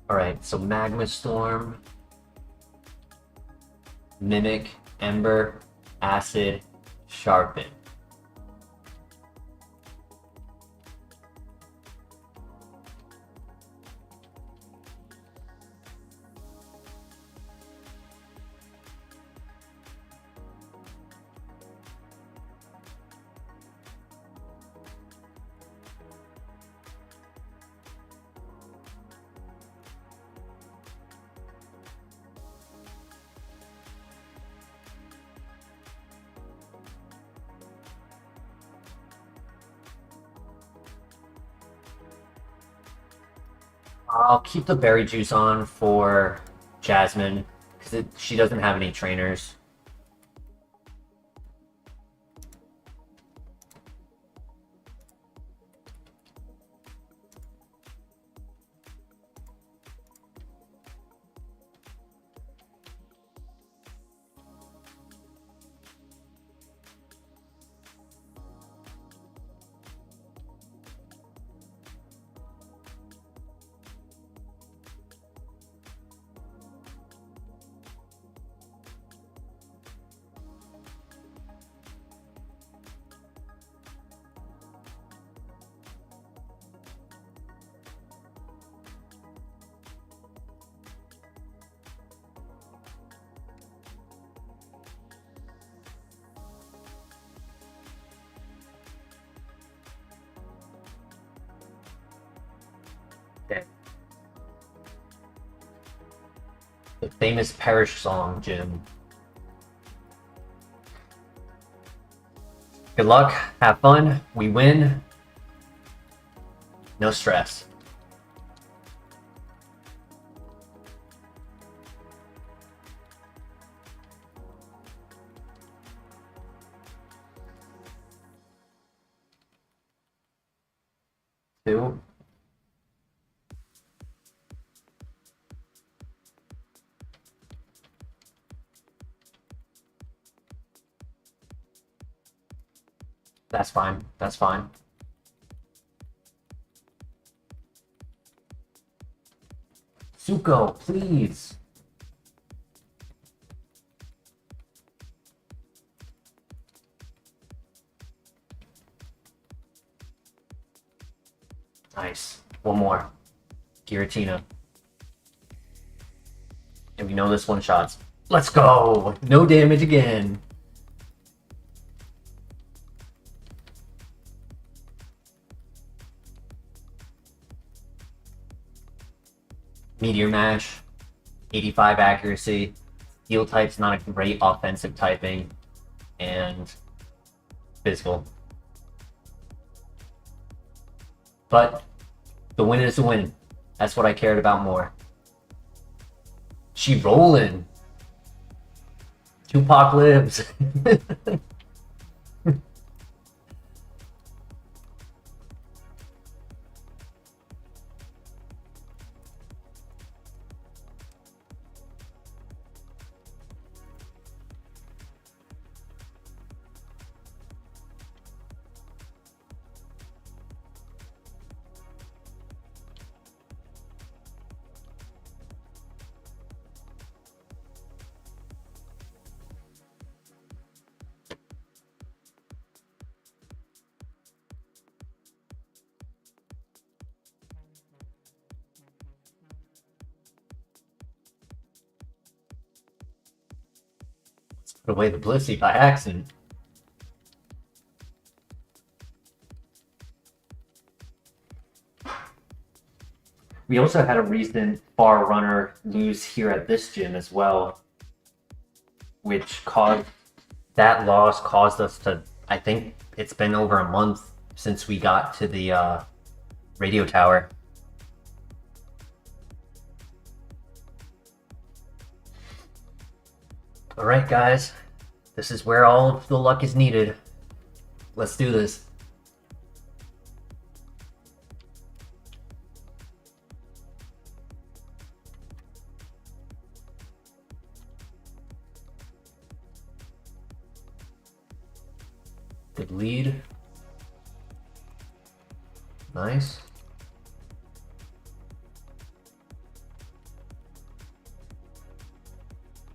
A: Alright, so Magma Storm, Mimic, Ember, Acid, Sharpen. I'll keep the berry juice on for Jasmine because she doesn't have any trainers. Okay. The famous Parish song, Jim. Good luck, have fun, we win. No stress. Two. That's fine. That's fine. Zuko, please. Nice. One more. Giratina. And we know this one shots. Let's go! No damage again. Meteor Mash, 85 accuracy. Heal type's not a great offensive typing, and physical. But the win is a win. That's what I cared about more. She rolling. Tupac lives. Put away the Blissey by accident. We also had a recent far runner lose here at this gym as well, which caused that loss caused us to, I think it's been over a month since we got to the radio tower. Alright guys, this is where all of the luck is needed. Let's do this. Good lead. Nice.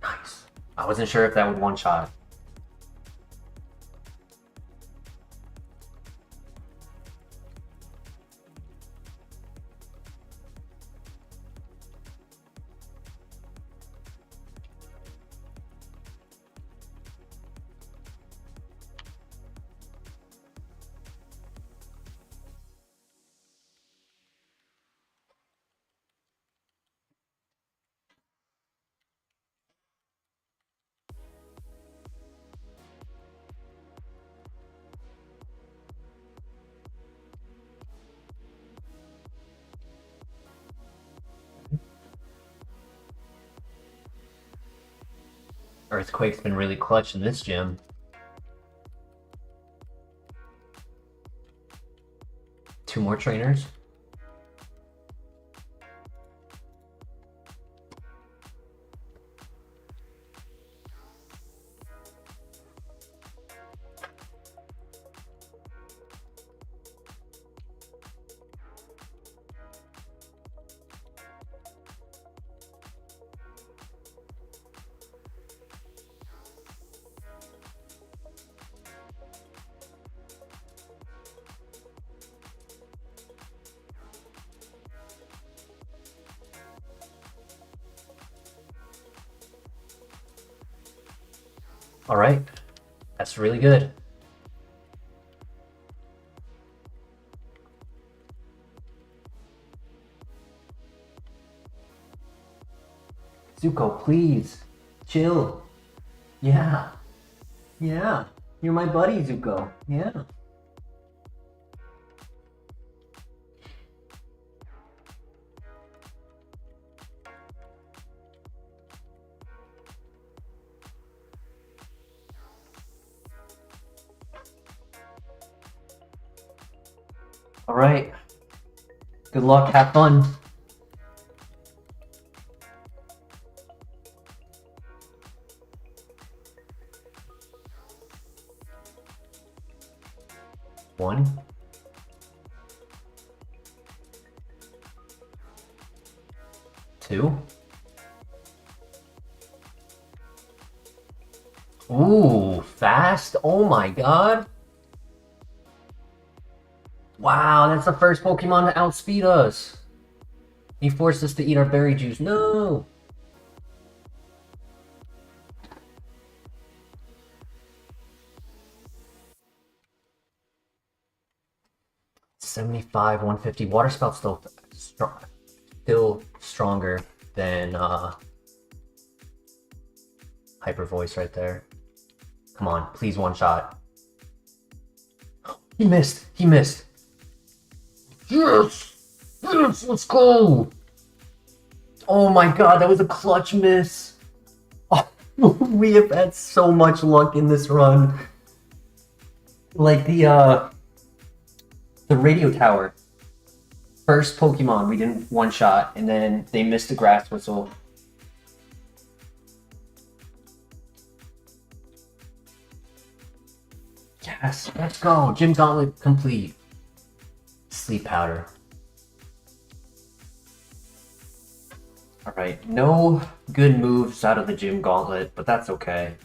A: Nice. I wasn't sure if that would one-shot. Earthquake's been really clutch in this gym. Two more trainers. All right, that's really good. Zuko, please, chill. Yeah, yeah, you're my buddy, Zuko. Yeah. All right. Good luck. Have fun. One. Two. Ooh, fast. Oh my god. Wow, that's the first Pokemon to outspeed us. He forced us to eat our berry juice. No! $75, 150. Water Spout's still stronger than Hyper Voice right there. Come on, please one shot. He missed. He missed. Yes! Yes, let's go! Oh my god, that was a clutch miss. Oh, we have had so much luck in this run. Like the radio tower. First Pokemon, we didn't one shot, and then they missed the grass whistle. Yes, let's go. Gym Gauntlet complete. Sleep powder. Alright, no good moves out of the Gym Gauntlet, but that's okay.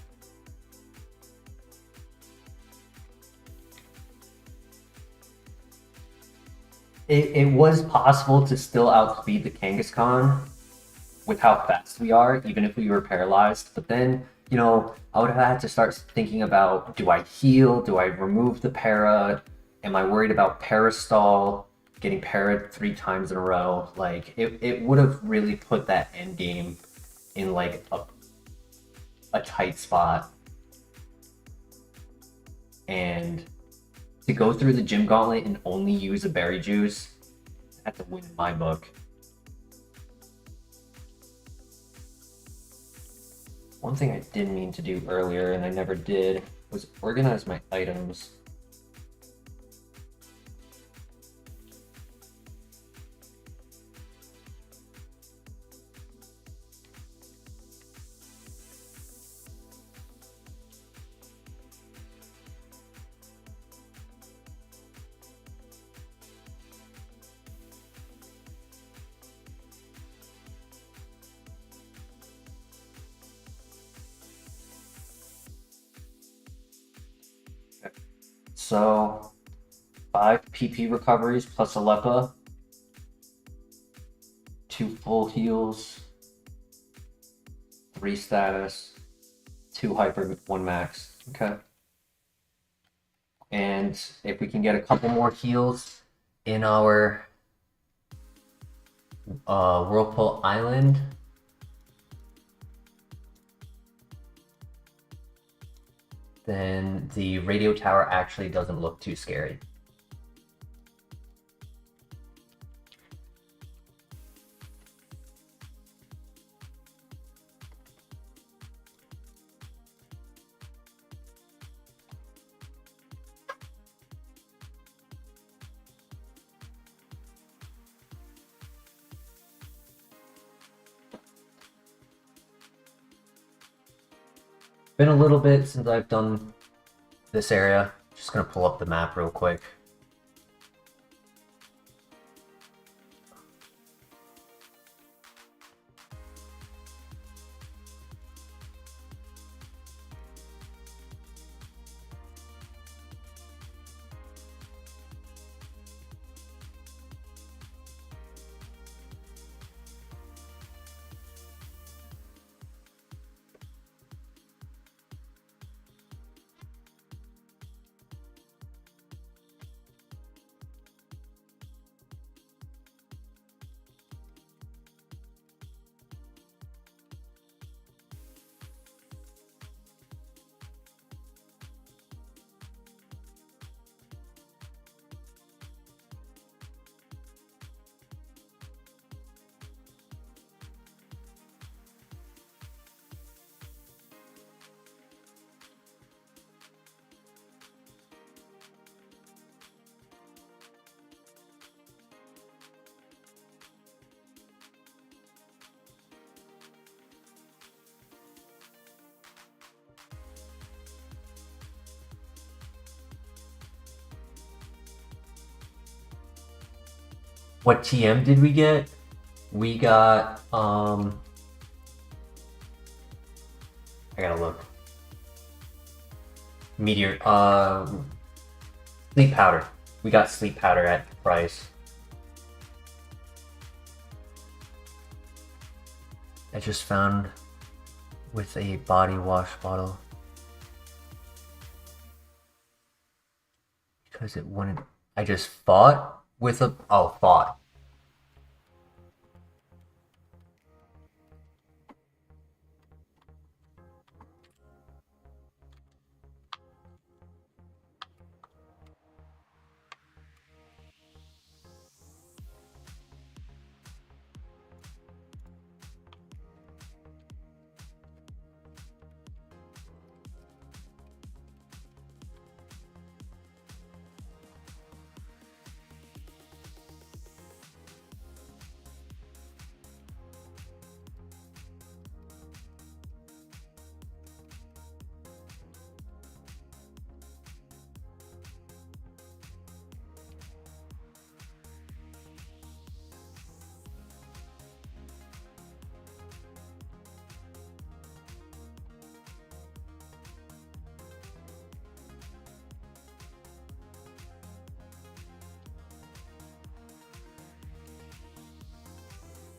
A: It was possible to still outspeed the Kangaskhan with how fast we are, even if we were paralyzed, but then, you know, I would have had to start thinking about, do I heal? Do I remove the para? Am I worried about Parastall getting parried 3 times in a row? Like, it would have really put that end game in, like, a tight spot. And to go through the Gym Gauntlet and only use a berry juice, that's a win in my book. One thing I didn't mean to do earlier, and I never did, was organize my items. So, 5 PP recoveries plus a Lepa, 2 full heals, 3 status, 2 hyper, 1 max. Okay. And if we can get a couple more heals in our Whirlpool Island, then the radio tower actually doesn't look too scary. been a little bit since I've done this area. Just gonna pull up the map real quick. What TM did we get? We got, I gotta look. Meteor, sleep powder. We got sleep powder at the price. I just found with a body wash bottle. Because it wouldn't, I just fought with a, oh, fought.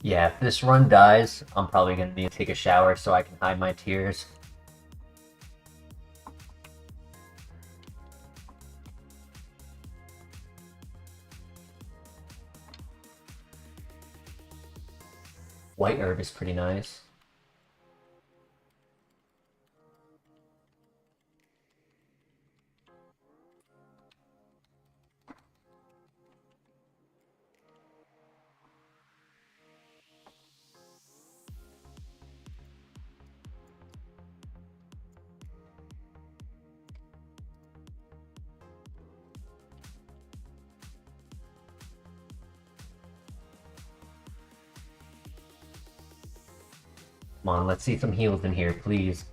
A: Yeah, if this run dies, I'm probably gonna need to take a shower so I can hide my tears. White herb is pretty nice. Come on, let's see some heals in here, please.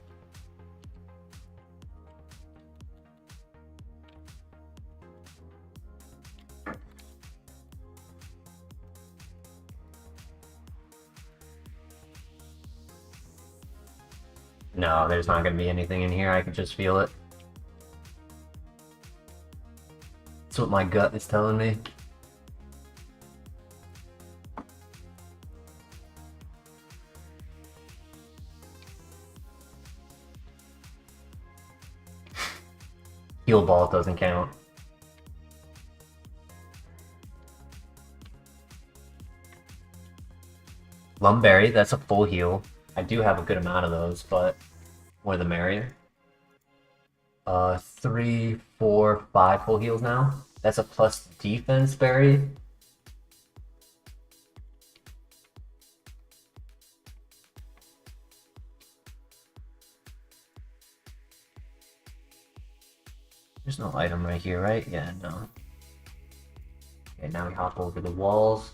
A: No, there's not going to be anything in here. I can just feel it. That's what my gut is telling me. Heal ball doesn't count. Lumberry, that's a full heal. I do have a good amount of those, but more the merrier. 3, 4, 5 full heals now. That's a plus defense berry. There's no item right here, right? Yeah, no. Okay, now we hop over the walls.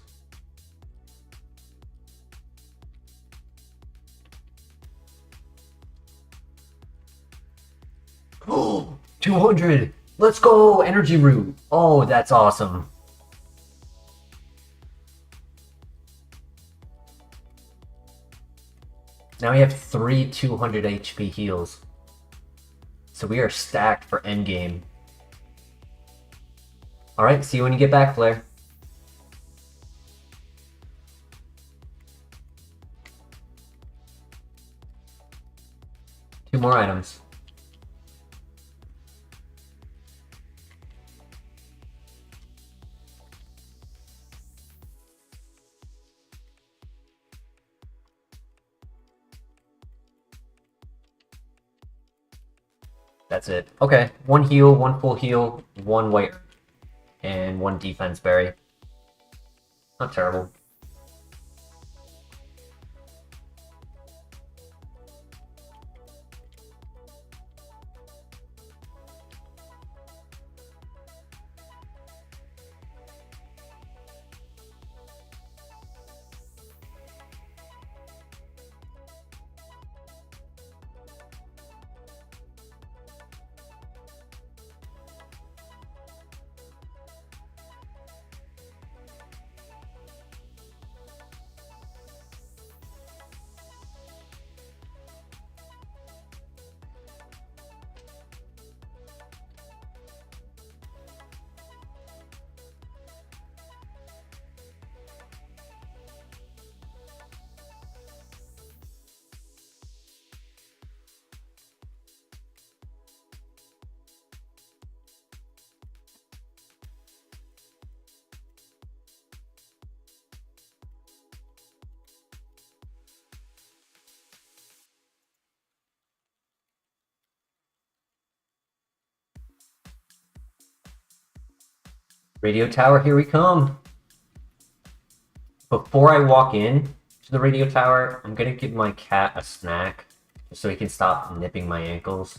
A: Oh, 200! Let's go! Energy root! Oh, that's awesome. Now we have 3 200 HP heals. So we are stacked for endgame. Alright, see you when you get back, Flare. Two more items. That's it. Okay, one heal, one full heal, one white, and one defense berry. Not terrible. Radio tower, here we come. Before I walk in to the radio tower, I'm gonna give my cat a snack so he can stop nipping my ankles.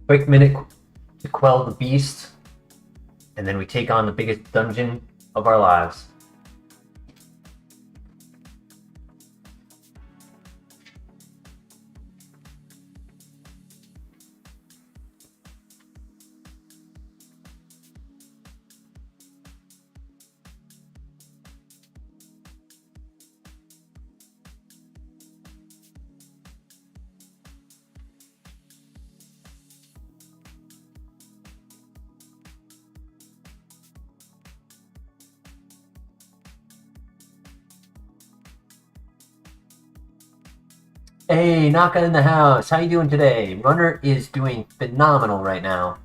A: Quick minute to quell the beast, and then we take on the biggest dungeon of our lives. Hey, Naka in the house. How you doing today? Runner is doing phenomenal right now.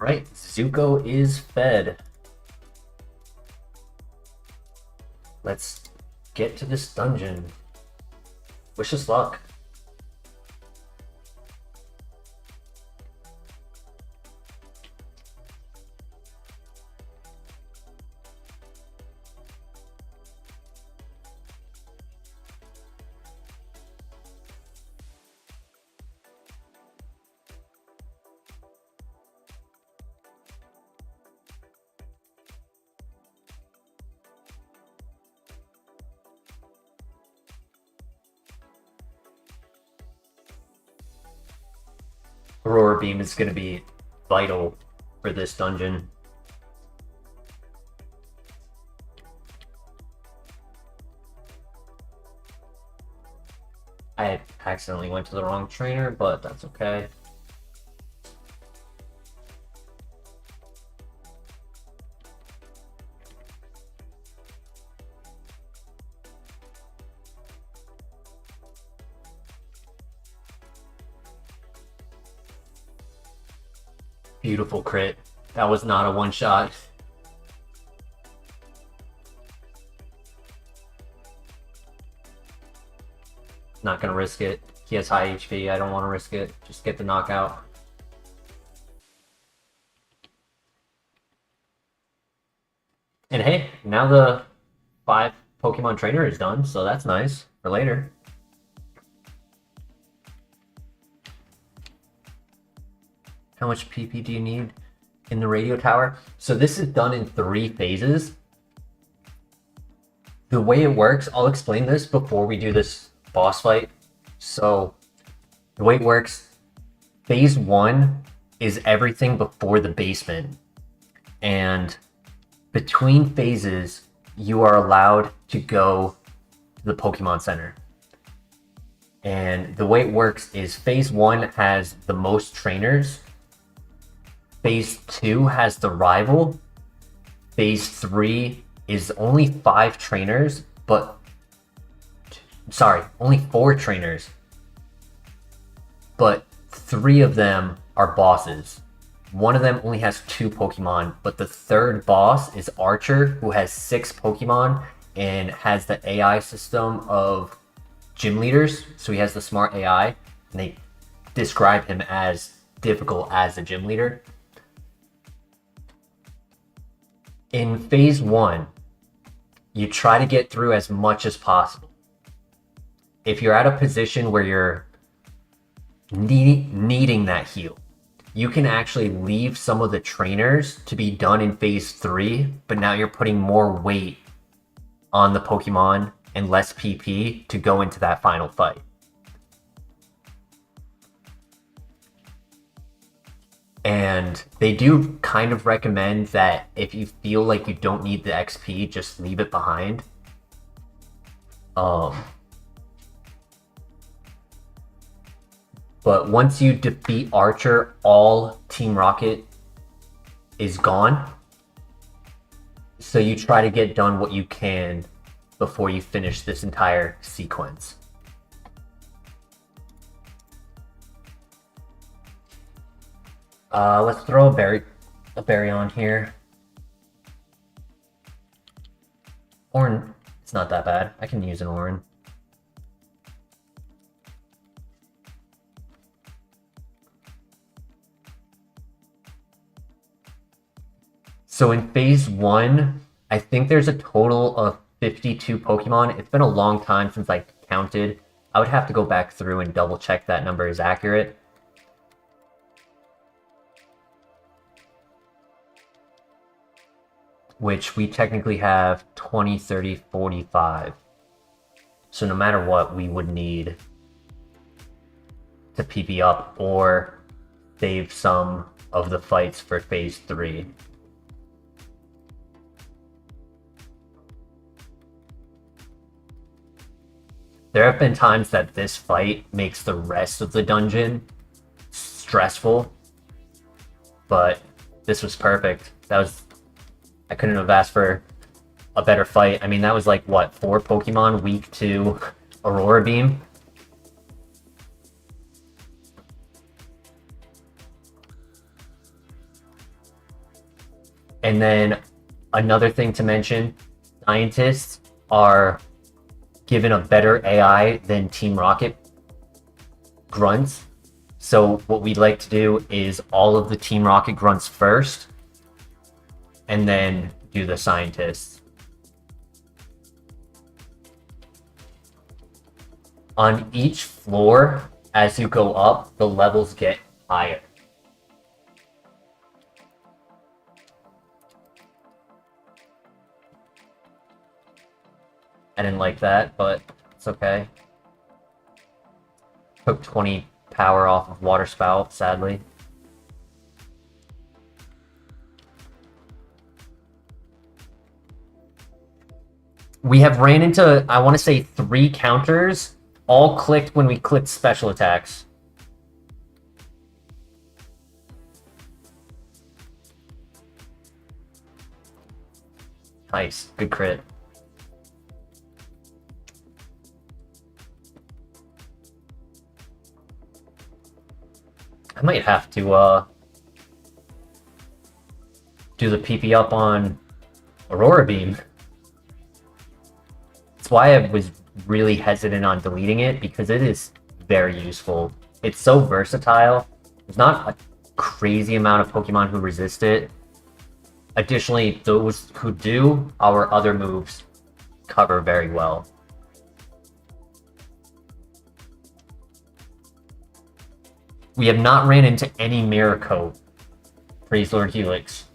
A: Alright, Zuko is fed. Let's get to this dungeon. Wish us luck. Aurora Beam is going to be vital for this dungeon. I accidentally went to the wrong trainer, but that's okay. Beautiful crit. That was not a one shot. Not gonna risk it. He has high HP. I don't want to risk it. Just get the knockout. And hey, now the 5 Pokemon trainer is done, so that's nice for later. How much PP do you need in the radio tower? So this is done in 3 phases. The way it works, I'll explain this before we do this boss fight. So the way it works, phase 1 is everything before the basement. And between phases, you are allowed to go to the Pokemon Center. And the way it works is phase 1 has the most trainers. Phase 2 has the rival. Phase 3 is only 5 trainers, but sorry, only 4 trainers. But 3 of them are bosses. One of them only has 2 Pokemon, but the 3rd boss is Archer, who has 6 Pokemon and has the AI system of gym leaders. So he has the smart AI, and they describe him as difficult as a gym leader. In phase 1, you try to get through as much as possible. If you're at a position where you're needing that heal, you can actually leave some of the trainers to be done in phase 3, but now you're putting more weight on the Pokemon and less PP to go into that final fight. And they do kind of recommend that if you feel like you don't need the XP, just leave it behind. But once you defeat Archer, all Team Rocket is gone. So you try to get done what you can before you finish this entire sequence. Let's throw a berry on here. Orin, it's not that bad. I can use an Orin. So in phase 1, I think there's a total of 52 Pokemon. It's been a long time since I counted. I would have to go back through and double check that number is accurate. Which we technically have 20, 30, 45. So no matter what, we would need to PP up or save some of the fights for phase 3. There have been times that this fight makes the rest of the dungeon stressful, but this was perfect. I couldn't have asked for a better fight. I mean, that was like, what, 4 Pokemon weak to Aurora Beam? And then another thing to mention, scientists are given a better AI than Team Rocket grunts. So what we'd like to do is all of the Team Rocket grunts first, and then do the scientists. On each floor, as you go up, the levels get higher. I didn't like that, but it's okay. Took 20 power off of water spout, sadly. We have ran into, I want to say, 3 counters, all clicked when we clicked special attacks. Nice, good crit. I might have to do the PP up on Aurora Beam. That's why I was really hesitant on deleting it, because it is very useful. It's so versatile. There's not a crazy amount of Pokemon who resist it. Additionally, those who do, our other moves cover very well. We have not ran into any Mirror Coat. Praise Lord Helix.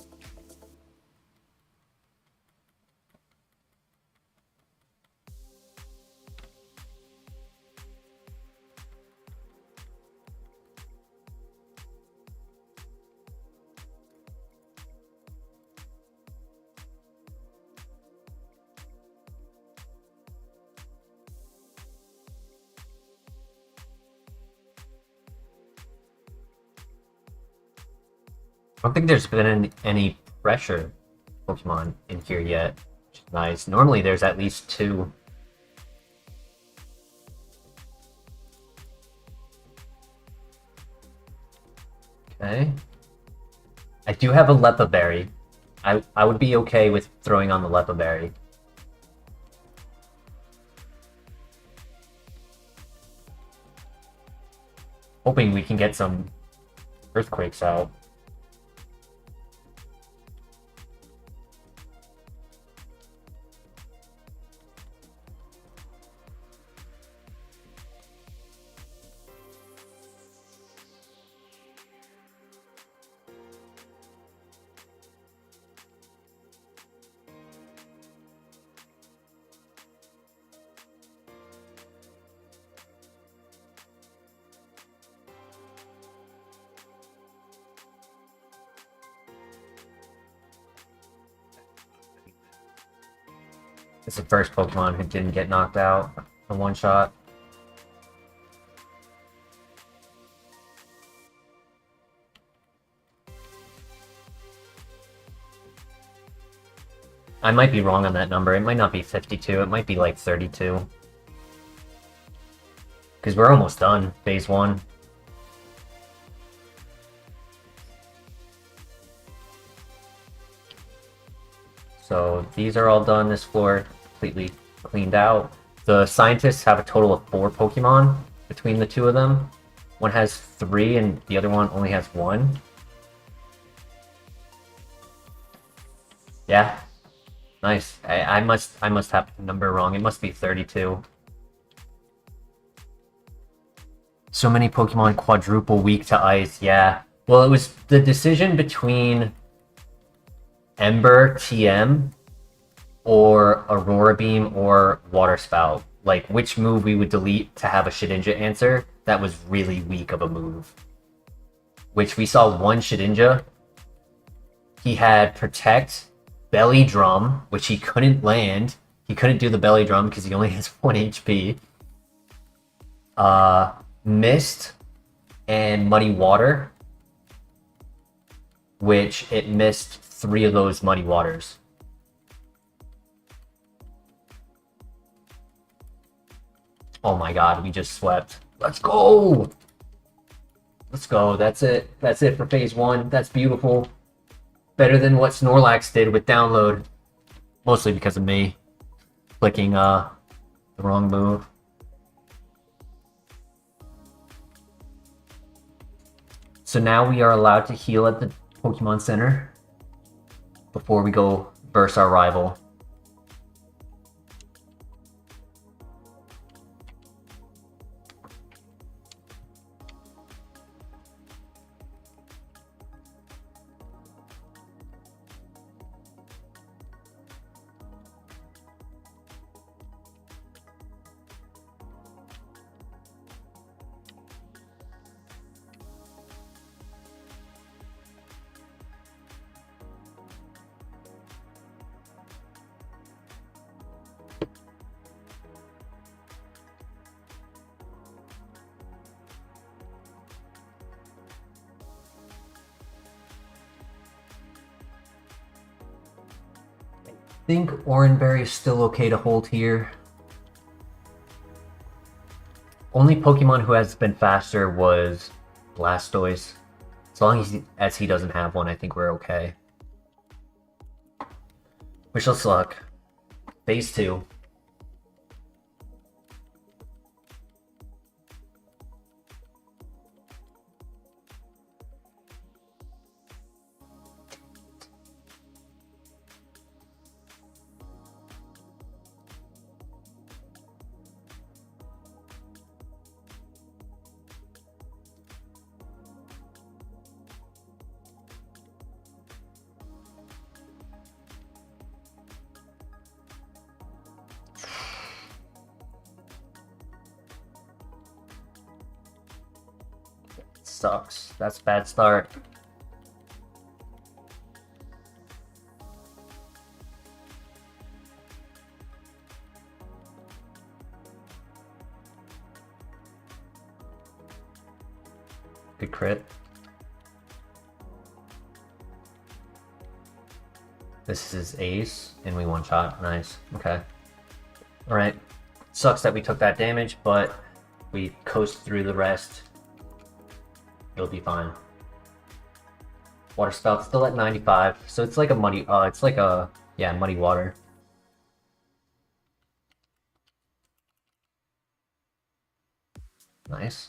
A: I don't think there's been any pressure Pokemon in here yet, which is nice. Normally there's at least 2. Okay. I do have a Lepa Berry. I would be okay with throwing on the Lepa Berry. Hoping we can get some Earthquakes out. It's the first Pokemon who didn't get knocked out in one shot. I might be wrong on that number. It might not be 52. It might be like 32. Because we're almost done, phase 1. So these are all done. This floor completely cleaned out. The scientists have a total of 4 Pokemon between the 2 of them. One has 3 and the other one only has 1. Yeah. Nice. I must have the number wrong. It must be 32. So many Pokemon quadruple weak to ice. Yeah. Well, it was the decision between Ember TM or Aurora Beam or Water Spout. Like, which move we would delete to have a Shedinja answer. That was really weak of a move. Which we saw one Shedinja. He had Protect, Belly Drum, which he couldn't land. He couldn't do the Belly Drum because he only has 1 HP. Mist and Muddy Water, which it missed 3 of those Muddy Waters. Oh my god, we just swept. Let's go! Let's go. That's it. That's it for phase 1. That's beautiful. Better than what Snorlax did with download. Mostly because of me clicking the wrong move. So now we are allowed to heal at the Pokemon Center before we go versus our rival. I think Oranberry is still okay to hold here. Only Pokemon who has been faster was Blastoise. As long as he doesn't have one, I think we're okay. Wish us luck. Phase 2. Sucks. That's a bad start. Good crit. This is his ace, and we one shot. Nice. Okay. Alright. Sucks that we took that damage, but we coast through the rest. It'll be fine. Water spout still at 95, so it's like a muddy. It's like a muddy water. Nice.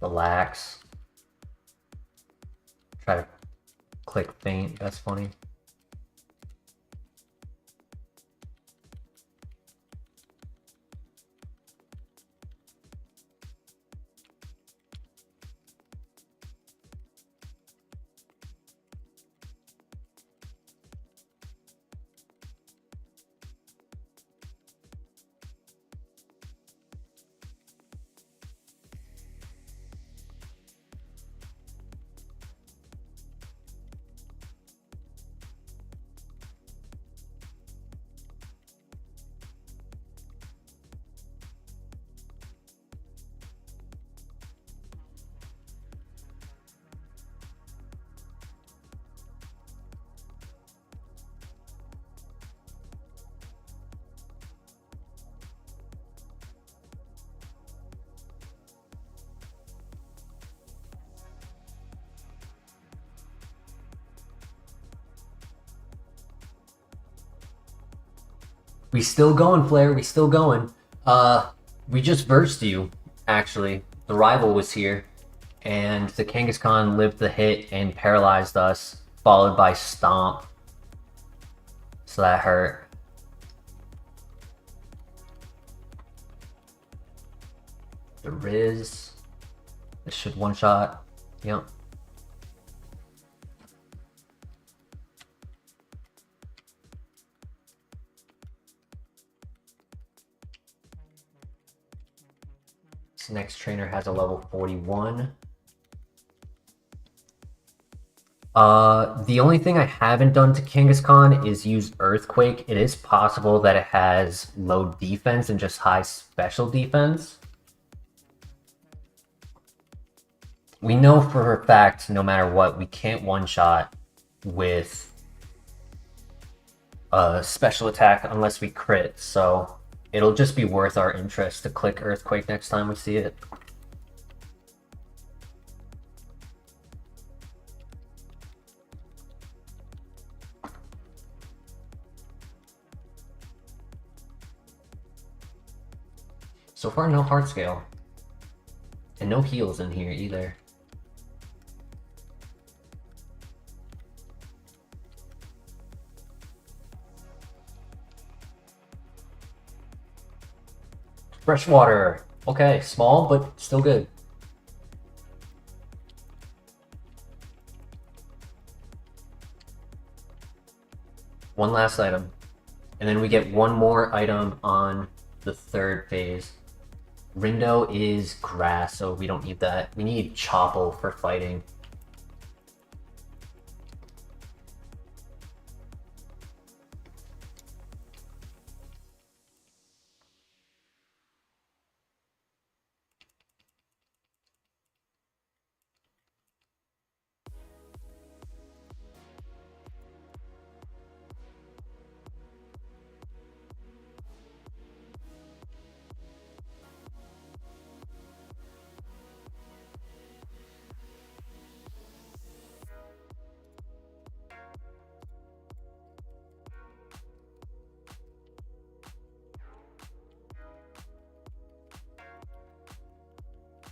A: Relax. Try to click faint. That's funny. We still going, Flair. We still going. We just versed you, actually. The rival was here, and the Kangaskhan lived the hit and paralyzed us, followed by Stomp. So that hurt. The Riz. This should one-shot. Yep. This next trainer has a level 41. The only thing I haven't done to Kangaskhan is use Earthquake. It is possible that it has low defense and just high special defense. We know for a fact, no matter what, we can't one-shot with a special attack unless we crit, so it'll just be worth our interest to click Earthquake next time we see it. So far, no heart scale. And no heals in here either. Fresh water. Okay, small, but still good. One last item. And then we get one more item on the third phase. Rindo is grass, so we don't need that. We need Chopple for fighting.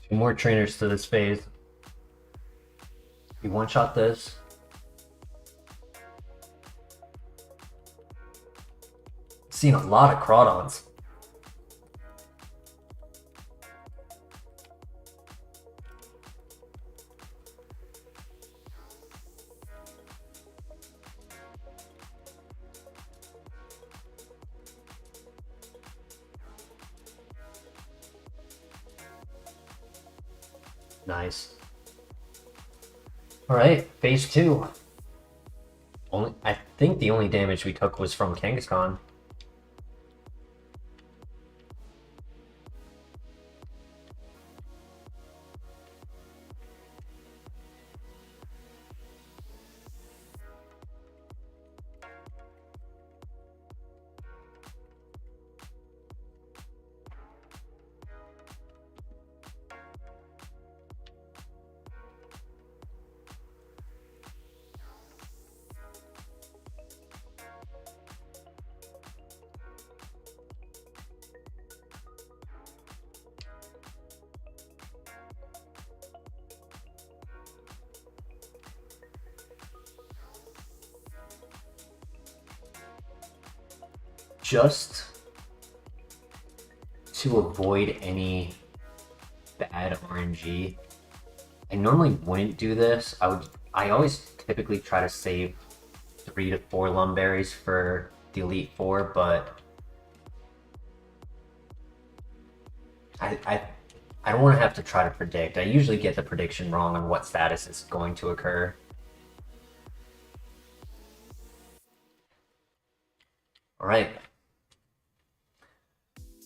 A: Two more trainers to this phase. We one-shot this. Seen a lot of Crawdons. Nice. Alright, phase 2. I think the only damage we took was from Kangaskhan. Just to avoid any bad RNG, I normally wouldn't do this. I always typically try to save 3 to 4 Lumberries for the Elite Four, but I don't want to have to try to predict. I usually get the prediction wrong on what status is going to occur. All right.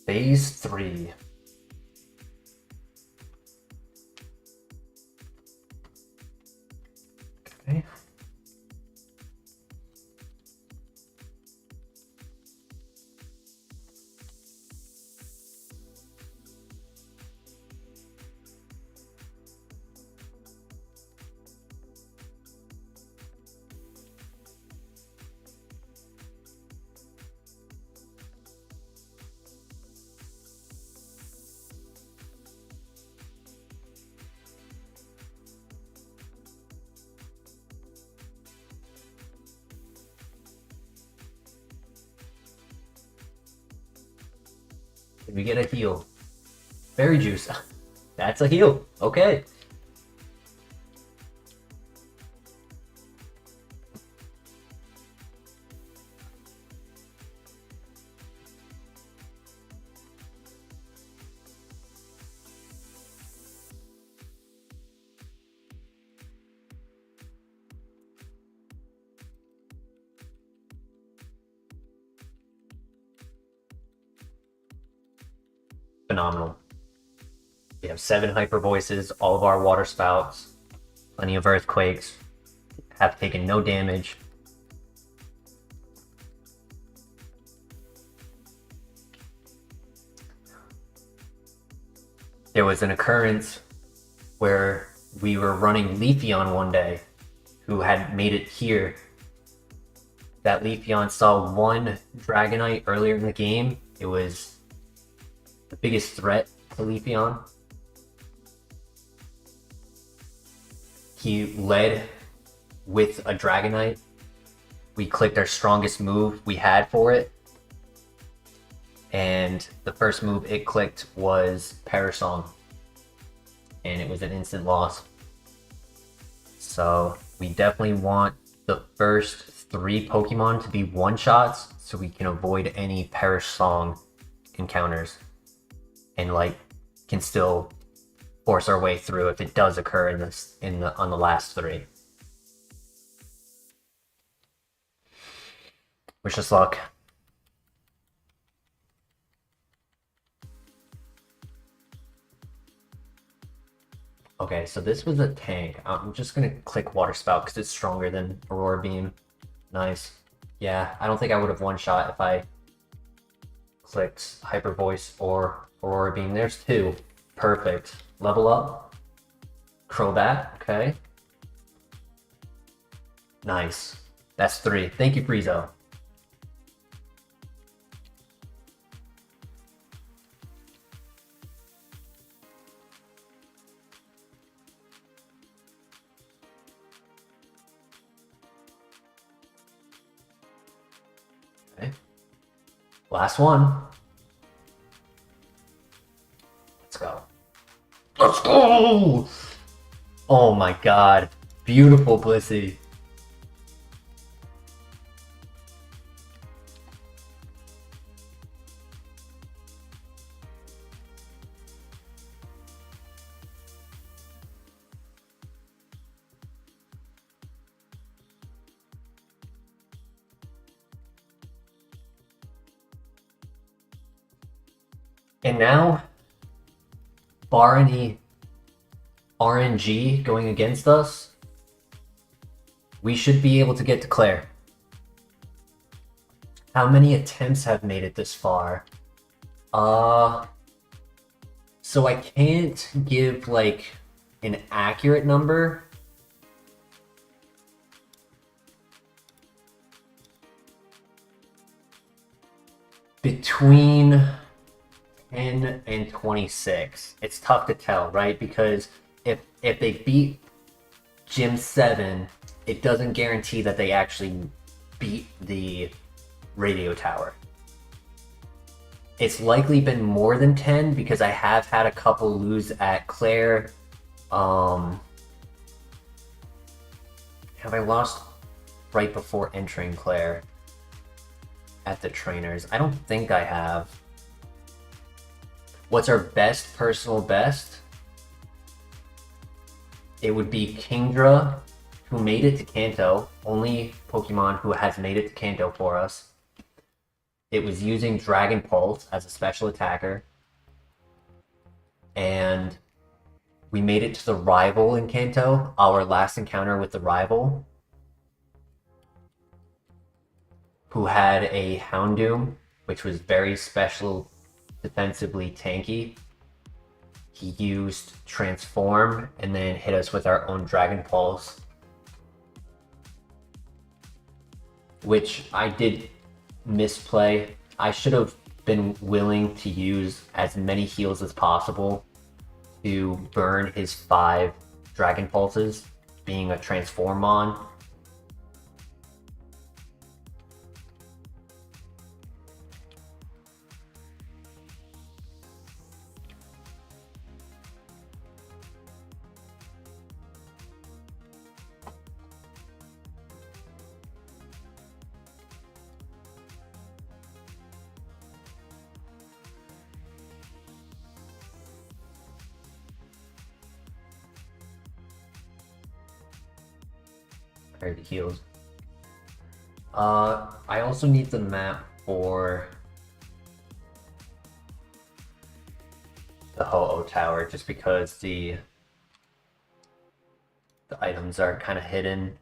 A: Phase 3. Okay. Did we get a heal? Berry juice. That's a heal. Okay. Phenomenal. We have 7 hyper voices, all of our water spouts, plenty of earthquakes, have taken no damage. There was an occurrence where we were running Leafeon one day, who had made it here. That Leafeon saw one Dragonite earlier in the game. It was the biggest threat to Leafeon. He led with a Dragonite. We clicked our strongest move we had for it. And the first move it clicked was Perish Song. And it was an instant loss. So we definitely want the first 3 Pokemon to be one-shots so we can avoid any Perish Song encounters. And like can still force our way through if it does occur on the last 3. Wish us luck. Okay, so this was a tank. I'm just gonna click Water Spout because it's stronger than Aurora Beam. Nice. Yeah, I don't think I would have one-shot if I clicked Hyper Voice or Aurora Beam. There's 2. Perfect. Level up. Crobat, okay. Nice. That's 3. Thank you, Friezo. Okay. Last one. Let's go. Let's go! Oh my god. Beautiful Blissey. And now, bar any RNG going against us, we should be able to get to Claire. How many attempts have made it this far? So I can't give like an accurate number. Between 10 and 26. It's tough to tell, right? Because if they beat Gym 7, it doesn't guarantee that they actually beat the radio tower. It's likely been more than 10 because I have had a couple lose at Claire. Have I lost right before entering Claire at the trainers? I don't think I have. What's our best personal best? It would be Kingdra, who made it to Kanto. Only Pokemon who has made it to Kanto for us. It was using Dragon Pulse as a special attacker. And we made it to the rival in Kanto, our last encounter with the rival, who had a Houndoom, which was very special, defensively tanky. He used Transform and then hit us with our own Dragon Pulse, which I did misplay. I should have been willing to use as many heals as possible to burn his 5 Dragon Pulses, being a Transformon. The heals. I also need the map for the Ho-Oh Tower, just because the items are kind of hidden.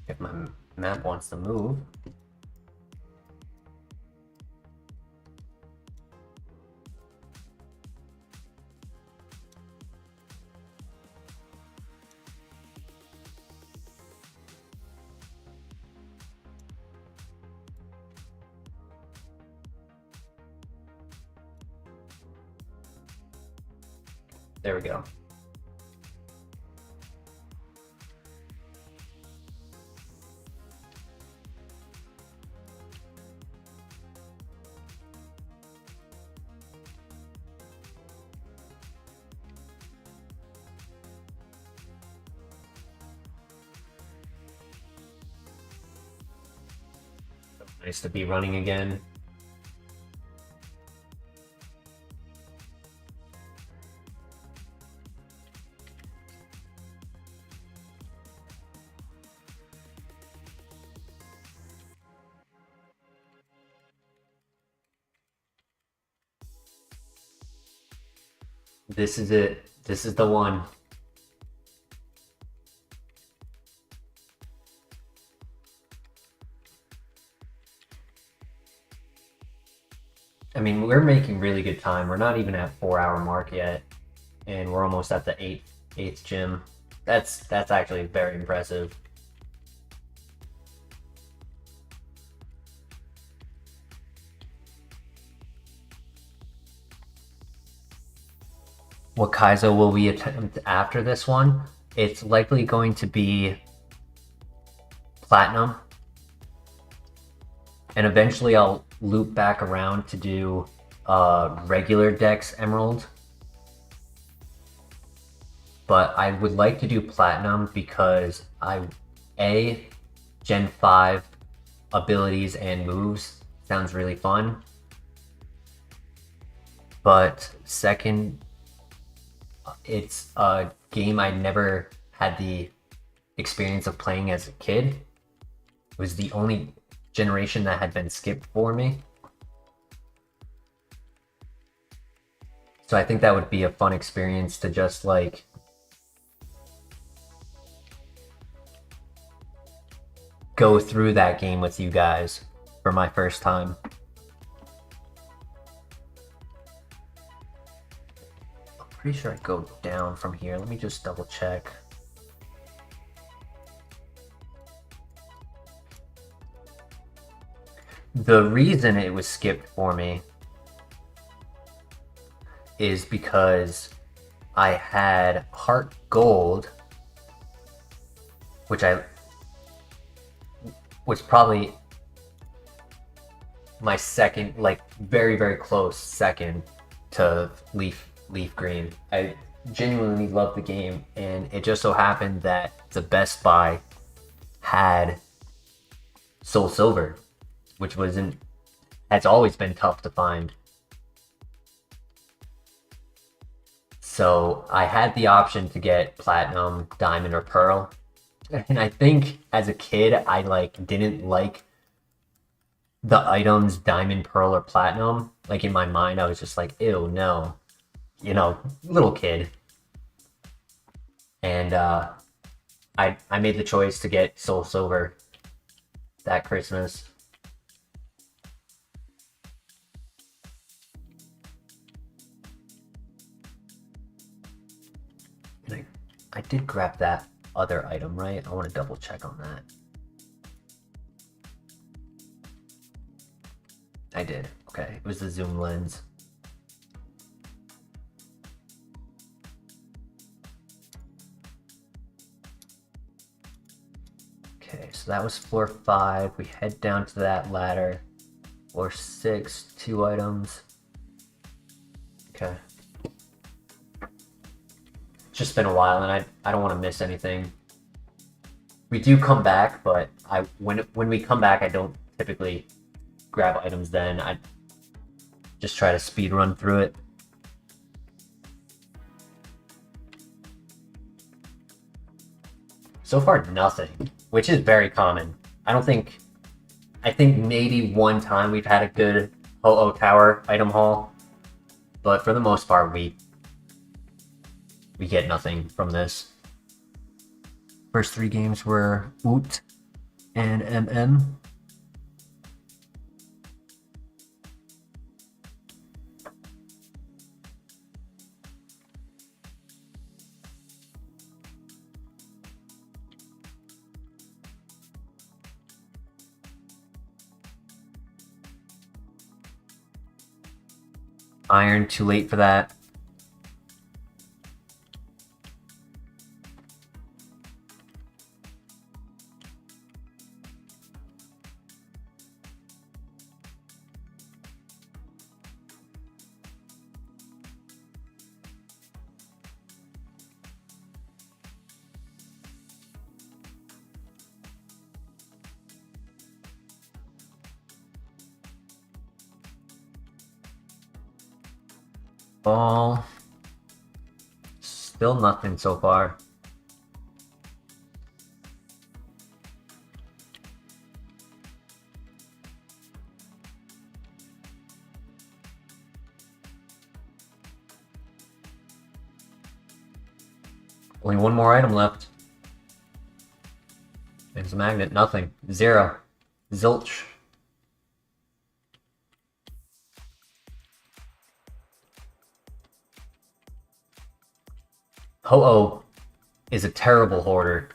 A: If my map wants to move. There we go. Nice to be running again. This is it. This is the one. I mean, we're making really good time. We're not even at 4-hour mark yet, and we're almost at the eighth gym. That's actually very impressive. What Kaizo will we attempt after this one? It's likely going to be Platinum. And eventually I'll loop back around to do regular Dex Emerald. But I would like to do Platinum because Gen 5 abilities and moves sounds really fun. But second, it's a game I never had the experience of playing as a kid. It was the only generation that had been skipped for me. So I think that would be a fun experience to just like go through that game with you guys for my first time. I'm pretty sure I go down from here. Let me just double check. The reason it was skipped for me is because I had HeartGold, which was probably my second, like very, very close second to Leaf Green. I genuinely love the game, and it just so happened that the Best Buy had Soul Silver, which has always been tough to find. So I had the option to get Platinum, Diamond, or Pearl. And I think as a kid, I didn't like the items Diamond, Pearl, or Platinum. Like in my mind, I was just like, ew, no. You know, little kid. And I made the choice to get Soul Silver that Christmas. And I did grab that other item, right? I want to double check on that. I did. Okay, it was the zoom lens. Okay, so that was floor 5. We head down to that ladder. Floor 6, 2 items. Okay. It's just been a while, and I don't want to miss anything. We do come back, but when we come back, I don't typically grab items then. I just try to speed run through it. So far, nothing, which is very common. I think maybe one time we've had a good Ho-Oh Tower item haul, but for the most part, we get nothing from this. First 3 games were Oot and MM. Iron, too late for that. Ball. Still nothing so far. Only one more item left. There's a magnet. Nothing. Zero. Zilch. Ho-Oh is a terrible hoarder.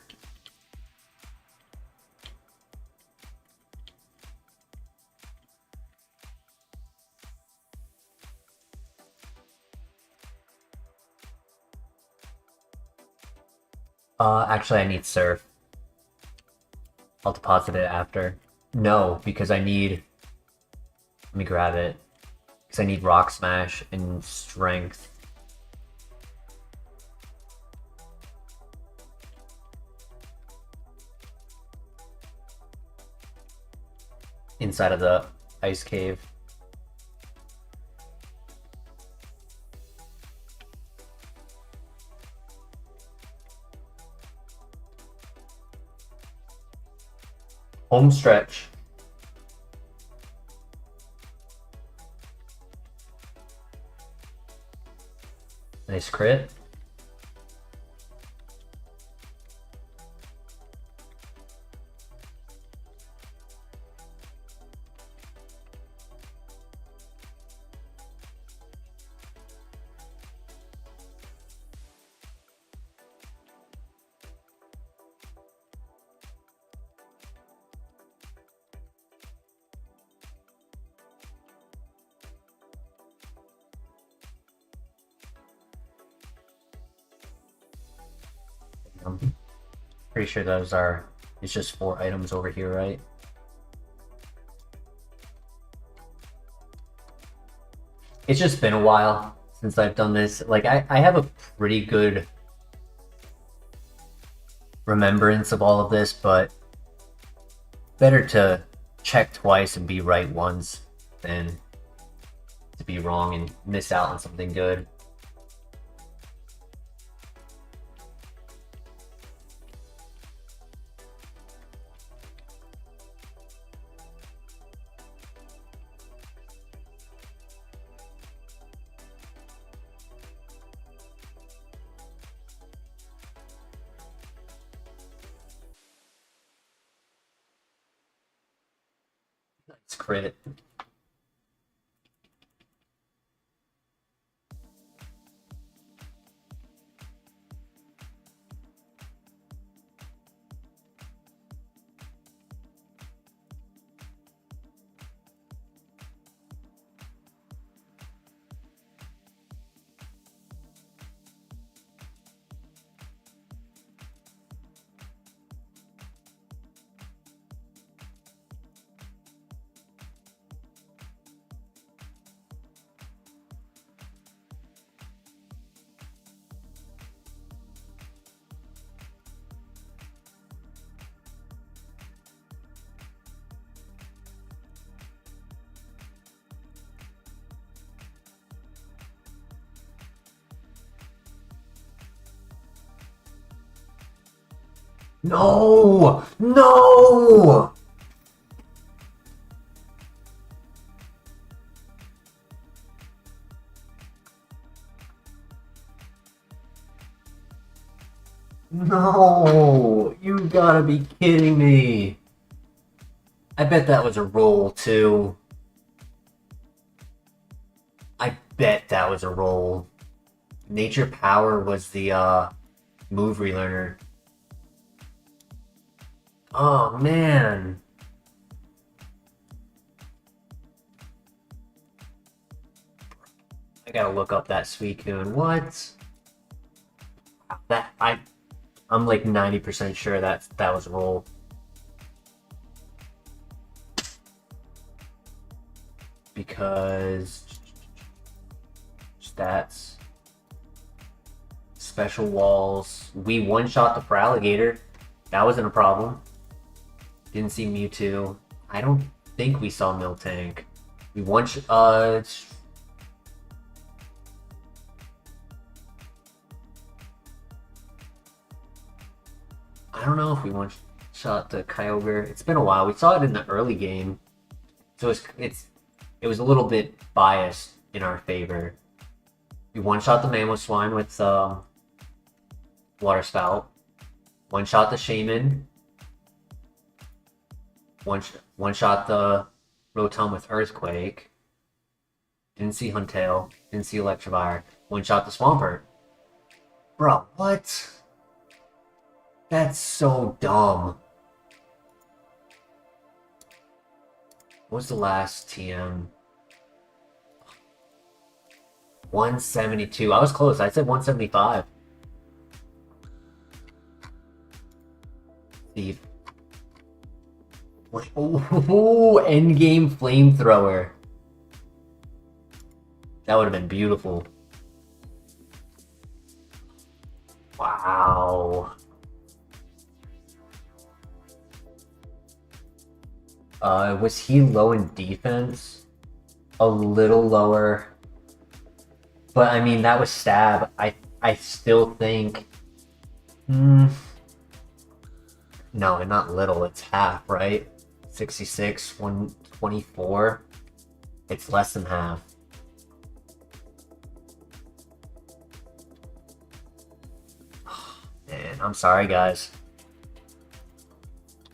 A: Actually I need Surf. I'll deposit it after. No, because I need... Let me grab it. Because I need Rock Smash and Strength. Inside of the ice cave. Home stretch. Nice crit. I'm pretty sure those are... It's just 4 items over here, right? It's just been a while since I've done this. Like, I have a pretty good remembrance of all of this, but better to check twice and be right once than to be wrong and miss out on something good. Nice crit. No! No! No! You gotta be kidding me. I bet that was a roll, too. I bet that was a roll. Nature Power was the, move relearner. Oh, man. I gotta look up that Suicune. What? That, I'm like 90% sure that was a roll. Because stats, special walls. We one-shot the Feraligatr. That wasn't a problem. Didn't see Mewtwo. I don't think we saw Miltank. We I don't know if we one-shot the Kyogre. It's been a while. We saw it in the early game, so it was a little bit biased in our favor. We one-shot the Mamoswine with Water Spout. One-shot the Shaman. One-shot the Rotom with Earthquake. Didn't see Huntail. Didn't see Electivire. One-shot the Swampert. Bro, what? That's so dumb. What was the last TM? 172. I was close. I said 175. Thief. Oh, endgame flamethrower. That would have been beautiful. Wow. Was he low in defense? A little lower. But I mean, that was stab. I still think... No, not little. It's half, right? 66, 124. It's less than half. Man, I'm sorry, guys.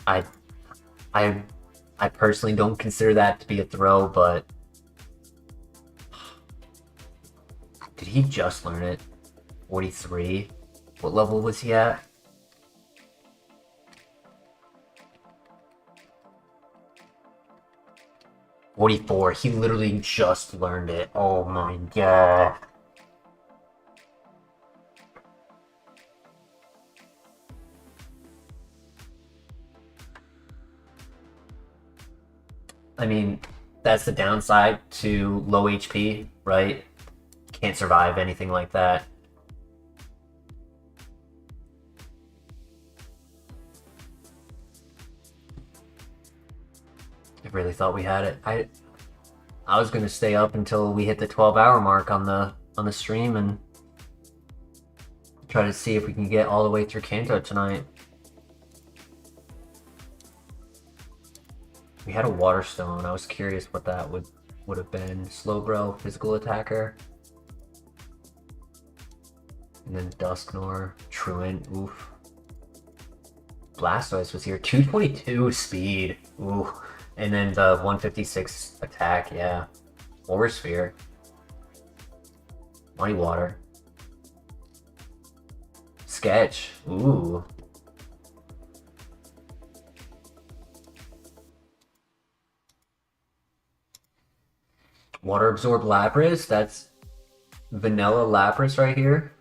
A: I personally don't consider that to be a throw, but did he just learn it? 43? What level was he at? $44. He literally just learned it. Oh my god. I mean, that's the downside to low HP, right? Can't survive anything like that. I really thought we had it. I was gonna stay up until we hit the 12-hour mark on the stream and try to see if we can get all the way through Kanto tonight. We had a Water Stone. I was curious what that would have been. Slowbro, physical attacker. And then Dusknoir, Truant, oof. Blastoise was here. 222 speed. Ooh. And then the 156 attack, yeah. Aura Sphere. Mighty Water. Sketch. Ooh. Water Absorb Lapras. That's vanilla Lapras right here.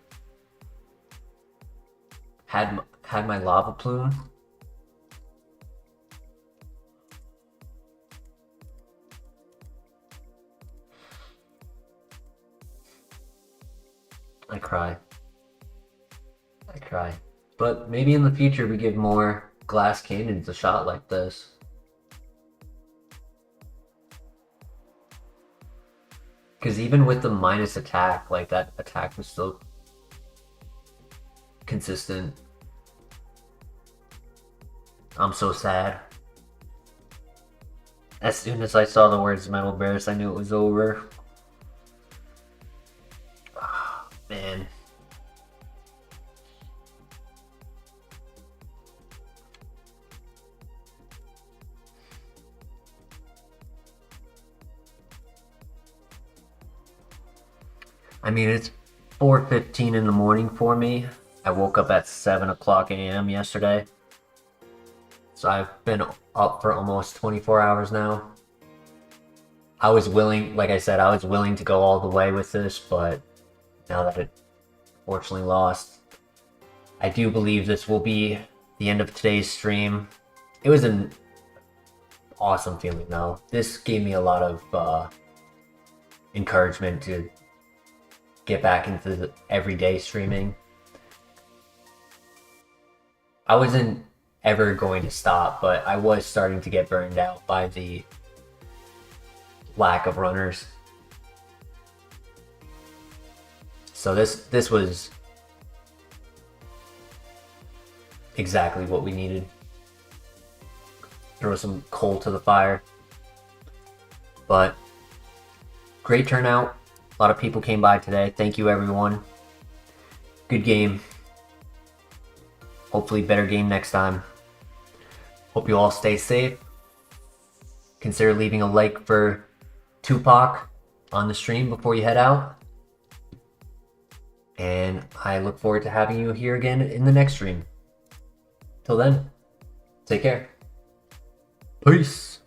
A: Had my Lava Plume. I cry. But maybe in the future we give more Glass Cannons a shot like this. Because even with the minus attack, like that attack was still consistent. I'm so sad. As soon as I saw the words Metal Bears, I knew it was over. Oh, man. I mean, it's 4:15 in the morning for me. I woke up at 7 o'clock a.m. yesterday. So I've been up for almost 24 hours now. I was willing, like I said, I was willing to go all the way with this, but now that it fortunately lost, I do believe this will be the end of today's stream. It was an awesome feeling though. This gave me a lot of encouragement to get back into the everyday streaming. I wasn't ever going to stop, but I was starting to get burned out by the lack of runners. So this was exactly what we needed. Throw some coal to the fire. But great turnout. A lot of people came by today. Thank you, everyone. Good game. Hopefully better game next time. Hope you all stay safe. Consider leaving a like for Tupac on the stream before you head out. And I look forward to having you here again in the next stream. Till then, take care. Peace.